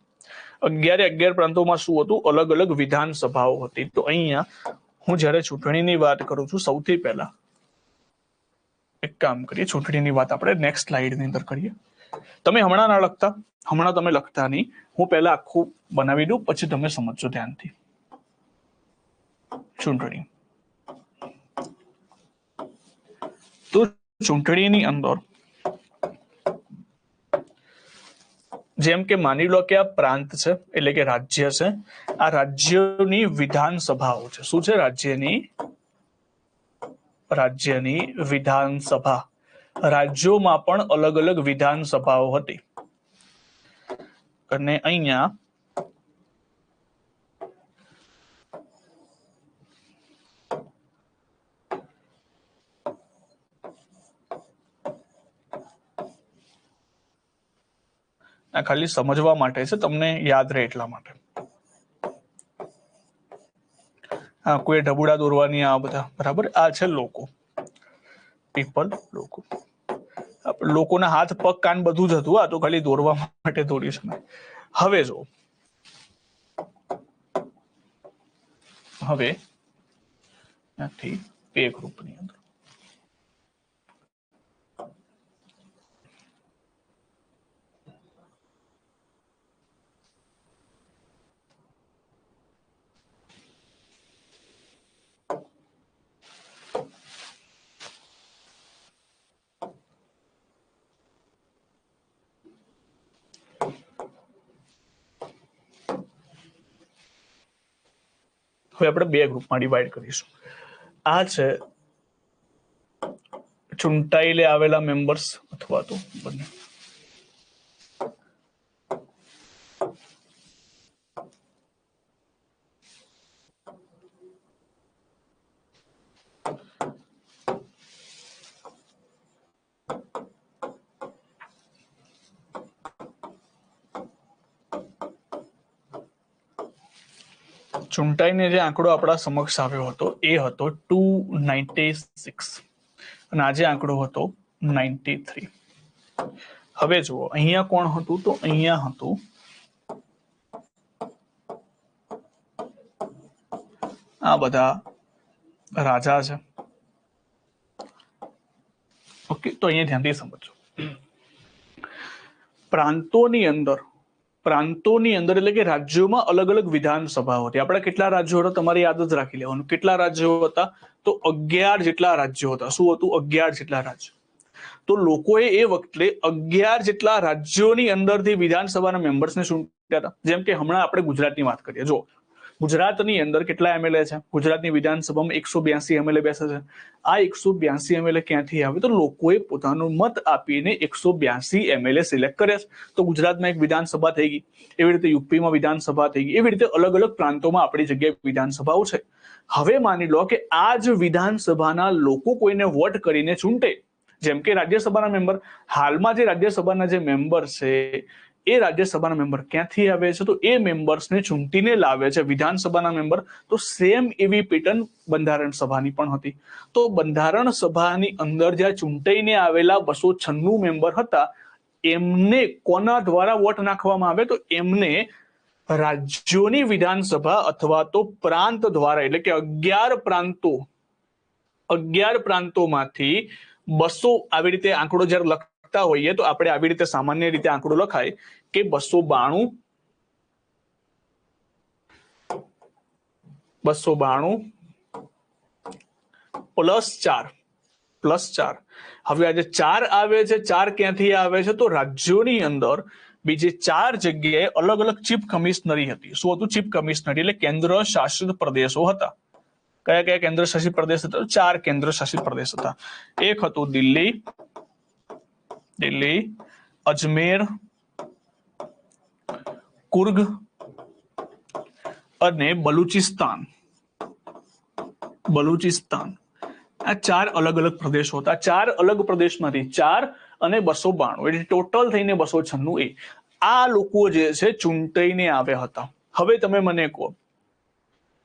11 પ્રાંતોમાં શું હતું? અલગ અલગ વિધાનસભાઓ હતી. તો અહીંયા હું જયારે ચૂંટણીની વાત કરું છું, સૌથી પહેલા એક કામ કરીએ, ચૂંટણીની વાત આપણે નેક્સ્ટ સ્લાઇડની અંદર કરીએ. તમે હમણાં ના લખતા, હમણાં તમે લખતા નહીં, હું પહેલા આખું બનાવી દઉં પછી તમે સમજજો ધ્યાનથી. ચૂંટણી તો ચૂંટણીની અંદર જેમ કે માની લો કે આ પ્રાંત છે એટલે કે રાજ્ય છે, આ રાજ્યની વિધાનસભાઓ છે. શું છે? રાજ્યની વિધાનસભા. રાજ્યોમાં પણ અલગ અલગ વિધાનસભાઓ હતી અને અહીંયા આ ખાલી સમજવા માટે છે, તમને યાદ રહે એટલા માટે. હા, કોઈ ઢબુડા દોરવાની આ બધા બરાબર. આ છે લોકો, પીપલ, લોકો. લોકોના હાથ પગ કાન બધું જ હતું. આ તો ખાલી દોરવા માટે દોર્યું છે. હવે જો હવે ત્યાંથી બે ગ્રુપની અંદર હવે આપણે બે ગ્રુપમાં ડિવાઈડ કરીશું. આ છે ચૂંટાઈને આવેલા મેમ્બર્સ અથવા તો બંને. ચૂંટાઈને જે આંકડો આપણા સમક્ષ આવ્યો હતો એ હતો 296 અને આજે આંકડો હતો 93. હવે જુઓ અહીંયા કોણ હતું? તો અહીંયા હતું આ બધા રાજા છે. ઓકે, તો અહીંયા ધ્યાનથી સમજો. પ્રાંતોની અંદર એટલે કે રાજ્યોમાં અલગ અલગ વિધાનસભાઓ હતી. આપણા કેટલા રાજ્યો હતા તમારે યાદ જ રાખી લેવાનું. કેટલા રાજ્યો હતા? તો 11 જેટલા રાજ્યો હતા. શું હતું? 11 જેટલા રાજ્યો. તો લોકોએ એ વખતે 11 જેટલા રાજ્યોની અંદરથી વિધાનસભાના મેમ્બર્સને ચૂંટ્યા હતા. જેમ કે હમણાં આપણે ગુજરાતની વાત કરીએ. જો ગુજરાતની અંદર કેટલા એમએલએ છે? ગુજરાતની વિધાનસભામાં 182 એમએલએ બેસે છે. આ 182 એમએલએ ક્યાંથી આવે? તો લોકોએ પોતાનો મત આપીને 182 એમએલએ સિલેક્ટ કર્યા છે. તો ગુજરાતમાં એક વિધાનસભા થઈ ગઈ, એવી રીતે યુપીમાં વિધાનસભા થઈ ગઈ, એવી રીતે અલગ અલગ પ્રાંતોમાં આપણી જગ્યાએ વિધાનસભાઓ છે. હવે માની લો કે આ જ વિધાનસભાના લોકો કોઈને વોટ કરીને ચૂંટે, જેમ કે રાજ્યસભાના મેમ્બર. હાલમાં જે રાજ્યસભાના જે મેમ્બર છે એ રાજ્યસભાના મેમ્બર ક્યાંથી આવે છે? તો એ મેમ્બર્સને ચૂંટીને લાવે છે વિધાનસભાના મેમ્બર. તો સેમ એવી પેટર્ન બંધારણ સભાની પણ હતી. તો બંધારણ સભાની અંદર જ્યાં ચૂંટાઈને આવેલા 296 મેમ્બર હતા, એમને કોના દ્વારા વોટ નાખવામાં આવે? તો એમને રાજ્યોની વિધાનસભા અથવા તો પ્રાંત દ્વારા, એટલે કે 11 પ્રાંતોમાંથી 200 આવી રીતે આંકડો જયારે લખતા હોઈએ તો આપણે આવી રીતે સામાન્ય રીતે આંકડો લખાય કે 292 પ્લસ 4. હવે આજે 4 આવે છે. 4 ક્યાંથી આવે છે? તો રાજ્યોની અંદર બીજી 4 જગ્યાએ અલગ અલગ ચીફ કમિશનરી હતી. શું હતું? ચીફ કમિશનરી એટલે કેન્દ્ર શાસિત પ્રદેશો હતા. કયા કયા કેન્દ્ર શાસિત પ્રદેશ હતા? 4 કેન્દ્ર શાસિત પ્રદેશ હતા. એક હતું દિલ્હી, અજમેર, કુર્ગ અને બલુચિસ્તાન. આ 4 અલગ અલગ પ્રદેશો હતા. 4 અલગ પ્રદેશમાંથી 4 અને 292 એટલે ટોટલ થઈને 296. આ લોકો જે છે ચૂંટાઈને આવ્યા હતા. હવે તમે મને કહો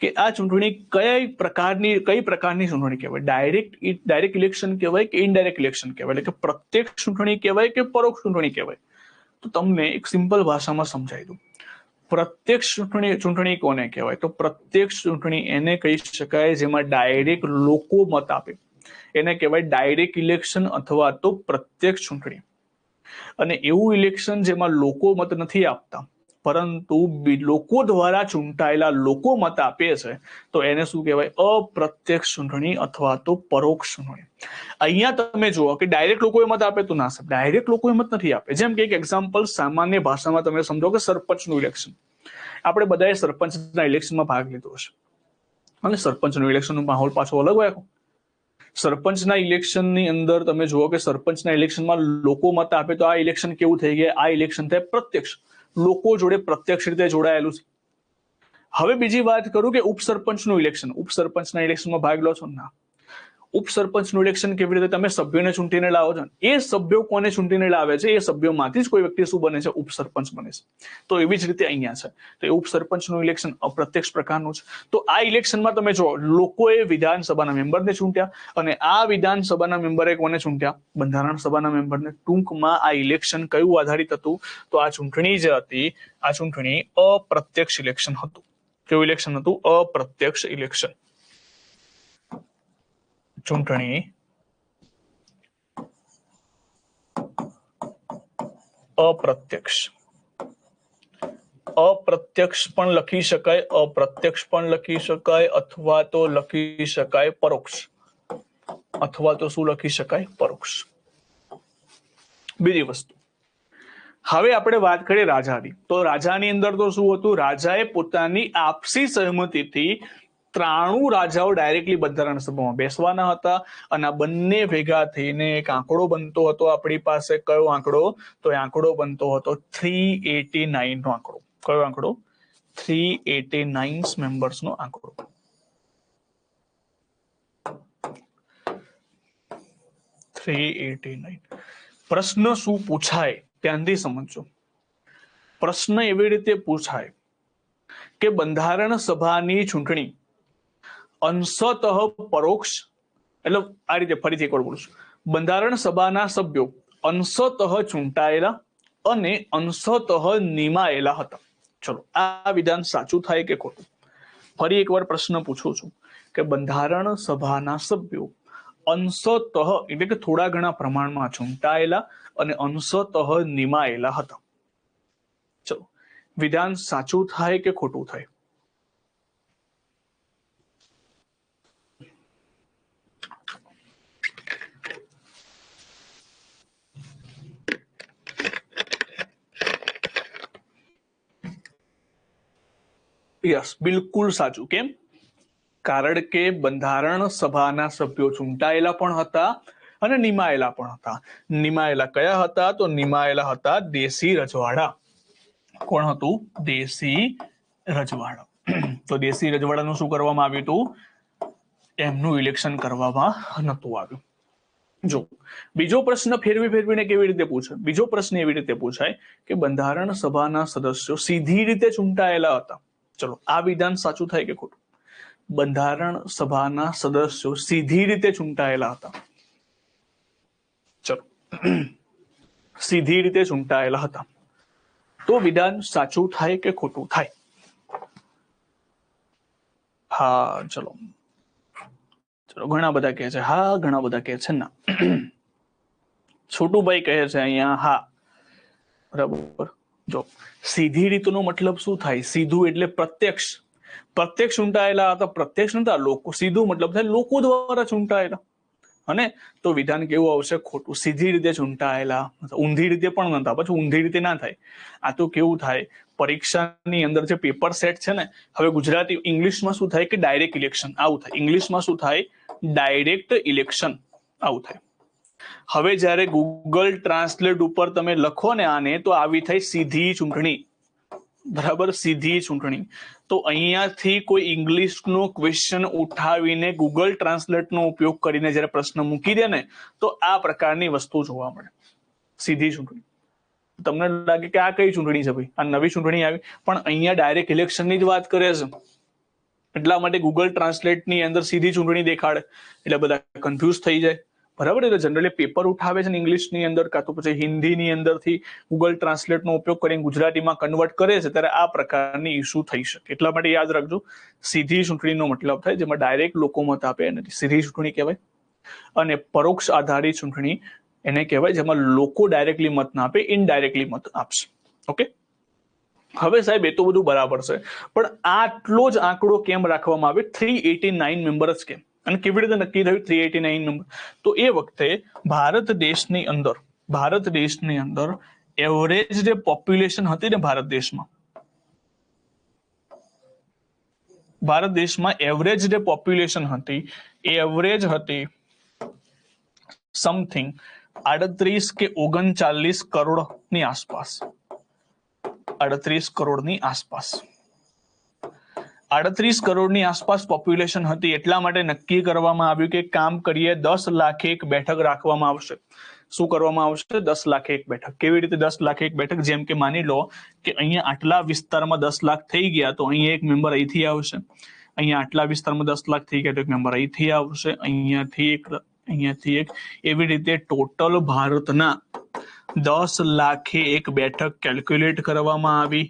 કે આ ચૂંટણી કઈ પ્રકારની ચૂંટણી કહેવાય? ડાયરેક્ટ ઇલેક્શન કહેવાય કે ઇનડાયરેક્ટ ઇલેક્શન કહેવાય? એટલે કે પ્રત્યક્ષ ચૂંટણી કહેવાય કે પરોક્ષ ચૂંટણી કહેવાય? તો તમને એક સિમ્પલ ભાષામાં સમજાવી દઉં. પ્રત્યક્ષ ચૂંટણી કોને કહેવાય? તો પ્રત્યક્ષ ચૂંટણી એને કહી શકાય જેમાં ડાયરેક્ટ લોકો મત આપે. એને કહેવાય ડાયરેક્ટ ઇલેક્શન અથવા તો પ્રત્યક્ષ ચૂંટણી. અને એવું ઇલેક્શન જેમાં લોકો મત નથી આપતા, પરંતુ લોકો દ્વારા ચૂંટાયેલા લોકો મત આપે છે તો એને શું કહેવાય? અપ્રત્યક્ષ ચૂંટણી અથવા તો પરોક્ષ ચૂંટણી. અહીંયા તમે જુઓ કે ડાયરેક્ટ લોકોએ મત આપે તો ના સાહેબ, ડાયરેક્ટ લોકોએ મત નથી આપે. જેમ કે એક એક્ઝામ્પલ સામાન્ય ભાષામાં તમે સમજો કે સરપંચનું ઇલેક્શન. આપણે બધાએ સરપંચના ઇલેક્શનમાં ભાગ લીધો હશે અને સરપંચનું ઇલેક્શનનો માહોલ પાછો અલગ હોય. સરપંચના ઇલેક્શનની અંદર તમે જુઓ કે સરપંચના ઇલેક્શનમાં લોકો મત આપે તો આ ઇલેક્શન કેવું થઈ ગયા? આ ઇલેક્શન થાય પ્રત્યક્ષ, લોકો જોડે પ્રત્યક્ષ રીતે જોડાયેલું છે. હવે બીજી વાત કરું કે ઉપસરપંચનું ઇલેક્શન. ઉપસરપંચના ઇલેક્શનમાં ભાગ લો છો? ના. ઉપસરપંચનું ઇલેક્શન કેવી રીતે? તમે સભ્યોને ચૂંટીને લાવો છો. એ સભ્યો કોને ચૂંટીને લાવે છે? એ સભ્યોમાંથી જ કોઈ વ્યક્તિ શું બને છે? ઉપસરપંચ બને છે. તો એવી જ રીતે અહીંયા છે. તો એ ઉપસરપંચનું ઇલેક્શન અપ્રત્યક્ષ પ્રકારનું છે. તો આ ઇલેક્શનમાં તમે જો લોકોએ વિધાનસભાના મેમ્બરને ચૂંટ્યા અને આ વિધાનસભાના મેમ્બરે કોને ચૂંટ્યા? બંધારણ સભાના મેમ્બરને. ટૂંકમાં આ ઇલેક્શન કયું આધારિત હતું? તો આ ચૂંટણી જે હતી, આ ચૂંટણી અપ્રત્યક્ષ ઇલેક્શન હતું. કેવું ઇલેક્શન હતું? અપ્રત્યક્ષ ઇલેક્શન. ચૂંટણી અપ્રત્યક્ષ. અપ્રત્યક્ષ પણ લખી શકાય, અપ્રત્યક્ષ પણ લખી શકાય, અથવા તો લખી શકાય પરોક્ષ, અથવા તો શું લખી શકાય? પરોક્ષ. બીજી વસ્તુ, હવે આપણે વાત કરીએ રાજાની. તો રાજાની અંદર તો શું હતું? રાજાએ પોતાની આપસી સહમતિથી 93 રાજાઓ ડાયરેક્ટલી બંધારણ સભામાં બેસવાના હતા અને આ બંને ભેગા થઈને એક આંકડો બનતો હતો આપણી પાસે. કયો આંકડો? તો એ આંકડો બનતો હતો 389 નો આંકડો. કયો આંકડો? 389 મેમ્બર્સ નો આંકડો. પ્રશ્ન શું પૂછાય ધ્યાનથી સમજો. પ્રશ્ન એવી રીતે પૂછાય કે બંધારણ સભાની ચૂંટણી અંશતઃ પરોક્ષ, એટલે આ રીતે ફરીથી એક વાર બોલું છું. બંધારણ સભાના સભ્યો અંશતઃ ચૂંટાયેલા અને અંશતઃ નિમાયેલા હતા. ચલો, આ વિધાન સાચું થાય કે ખોટું? ફરી એકવાર પ્રશ્ન પૂછું છું કે બંધારણ સભાના સભ્યો અંશતઃ એટલે કે થોડા ઘણા પ્રમાણમાં ચૂંટાયેલા અને અંશતઃ નિમાયેલા હતા. ચલો, વિધાન સાચું થાય કે ખોટું થાય? યસ, બિલકુલ સાચું. કેમ? કારણ કે બંધારણ સભાના સભ્યો ચૂંટાયેલા પણ હતા અને નિમાયેલા પણ હતા. નિમાયેલા કયા હતા? તો નિમાયેલા હતા દેશી રજવાડા. કોણ હતું? દેશી રજવાડા. તો દેશી રજવાડાનું શું કરવામાં આવ્યું હતું? એમનું ઇલેક્શન કરવામાં નહોતું આવ્યું. જો બીજો પ્રશ્ન ફેરવીને કેવી રીતે પૂછે? બીજો પ્રશ્ન એવી રીતે પૂછાય કે બંધારણ સભાના સદસ્યો સીધી રીતે ચૂંટાયેલા હતા. ચલો, આ વિધાન સાચું થાય કે ખોટું? બંધારણ સભાના સદસ્યો સીધી રીતે ચૂંટાયેલા હતા. ચલો, સીધી રીતે ચૂંટાયેલા હતા. તો વિધાન સાચું થાય કે ખોટું થાય? હા, ચલો ઘણા બધા કહે છે હા, ઘણા બધા કહે છે ના. છોટુભાઈ કહે છે અહીંયા હા. બરાબર. જો સીધી રીતનો મતલબ શું થાય? સીધું એટલે પ્રત્યક્ષ. પ્રત્યક્ષ ચૂંટાયેલા હતા. પ્રત્યક્ષ નતા લોકો. સીધું મતલબ થાય લોકો દ્વારા ચૂંટાયેલા. અને તો વિધાન કેવું આવશે? ખોટું. સીધી રીતે ચૂંટાયેલા. ઊંધી રીતે પણ નતા. પછી ઊંધી રીતે ના થાય. આ તો કેવું થાય? પરીક્ષાની અંદર જે પેપર સેટ છે ને, હવે ગુજરાતી ઇંગ્લિશમાં શું થાય કે ડાયરેક્ટ ઇલેક્શન આવું થાય. ઇંગ્લિશમાં શું થાય? ડાયરેક્ટ ઇલેક્શન આવું થાય. હવે જ્યારે ગૂગલ ટ્રાન્સલેટ ઉપર તમે લખો ને આને, તો આવી થાય સીધી ચૂંટણી. બરાબર, સીધી ચૂંટણી. તો અહીંયાથી કોઈ ઇંગ્લિશનો ક્વેશ્ચન ઉઠાવીને ગૂગલ ટ્રાન્સલેટનો ઉપયોગ કરીને જ્યારે પ્રશ્ન મૂકી દે ને, તો આ પ્રકારની વસ્તુ જોવા મળે. સીધી ચૂંટણી. તમને લાગે કે આ કઈ ચૂંટણી છે ભાઈ? આ નવી ચૂંટણી આવી, પણ અહીંયા ડાયરેક્ટ ઇલેક્શનની જ વાત કરે છે. એટલા માટે ગૂગલ ટ્રાન્સલેટની અંદર સીધી ચૂંટણી દેખાડે, એટલે બધા કન્ફ્યુઝ થઈ જાય. બરાબર. એટલે જનરલી પેપર ઉઠાવે છે ને ઇંગ્લિશની અંદર, કાં તો પછી હિન્દીની અંદરથી ગૂગલ ટ્રાન્સલેટનો ઉપયોગ કરીને ગુજરાતીમાં કન્વર્ટ કરે છે, ત્યારે આ પ્રકારની ઇસ્યુ થઈ શકે. એટલા માટે યાદ રાખજો, સીધી ચૂંટણીનો મતલબ થાય જેમાં ડાયરેક્ટ લોકો મત આપે એને સીધી ચૂંટણી કહેવાય. અને પરોક્ષ આધારિત ચૂંટણી એને કહેવાય જેમાં લોકો ડાયરેક્ટલી મત ના આપે, ઇનડાયરેક્ટલી મત આપશે. ઓકે, હવે સાહેબ એ તો બધું બરાબર છે, પણ આટલો જ આંકડો કેમ રાખવામાં આવે 389 મેમ્બર જ કેમ, અને કેવી રીતે નક્કી થયું 389 નંબર? તો એ વખતે ભારત દેશની અંદર એવરેજ જે પોપ્યુલેશન હતી ને ભારત દેશમાં એવરેજ જે પોપ્યુલેશન હતી એ એવરેજ હતી સમથિંગ 38 કે 39 કરોડની આસપાસ. 38 કરોડની આસપાસ 38 કરોડની આસપાસ પોપ્યુલેશન હતી. એટલા માટે નક્કી કરવામાં આવ્યું કે કામ કરીએ 10 લાખે એક બેઠક રાખવામાં આવશે. શું કરવામાં આવશે? 10 લાખે એક બેઠક. કેવી રીતે 10 લાખે એક બેઠક? જેમ કે માની લો કે અહીંયા આટલા વિસ્તારમાં 10 લાખ થઈ ગયા તો અહીંયા એક મેમ્બર અહીંથી આવશે, અહીંયા આટલા વિસ્તારમાં 10 લાખ થઈ ગયા તો એક મેમ્બર અહીંથી આવશે, અહીંયાથી એક, એવી રીતે ટોટલ ભારતના 10 લાખે એક બેઠક કેલ્ક્યુલેટ કરવામાં આવી.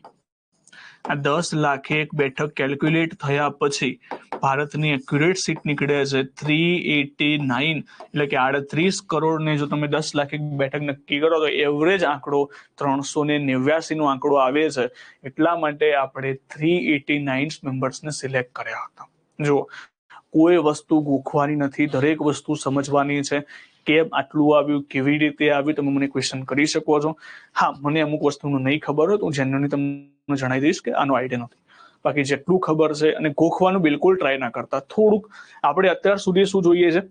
આ 10 લાખે એક બેઠક કેલ્ક્યુલેટ થયા પછી ભારતની એક્યુરેટ સીટ નીકળે છે 389, એટલે કે 38 કરોડ ને જો તમે 10 લાખ એક બેઠક નક્કી કરો તો એવરેજ આંકડો 389 નો આંકડો આવે છે. એટલા માટે આપણે 389 મેમ્બર્સને સિલેક્ટ કર્યા હતા. જો કોઈ વસ્તુ ગોખવાની નથી, દરેક વસ્તુ સમજવાની છે. કેમ આટલું આવ્યું, કેવી રીતે આવ્યું, તમે મને ક્વેશ્ચન કરી શકો છો. હા, મને અમુક વસ્તુનું નહીં ખબર હોય તો હું જેન્યુઅલી તમને જણાવી દઈશ કે આનો આઈડિયા નથી. બાકી જેટલું ખબર છે, અને ગોખવાનું બિલકુલ ટ્રાય ના કરતા. થોડુંક આપણે અત્યાર સુધી શું જોઈએ છે,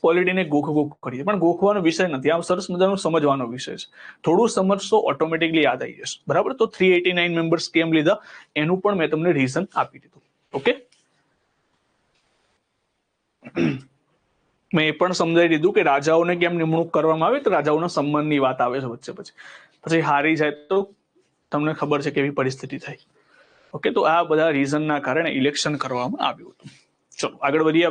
પોલિટીને ગોખ કરીએ, પણ ગોખવાનો વિષય નથી, આ સરસ મજાનો સમજવાનો વિષય છે. થોડું સમજશો ઓટોમેટિકલી યાદ આવી જશે. બરાબર? તો 389 મેમ્બર્સ કેમ લીધા એનું પણ મેં તમને રીઝન આપી દીધું. ઓકે, મેં એ પણ સમજાવી દીધું કે રાજાઓને કેમ નિમણૂક કરવામાં આવે, તો રાજાઓના સન્માનની વાત આવે છે વચ્ચે. પછી હારી જાય તો તમને ખબર છે કેવી પરિસ્થિતિ થાય. ઓકે, તો આ બધા રીઝનના કારણે ઇલેક્શન કરવામાં આવ્યું હતું. ચલો આગળ વધીએ.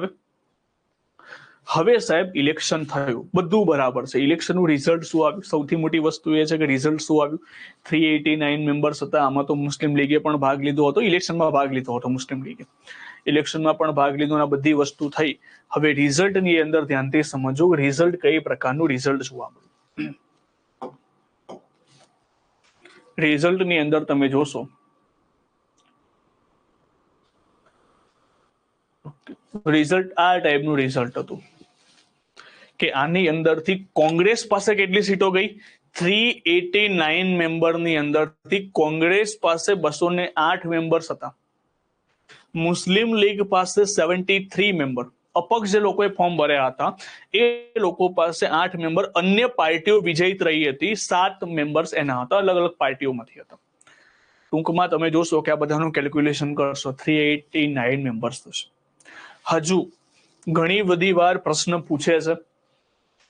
હવે સાહેબ ઇલેક્શન થયું, બધું બરાબર છે. ઇલેક્શનનું રિઝલ્ટ શું આવ્યું? સૌથી મોટી વસ્તુ એ છે કે રિઝલ્ટ શું આવ્યું? 389 મેમ્બર્સ હતા. આમાં તો મુસ્લિમ લીગે પણ ભાગ લીધો હતો, ઇલેક્શનમાં ભાગ લીધો હતો મુસ્લિમ લીગે, ઇલેક્શનમાં પણ ભાગ લીધો, આ બધી વસ્તુ થઈ. હવે રિઝલ્ટની અંદર ધ્યાનથી સમજો, રિઝલ્ટ કઈ પ્રકારનું રિઝલ્ટ જોવા મળ્યું. રિઝલ્ટની અંદર તમે જોશો રિઝલ્ટ આ ટાઈપનું રિઝલ્ટ હતું કે આની અંદરથી કોંગ્રેસ પાસે કેટલી સીટો ગઈ? 389 મેમ્બરની અંદરથી કોંગ્રેસ પાસે 208 મેમ્બર્સ હતા. મુસ્લિમ લીગ પાસે 73 મેમ્બર, અપક્ષ જે લોકોએ ફોર્મ ભર્યા હતા એ લોકો પાસે 8 મેમ્બર, અન્ય પાર્ટીઓ વિજયી રહી હતી 7 મેમ્બર્સ એના હતા, અલગ અલગ પાર્ટીઓમાંથી હતા. ટૂંકમાં તમે જોશો કે આ બધાનું કેલ્ક્યુલેશન કરશો 389 મેમ્બર્સ થશે. હજુ ઘણી બધી વાર પ્રશ્ન પૂછે છે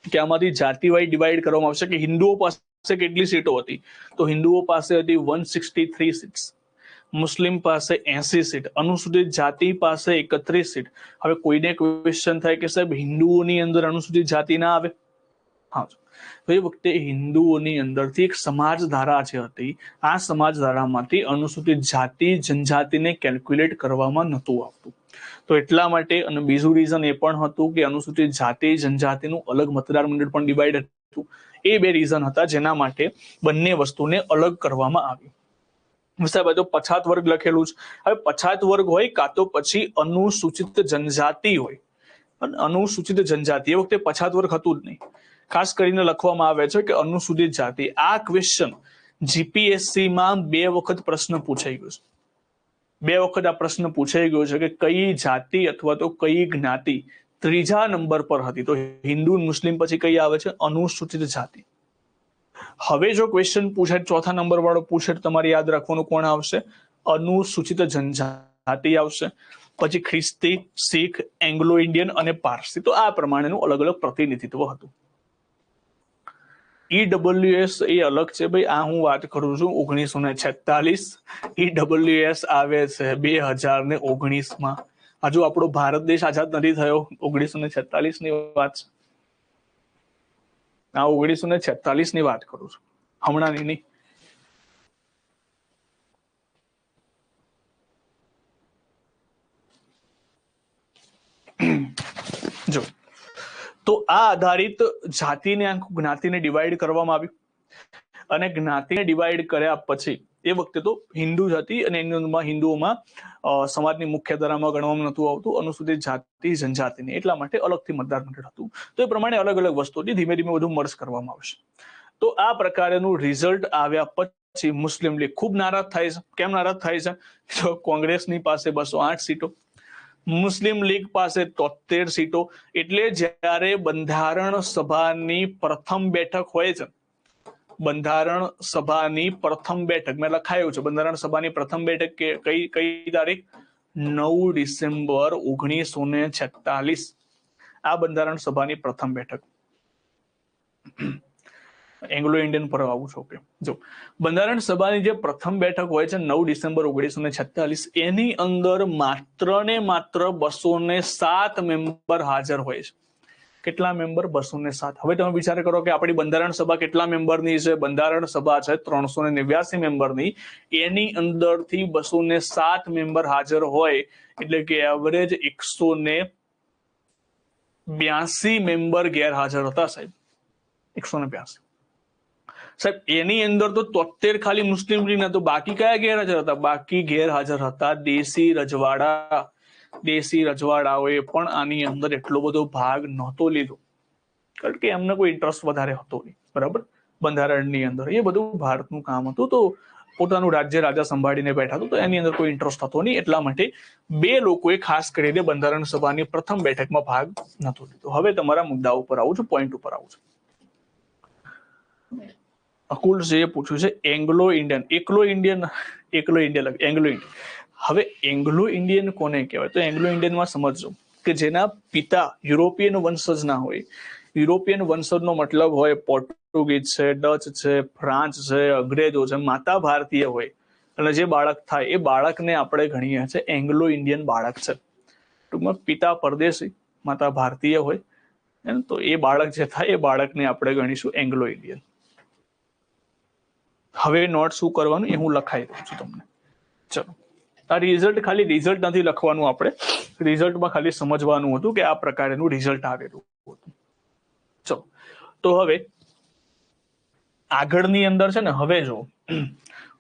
કે આમાંથી જાતિવાઇઝ ડિવાઈડ કરવામાં આવશે કે હિન્દુઓ પાસે કેટલી સીટો હતી, તો હિન્દુઓ પાસે હતી 163 સીટ્સ, મુસ્લિમ પાસે 80 સીટ, અનુસૂચિત જાતિ પાસે 31 સીટ. હવે કોઈને ક્વેશ્ચન થાય કે સાહેબ હિન્દુઓની અંદર અનુસૂચિત જાતિ ના આવે? હા, તો એ વખતે હિન્દુઓની અંદરથી એક સમાજ ધારા જે હતી, આ સમાજ ધારામાંથી અનુસૂચિત જાતિ જનજાતિને કેલ્ક્યુલેટ કરવામાં નહોતું આવતું. તો એટલા માટે, અને બીજું રીઝન એ પણ હતું કે અનુસૂચિત જાતિ જનજાતિનું અલગ મતદાર મંડળ પણ ડિવાઈડ હતું. એ બે રીઝન હતા જેના માટે બંને વસ્તુને અલગ કરવામાં આવી. સાહેબ તો પછાત વર્ગ લખેલું છે. હવે પછાત વર્ગ હોય કાં તો પછી અનુસૂચિત જનજાતિ હોય, અને અનુસૂચિત જનજાતિ એ વખતે પછાત વર્ગ હતું જ નહીં. ખાસ કરીને લખવામાં આવે છે કે અનુસૂચિત જાતિ. આ ક્વેશ્ચન જીપીએસસીમાં 2 વખત પ્રશ્ન પૂછાઈ ગયો છે. 2 વખત આ પ્રશ્ન પૂછાઈ ગયો છે કે કઈ જાતિ અથવા તો કઈ જ્ઞાતિ ત્રીજા નંબર પર હતી, તો હિન્દુ મુસ્લિમ પછી કઈ આવે છે? અનુસૂચિત જાતિ. હવે જો ક્વેશ્ચન પૂછાય ચોથા નંબર વાળો પૂછે તો તમારે યાદ રાખવાનું કોણ આવશે? અનુસૂચિત જનજાતિ આવશે. પછી ખ્રિસ્તી, શીખ, એંગ્લો ઇન્ડિયન અને પારસી. તો આ પ્રમાણેનું અલગ અલગ પ્રતિનિધિત્વ હતું. ઈડબ્લ્યુએસ એ અલગ છે ભાઈ, આ હું વાત કરું છું 1946. ઈડબ્લ્યુએસ આવે છે 2019માં. હજુ આપણો ભારત દેશ આઝાદ નથી થયો. 1946 ની વાત છે. આ 1946 ની વાત કરું છું, હમણાંની નહીં. જો તો આ આધારિત જાતિને જ્ઞાતિને ડિવાઈડ કરવામાં આવ્યું, અને જ્ઞાતિને ડિવાઈડ કર્યા પછી એ વખતે તો હિન્દુ જાતિ અને હિન્દુઓમાં સમાજની મુખ્ય ધારામાં ગણવામાં નહોતું આવતું અનુસૂચિત જાતિ જનજાતિને, એટલા માટે અલગથી મતદાર મંડળ હતું. તો એ પ્રમાણે અલગ અલગ વસ્તુથી ધીમે ધીમે બધું મર્જ કરવામાં આવશે. તો આ પ્રકારનું રિઝલ્ટ આવ્યા પછી મુસ્લિમ લીગ ખૂબ નારાજ થાય છે. કેમ નારાજ થાય છે? તો કોંગ્રેસની પાસે 208 સીટો, મુસ્લિમ લીગ પાસે 73 સીટો. એટલે જ્યારે બંધારણ સભાની પ્રથમ બેઠક હોય છે, બંધારણ સભાની પ્રથમ બેઠક મેં લખાયું છે, બંધારણ સભાની પ્રથમ બેઠક કઈ તારીખ? 9 ડિસેમ્બર 1946. આ બંધારણ સભાની પ્રથમ બેઠક. એંગ્લો ઇન્ડિયન પર આવું છું કે જો બંધારણ સભાની જે પ્રથમ બેઠક હોય છે 9 ડિસેમ્બર 1946, એની અંદર માત્ર ને માત્ર 207 મેમ્બર હાજર હોય છે. કેટલા મેમ્બર? 207. હવે તમે વિચાર કરો કે આપણી બંધારણ સભા કેટલા મેમ્બરની છે? બંધારણ સભા છે 389 મેમ્બરની. એની અંદરથી 207 મેમ્બર હાજર હોય એટલે કે એવરેજ 182 મેમ્બર ગેરહાજર હતા સાહેબ. 182 સાહેબ. એની અંદર તો 73 ખાલી મુસ્લિમ લીગના, તો બાકી કયા ગેરહાજર હતા? બાકી ગેરહાજર હતા દેશી રજવાડા. દેશી રજવાડાઓએ પણ આની અંદર એટલો બધો ભાગ નહોતો લીધો, કારણ કે એમને કોઈ ઇન્ટરેસ્ટ વધારે હતો નહીં. બરાબર, બંધારણની અંદર એ બધું ભારતનું કામ હતું, તો પોતાનું રાજ્ય રાજા સંભાળીને બેઠા હતું, તો એની અંદર કોઈ ઇન્ટરેસ્ટ હતો નહીં. એટલા માટે 2 લોકોએ ખાસ કરીને બંધારણ સભાની પ્રથમ બેઠકમાં ભાગ નહોતો લીધો. હવે તમારા મુદ્દા ઉપર આવું છું, પોઈન્ટ ઉપર આવું છું. અકુલજીએ પૂછ્યું છે એંગ્લો ઇન્ડિયન, એંગ્લો ઇન્ડિયન. હવે એંગ્લો ઇન્ડિયન કોને કહેવાય? તો એંગ્લો ઇન્ડિયનમાં સમજજો કે જેના પિતા યુરોપિયન વંશજના હોય. યુરોપિયન વંશજનો મતલબ હોય પોર્ટુગીઝ છે, ડચ છે, ફ્રાન્સ છે, અંગ્રેજો છે, માતા ભારતીય હોય અને જે બાળક થાય એ બાળકને આપણે ગણીએ છીએ એંગ્લો ઇન્ડિયન બાળક છે. ટૂંકમાં પિતા પરદેશી, માતા ભારતીય હોય, તો એ બાળક જે થાય એ બાળકને આપણે ગણીશું એંગ્લો ઇન્ડિયન. હવે નોટ શું કરવાનું એ હું લખાઈ દઉં છું તમને. ચલો, આ રિઝલ્ટ ખાલી રિઝલ્ટ નથી લખવાનું, આપણે રિઝલ્ટમાં ખાલી સમજવાનું હતું કે આ પ્રકારનું રિઝલ્ટ આવેલું હતું. ચલો, તો હવે આગળની અંદર છે ને, હવે જો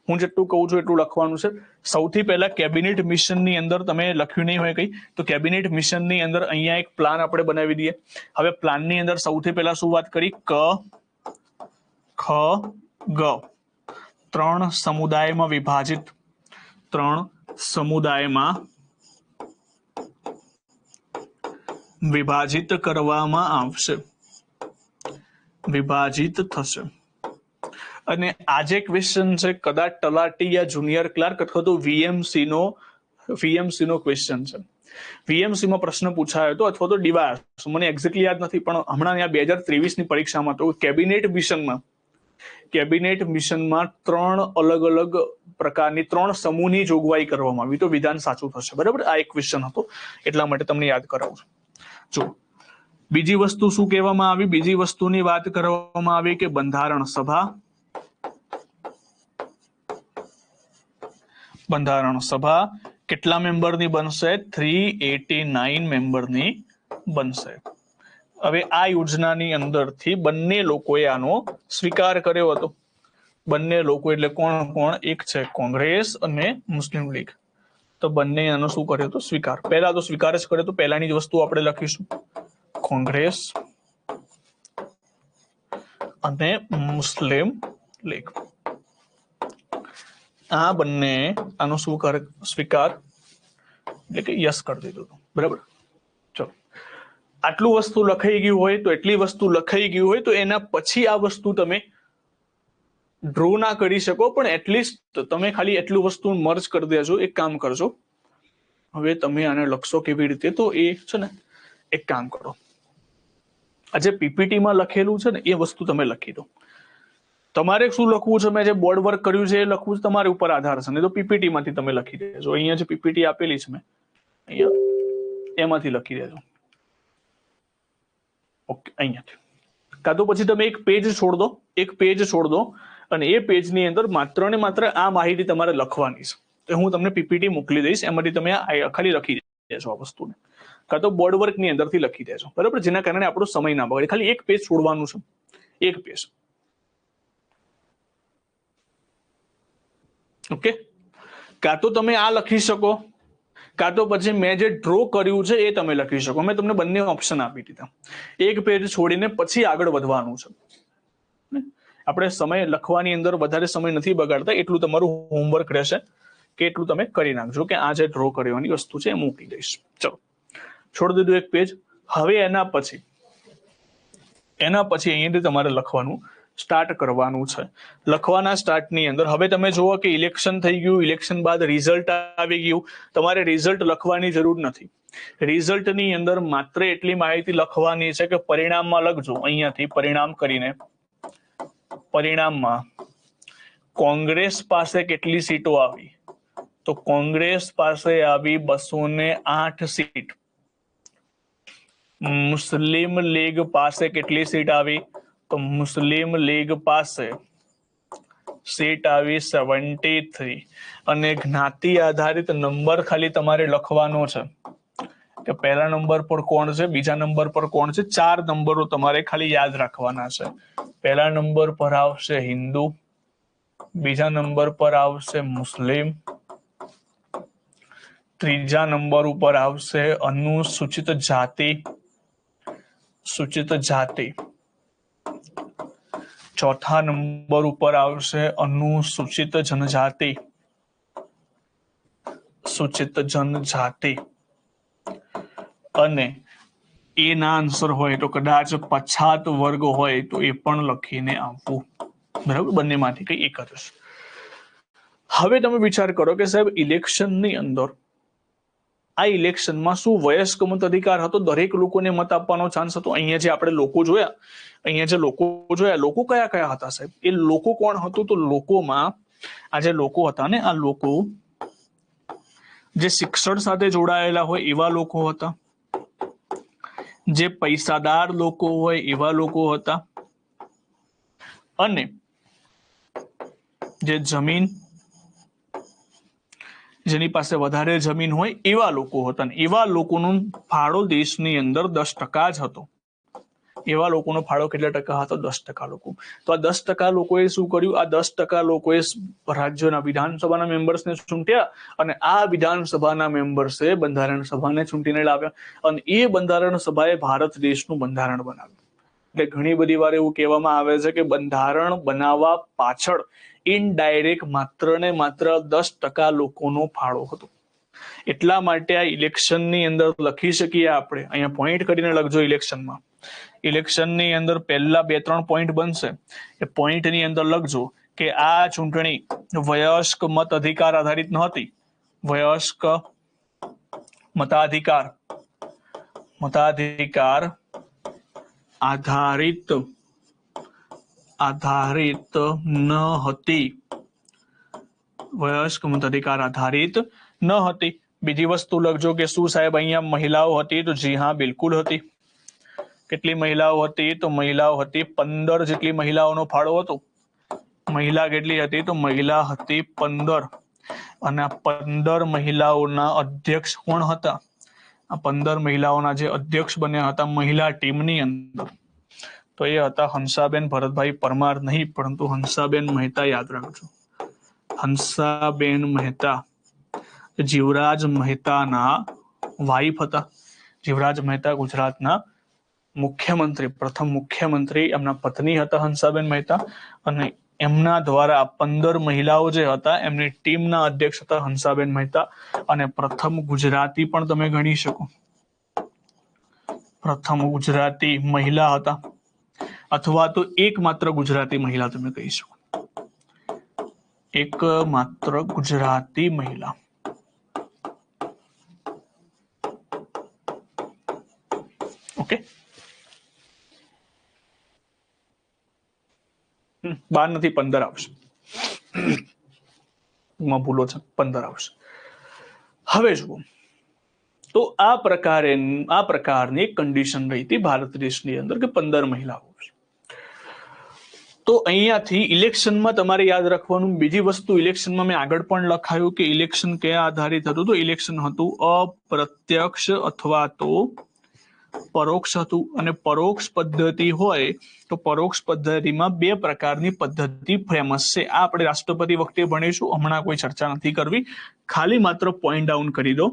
હું જેટલું કહું છું એટલું લખવાનું છે. સૌથી પહેલા કેબિનેટ મિશનની અંદર તમે લખ્યું નહીં હોય કઈ, તો કેબિનેટ મિશનની અંદર અહીંયા એક પ્લાન આપણે બનાવી દઈએ. હવે પ્લાનની અંદર સૌથી પહેલા શું વાત કરી? ક, ખ, ગ. 3 સમુદાયમાં વિભાજિત, 3 સમુદાયમાં વિભાજિત કરવામાં આવશે, વિભાજિત થશે. અને આજે ક્વેશ્ચન છે કદાચ તલાટી યા જુનિયર ક્લાર્ક અથવા તો વીએમસી નો ક્વેશ્ચન છે. વીએમસી માં પ્રશ્ન પૂછાયો હતો અથવા તો ડીવાયસ, મને એક્ઝેક્ટલી યાદ નથી, પણ હમણાં 2023 ની પરીક્ષામાં તો કેબિનેટ મિશનમાં 3 અલગ અલગ પ્રકારની 3 સમૂહની જોગવાઈ કરવામાં આવી, તો વિધાન સાચું થશે. બરાબર, આ એક ક્વેશ્ચન હતો, એટલા માટે તમને યાદ કરાવું છું. જો બીજી વસ્તુ શું કહેવામાં આવી? બીજી વસ્તુની વાત કરવામાં આવી કે બંધારણ સભા કેટલા મેમ્બરની બનશે? 389 મેમ્બરની બનશે. હવે આ યોજનાની અંદરથી બંને લોકોએ આનો સ્વીકાર કર્યો હતો. બંને લોકો એટલે કોણ કોણ? એક છે કોંગ્રેસ અને મુસ્લિમ લીગ. તો બંને આનો શું કર્યો હતો? સ્વીકાર. પહેલા તો સ્વીકાર જ કર્યો, તો પહેલાની જ વસ્તુ આપણે લખીશું, કોંગ્રેસ અને મુસ્લિમ લીગ. આ બંને આનો શું સ્વીકાર એટલે કે યસ કરી દીધું હતું. બરાબર, ચલો, આટલું વસ્તુ લખાઈ ગયું હોય, તો એટલી વસ્તુ લખાઈ ગયું હોય તો એના પછી આ વસ્તુ તમે ડ્રો ના કરી શકો, પણ એટલીસ્ટ તમે ખાલી એટલું વસ્તુ મર્જ કરી દેજો. એક કામ કરજો, હવે તમે આને લખશો કેવી રીતે? તો એ છે ને, એક કામ કરો, આ જે પીપીટીમાં લખેલું છે ને એ વસ્તુ તમે લખી દો. તમારે શું લખવું છે, મેં જે બોર્ડ વર્ક કર્યું છે એ લખવું છે, તમારી ઉપર આધાર છે. નહીં તો પીપીટી માંથી તમે લખી દેજો. અહીંયા જે પીપીટી આપેલી છે મેં અહીંયા, એમાંથી લખી દેજો. ઓકે, અહીંયાથી. કાં તો પછી તમે એક પેજ છોડ દો અને એ પેજની અંદર માત્ર ને માત્ર આ માહિતી તમારે લખવાની છે. તો હું તમને પીપીટી મોકલી દઈશ, એમાંથી તમે ખાલી લખી દેજો આ વસ્તુને, કાં તો બોર્ડ વર્કની અંદરથી લખી દેજો. બરાબર, જેના કારણે આપણો સમય ના બગડે. ખાલી એક પેજ છોડવાનું છે, એક પેજ. ઓકે, કાં તો તમે આ લખી શકો, કાં તો પછી મેં જે ડ્રો કર્યું છે એ તમે લખી શકો. મેં તમને બંને ઓપ્શન આપી દીધા. એક પેજ છોડીને પછી આગળ વધવાનું છે. આપણે સમય લખવાની અંદર વધારે સમય નથી બગાડતા, એટલું તમારું હોમવર્ક રહેશે કે એટલું તમે કરી નાખજો કે આ જે ડ્રો કરવાની વસ્તુ છે એ મૂકી દઈશ. ચલો, છોડી દીધું એક પેજ. હવે એના પછી અહીંયાથી તમારે લખવાનું સ્ટાર્ટ કરવાનું છે. લખવાના સ્ટાર્ટની અંદર હવે તમે જુઓ કે ઇલેક્શન થઈ ગયું, ઇલેક્શન બાદ રિઝલ્ટ આવી ગયું. તમારે રિઝલ્ટ લખવાની જરૂર નથી. રિઝલ્ટની અંદર માત્ર એટલી માહિતી લખવાની છે કે પરિણામમાં લખજો, અહીંયાથી પરિણામ કરીને પરિણામમાં કોંગ્રેસ પાસે કેટલી સીટો આવી, તો કોંગ્રેસ પાસે આવી 208 સીટ. મુસ્લિમ લીગ પાસે કેટલી સીટ આવી, તો મુસ્લિમ લીગ પાસે સીટ આવી 73. અને જ્ઞાતિ આધારિત નંબર ખાલી તમારે લખવાનો છે કે પહેલા નંબર પર કોણ છે, બીજા નંબર પર કોણ છે. 4 નંબરો તમારે ખાલી યાદ રાખવાના છે. પહેલા નંબર પર આવશે હિન્દુ, બીજા નંબર પર આવશે મુસ્લિમ, ત્રીજા નંબર ઉપર આવશે અનુસૂચિત જાતિ, સૂચિત જાતિ, ચોથા નંબર ઉપર આવશે અનુસૂચિત જનજાતિ, સૂચિત જનજાતિ. અને એના આન્સર હોય તો કદાચ પછાત વર્ગ હોય તો એ પણ લખીને આવવું. બરાબર, બંનેમાંથી કઈ એક જ હશે. હવે તમે વિચાર કરો કે સાહેબ ઇલેક્શનની અંદર આ ઇલેક્શનમાં શું વયસ્ક મત અધિકાર હતો? દરેક લોકોને મત આપવાનો ચાન્સ હતો. અહીંયા જે આપણે લોકો જોયા, લોકો કયા કયા હતા સાહેબ? એ લોકો કોણ હતું? તો લોકોમાં આ જે લોકો હતા ને, આ લોકો જે શિક્ષણ સાથે જોડાયેલા હોય એવા લોકો હતા, જે પૈસાદાર લોકો હોય એવા લોકો હતા, અને જે જમીન, જેની પાસે વધારે જમીન હોય એવા લોકો હતા. એવા લોકોનો ફાળો દેશની અંદર 10% જ હતો. એવા લોકોનો ફાળો કેટલા ટકા હતો? 10% લોકો. તો આ 10% લોકોએ શું કર્યું? આ 10% લોકોએ રાજ્યોના વિધાનસભાના મેમ્બર્સને ચૂંટ્યા, અને આ વિધાનસભાના મેમ્બર્સે બંધારણ સભાને ચૂંટીને લાવ્યા, અને એ બંધારણ સભાએ ભારત દેશનું બંધારણ બનાવ્યું. એટલે ઘણી બધી વાર એવું કહેવામાં આવે છે કે બંધારણ બનાવવા પાછળ ઇનડાયરેક્ટ માત્ર ને માત્ર 10% લોકોનો ફાળો હતો. એટલા માટે આ ઇલેક્શનની અંદર લખી શકીએ આપણે, અહીંયા પોઈન્ટ કરીને લખજો. ઇલેક્શનની અંદર પહેલા 2-3 પોઈન્ટ બનશે. એ પોઈન્ટની અંદર લખજો કે આ ચૂંટણી વયસ્ક મત અધિકાર આધારિત નહોતી. વયસ્ક મતાધિકાર આધારિત ન હતી. વયસ્ક મતાધિકાર આધારિત ન હતી. બીજી વસ્તુ લખજો કે શું સાહેબ અહીંયા મહિલાઓ હતી? તો જી હા, બિલકુલ હતી. કેટલી મહિલાઓ હતી? તો મહિલાઓ હતી 15 જેટલી મહિલાઓનો ફાળો હતો. મહિલા કેટલી હતી? તો મહિલા હતી 15. અને આ 15 મહિલાઓના અધ્યક્ષ કોણ હતા? આ 15 મહિલાઓના જે અધ્યક્ષ બન્યા હતા મહિલા ટીમની અંદર, તો એ હતા હંસાબેન ભરતભાઈ પરમાર નહીં, પરંતુ હંસાબેન મહેતા. યાદ રાખજો, હંસાબેન મહેતા જીવરાજ મહેતાના વાઇફ હતા. જીવરાજ મહેતા ગુજરાતના મુખ્યમંત્રી, પ્રથમ મુખ્યમંત્રી, એમના પત્ની હતા હંસાબેન મહેતા, અને એમના દ્વારા 15 મહિલાઓ જે હતા એમની ટીમના અધ્યક્ષ હતા હંસાબેન મહેતા. અને પ્રથમ ગુજરાતી પણ તમે ગણી શકો, પ્રથમ ગુજરાતી મહિલા હતા, અથવા તો એકમાત્ર ગુજરાતી મહિલા તમે કહી શકો, એકમાત્ર ગુજરાતી મહિલા. ઓકે, 12 નથી, 15 આવશે. ભૂલો છે, 15 આવશે. હવે જુઓ, તો આ પ્રકારની કન્ડિશન રહી હતી ભારત દેશની અંદર કે 15 મહિલાઓ. તો અહીંયાથી ઇલેક્શનમાં તમારે યાદ રાખવાનું બીજી વસ્તુ, ઇલેક્શનમાં મેં આગળ પણ લખાયું કે ઇલેક્શન કયા આધારિત હતું? તો ઇલેક્શન હતું અપ્રત્યક્ષ અથવા તો પરોક્ષ હતું. અને પરોક્ષ પદ્ધતિ હોય તો પરોક્ષ પદ્ધતિમાં બે પ્રકારની પદ્ધતિ ફેમસ છે. આ આપણે રાષ્ટ્રપતિ વખતે ભણીશું, હમણાં કોઈ ચર્ચા નથી કરવી. ખાલી માત્ર પોઈન્ટ ડાઉન કરી દો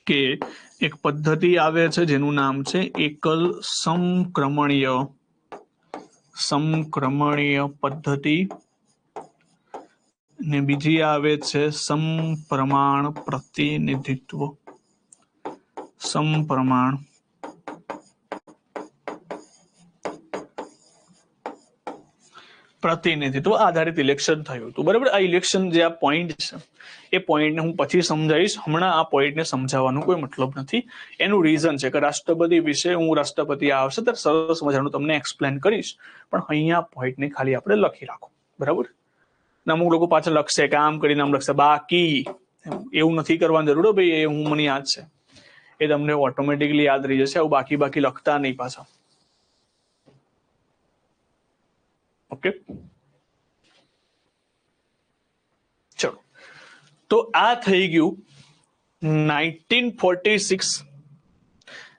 કે એક પદ્ધતિ આવે છે જેનું નામ છે એકલ સમક્રમણીય પદ્ધતિ, ને બીજી આવે છે સમપ્રમાણ પ્રતિનિધિત્વ. સમપ્રમાણ પ્રતિનિધિત્વ આધારિત ઇલેક્શન થયું હતું. બરાબર, આ ઇલેક્શન જે આ પોઈન્ટ છે એ પોઈન્ટને હું પછી સમજાવીશ, હમણાં આ પોઈન્ટને સમજાવવાનો કોઈ મતલબ નથી. એનું રીઝન છે કે રાષ્ટ્રપતિ વિશે હું રાષ્ટ્રપતિ આવશે ત્યારે સરસ મજાનું તમને એક્સપ્લેન કરીશ, પણ અહીંયા પોઈન્ટને ખાલી આપણે લખી રાખો. બરાબર, અમુક લોકો પાછળ લખશે કે આમ કરીને આમ લખશે બાકી, એવું નથી કરવાની જરૂર ભાઈ, એ હું મને યાદ છે, એ તમને ઓટોમેટિકલી યાદ રહી જશે. આવું બાકી બાકી લખતા નહીં પાછા. ઓકે, ચલો, તો આ થઈ ગયું 1946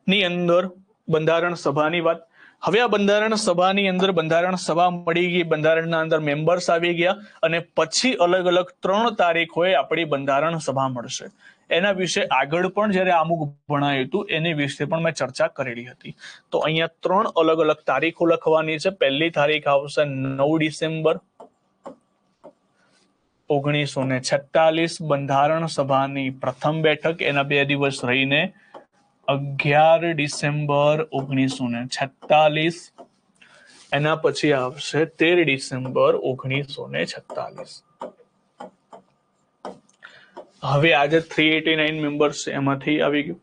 ની અંદર બંધારણ સભાની વાત. હવે આ બંધારણ સભાની અંદર બંધારણ સભા મળી ગઈ, બંધારણના અંદર મેમ્બર્સ આવી ગયા, અને પછી અલગ અલગ 3 તારીખોએ આપણી બંધારણ સભા મળશે. એના વિશે આગળ પણ જ્યારે અમુક ભણાયું હતું એની વિશે પણ મેં ચર્ચા કરેલી હતી. તો અહીંયા 3 અલગ અલગ તારીખો લખવાની છે. પહેલી તારીખ આવશે 9 ડિસેમ્બર 1946, બંધારણ સભાની પ્રથમ બેઠક. એના 2 દિવસ રહીને 11 ડિસેમ્બર 1946. એના પછી આવશે 13 ડિસેમ્બર 1946. હવે આજે 389 મેમ્બર્સ એમાંથી આવી ગયું.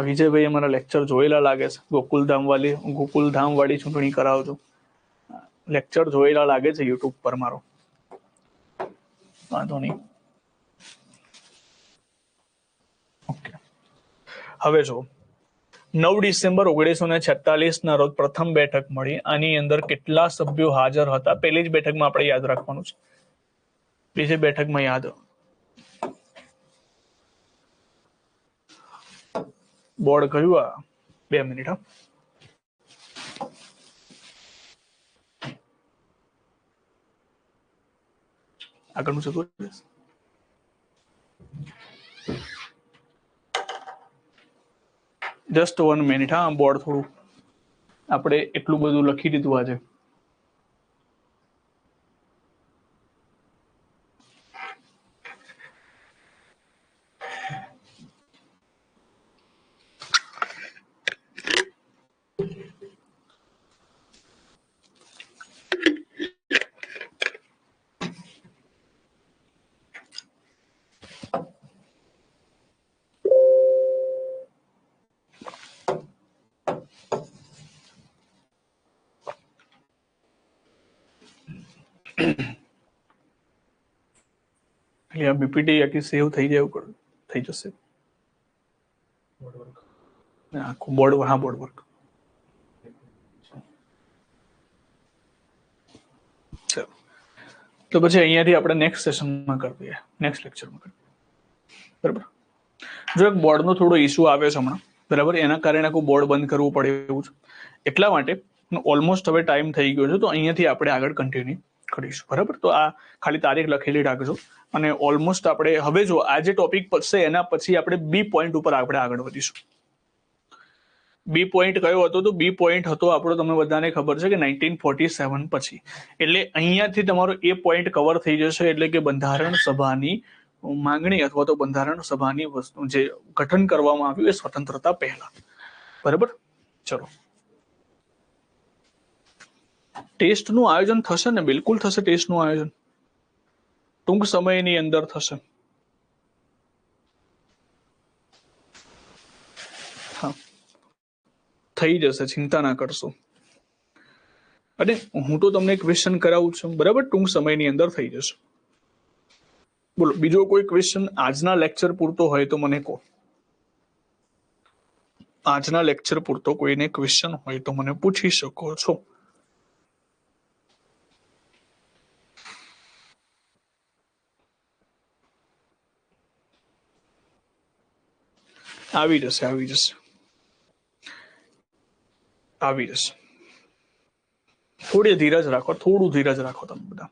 વિજયભાઈ અમારા લેક્ચર જોયેલા લાગે છે. ગોકુલધામ વાળી ચૂંટણી કરાવજો. લેક્ચર જોયેલા લાગે છે યુટ્યુબ પર મારો, વાંધો નહીં. ઓકે, હવે જો 9 ડિસેમ્બર 1946 ના રોજ પ્રથમ બેઠક મળી. આની અંદર કેટલા સભ્યો હાજર હતા? પહેલી જ બેઠકમાં આપણે યાદ રાખવાનું છે. બીજી બેઠકમાં યાદ બોર્ડ કયું? આ 2 મિનિટ. હા, આગળનું છે જસ્ટ 1 મિનિટ. હા, બોર્ડ થોડું આપણે એટલું બધું લખી દીધું આજે. એટલે આ બીપીટી આખી સેવ થઈ જાય, થઈ જશે આખું બોર્ડ. હા, બોર્ડ વર્ક. ચલો, તો પછી અહીંયાથી આપણે નેક્સ્ટ સેશનમાં કરી દઈએ, નેક્સ્ટ લેક્ચરમાં કરીએ. બરાબર, જો એક બોર્ડનો થોડો ઇસ્યુ આવે છે હમણાં, બરાબર, એના કારણે આખું બોર્ડ બંધ કરવું પડે એવું છે. એટલા માટે ઓલમોસ્ટ હવે ટાઈમ થઈ ગયો છે, તો અહીંયાથી આપણે આગળ કન્ટિન્યુ કરીશું. બરાબર, તો આ ખાલી તારીખ લખેલી રાખજો. અને ઓલમોસ્ટ આપણે હવે જો આ જે ટોપિક પડશે એના પછી આપણે બી પોઈન્ટ ઉપર આપણે આગળ વધીશું. બી પોઈન્ટ કયો હતો? તો બી પોઈન્ટ હતો આપણો, તમને બધાને ખબર છે કે 1947 પછી. એટલે અહીંયાથી તમારો એ પોઈન્ટ કવર થઈ જશે. એટલે કે બંધારણ સભાની માંગણી અથવા તો બંધારણ સભાની વસ્તુ જે ગઠન કરવામાં આવ્યું એ સ્વતંત્રતા પહેલા. બરાબર, ચલો. ટેસ્ટનું આયોજન થશે ને? બિલકુલ થશે. ટેસ્ટનું આયોજન ટૂંક સમયની અંદર થશે. હા, થઈ જશે, ચિંતા ના કરશો. અને હું તો તમને ક્વેશ્ચન કરાવું છું, બરાબર, ટૂંક સમયની અંદર થઈ જશે. બોલો, બીજો કોઈ ક્વેશ્ચન આજના લેક્ચર પૂરતો હોય તો મને કહો. આજના લેક્ચર પૂરતો કોઈને ક્વેશ્ચન હોય તો મને પૂછી શકો છો. આવી જશે થોડી ધીરજ રાખો, થોડું ધીરજ રાખો તમે બધા.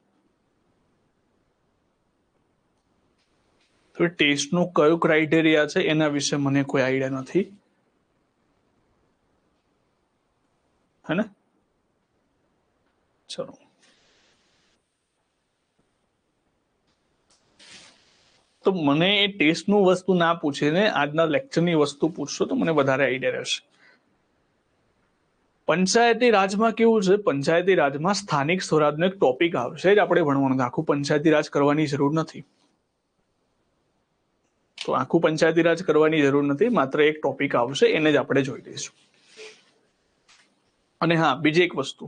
તો ટેસ્ટનું કયું ક્રાઇટેરિયા છે એના વિશે મને કોઈ આઈડિયા નથી, હે ને? ચલો, તો મને એ ટેસ્ટનું વસ્તુ ના પૂછીને આજના લેક્ચરની વસ્તુ પૂછશો તો મને વધારે આઈડિયા રહેશે. પંચાયતી રાજમાં કેવું છે, પંચાયતી રાજમાં સ્થાનિક સ્વરાજનો એક ટોપિક આવશે જ આપણે ભણવાનું. આખું પંચાયતી રાજ કરવાની જરૂર નથી. તો આખું પંચાયતી રાજ કરવાની જરૂર નથી, માત્ર એક ટોપિક આવશે એને જ આપણે જોઈ લઈશું. અને હા, બીજી એક વસ્તુ,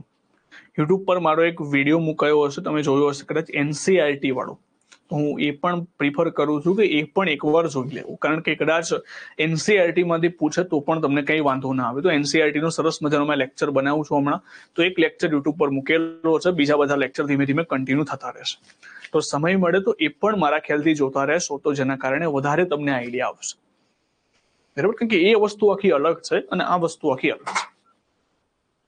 યુટ્યુબ પર મારો એક વિડીયો મુકાયો હશે, તમે જોયો હશે કદાચ, એનસીઆરટી વાળો. હું એ પણ પ્રિફર કરું છું કે એ પણ એકવાર જોઈ લેવું, કારણ કે કદાચ એનસીઆરટી માંથી પૂછે તો પણ તમને કઈ વાંધો ના આવે. તો એનસીઆરટી નો સરસ મજાનો મેં લેક્ચર બનાવું છું હમણાં, તો એક લેક્ચર યુટ્યુબ પર મૂકેલો છે, બીજા બધા લેક્ચર ધીમે ધીમે કન્ટિન્યુ થતા રહેશે. તો સમય મળે તો એ પણ મારા ખ્યાલથી જોતા રહેશો, તો જેના કારણે વધારે તમને આઈડિયા આવશે, બરાબર? કારણ કે એ વસ્તુ આખી અલગ છે અને આ વસ્તુ આખી અલગ છે.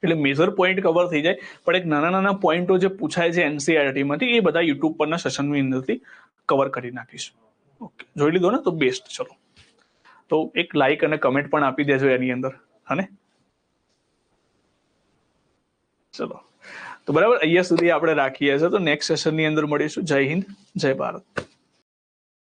એટલે મેજર પોઈન્ટ કવર થઈ જાય, પણ એક નાના નાના પોઈન્ટો જે પૂછાય છે એનસીઆરટી માંથી, એ બધા યુટ્યુબ પરના સેશનની અંદરથી કવર કરી નાખીશું. ઓકે, જોઈ લીધો ને? તો બેસ્ટ. ચલો, તો એક લાઈક અને કમેન્ટ પણ આપી દેજો એની અંદર, હા ને? ચલો, તો બરાબર, અહીંયા સુધી આપણે રાખીએ છીએ. તો નેક્સ્ટ સેશનની અંદર મળીશું. જય હિન્દ, જય ભારત.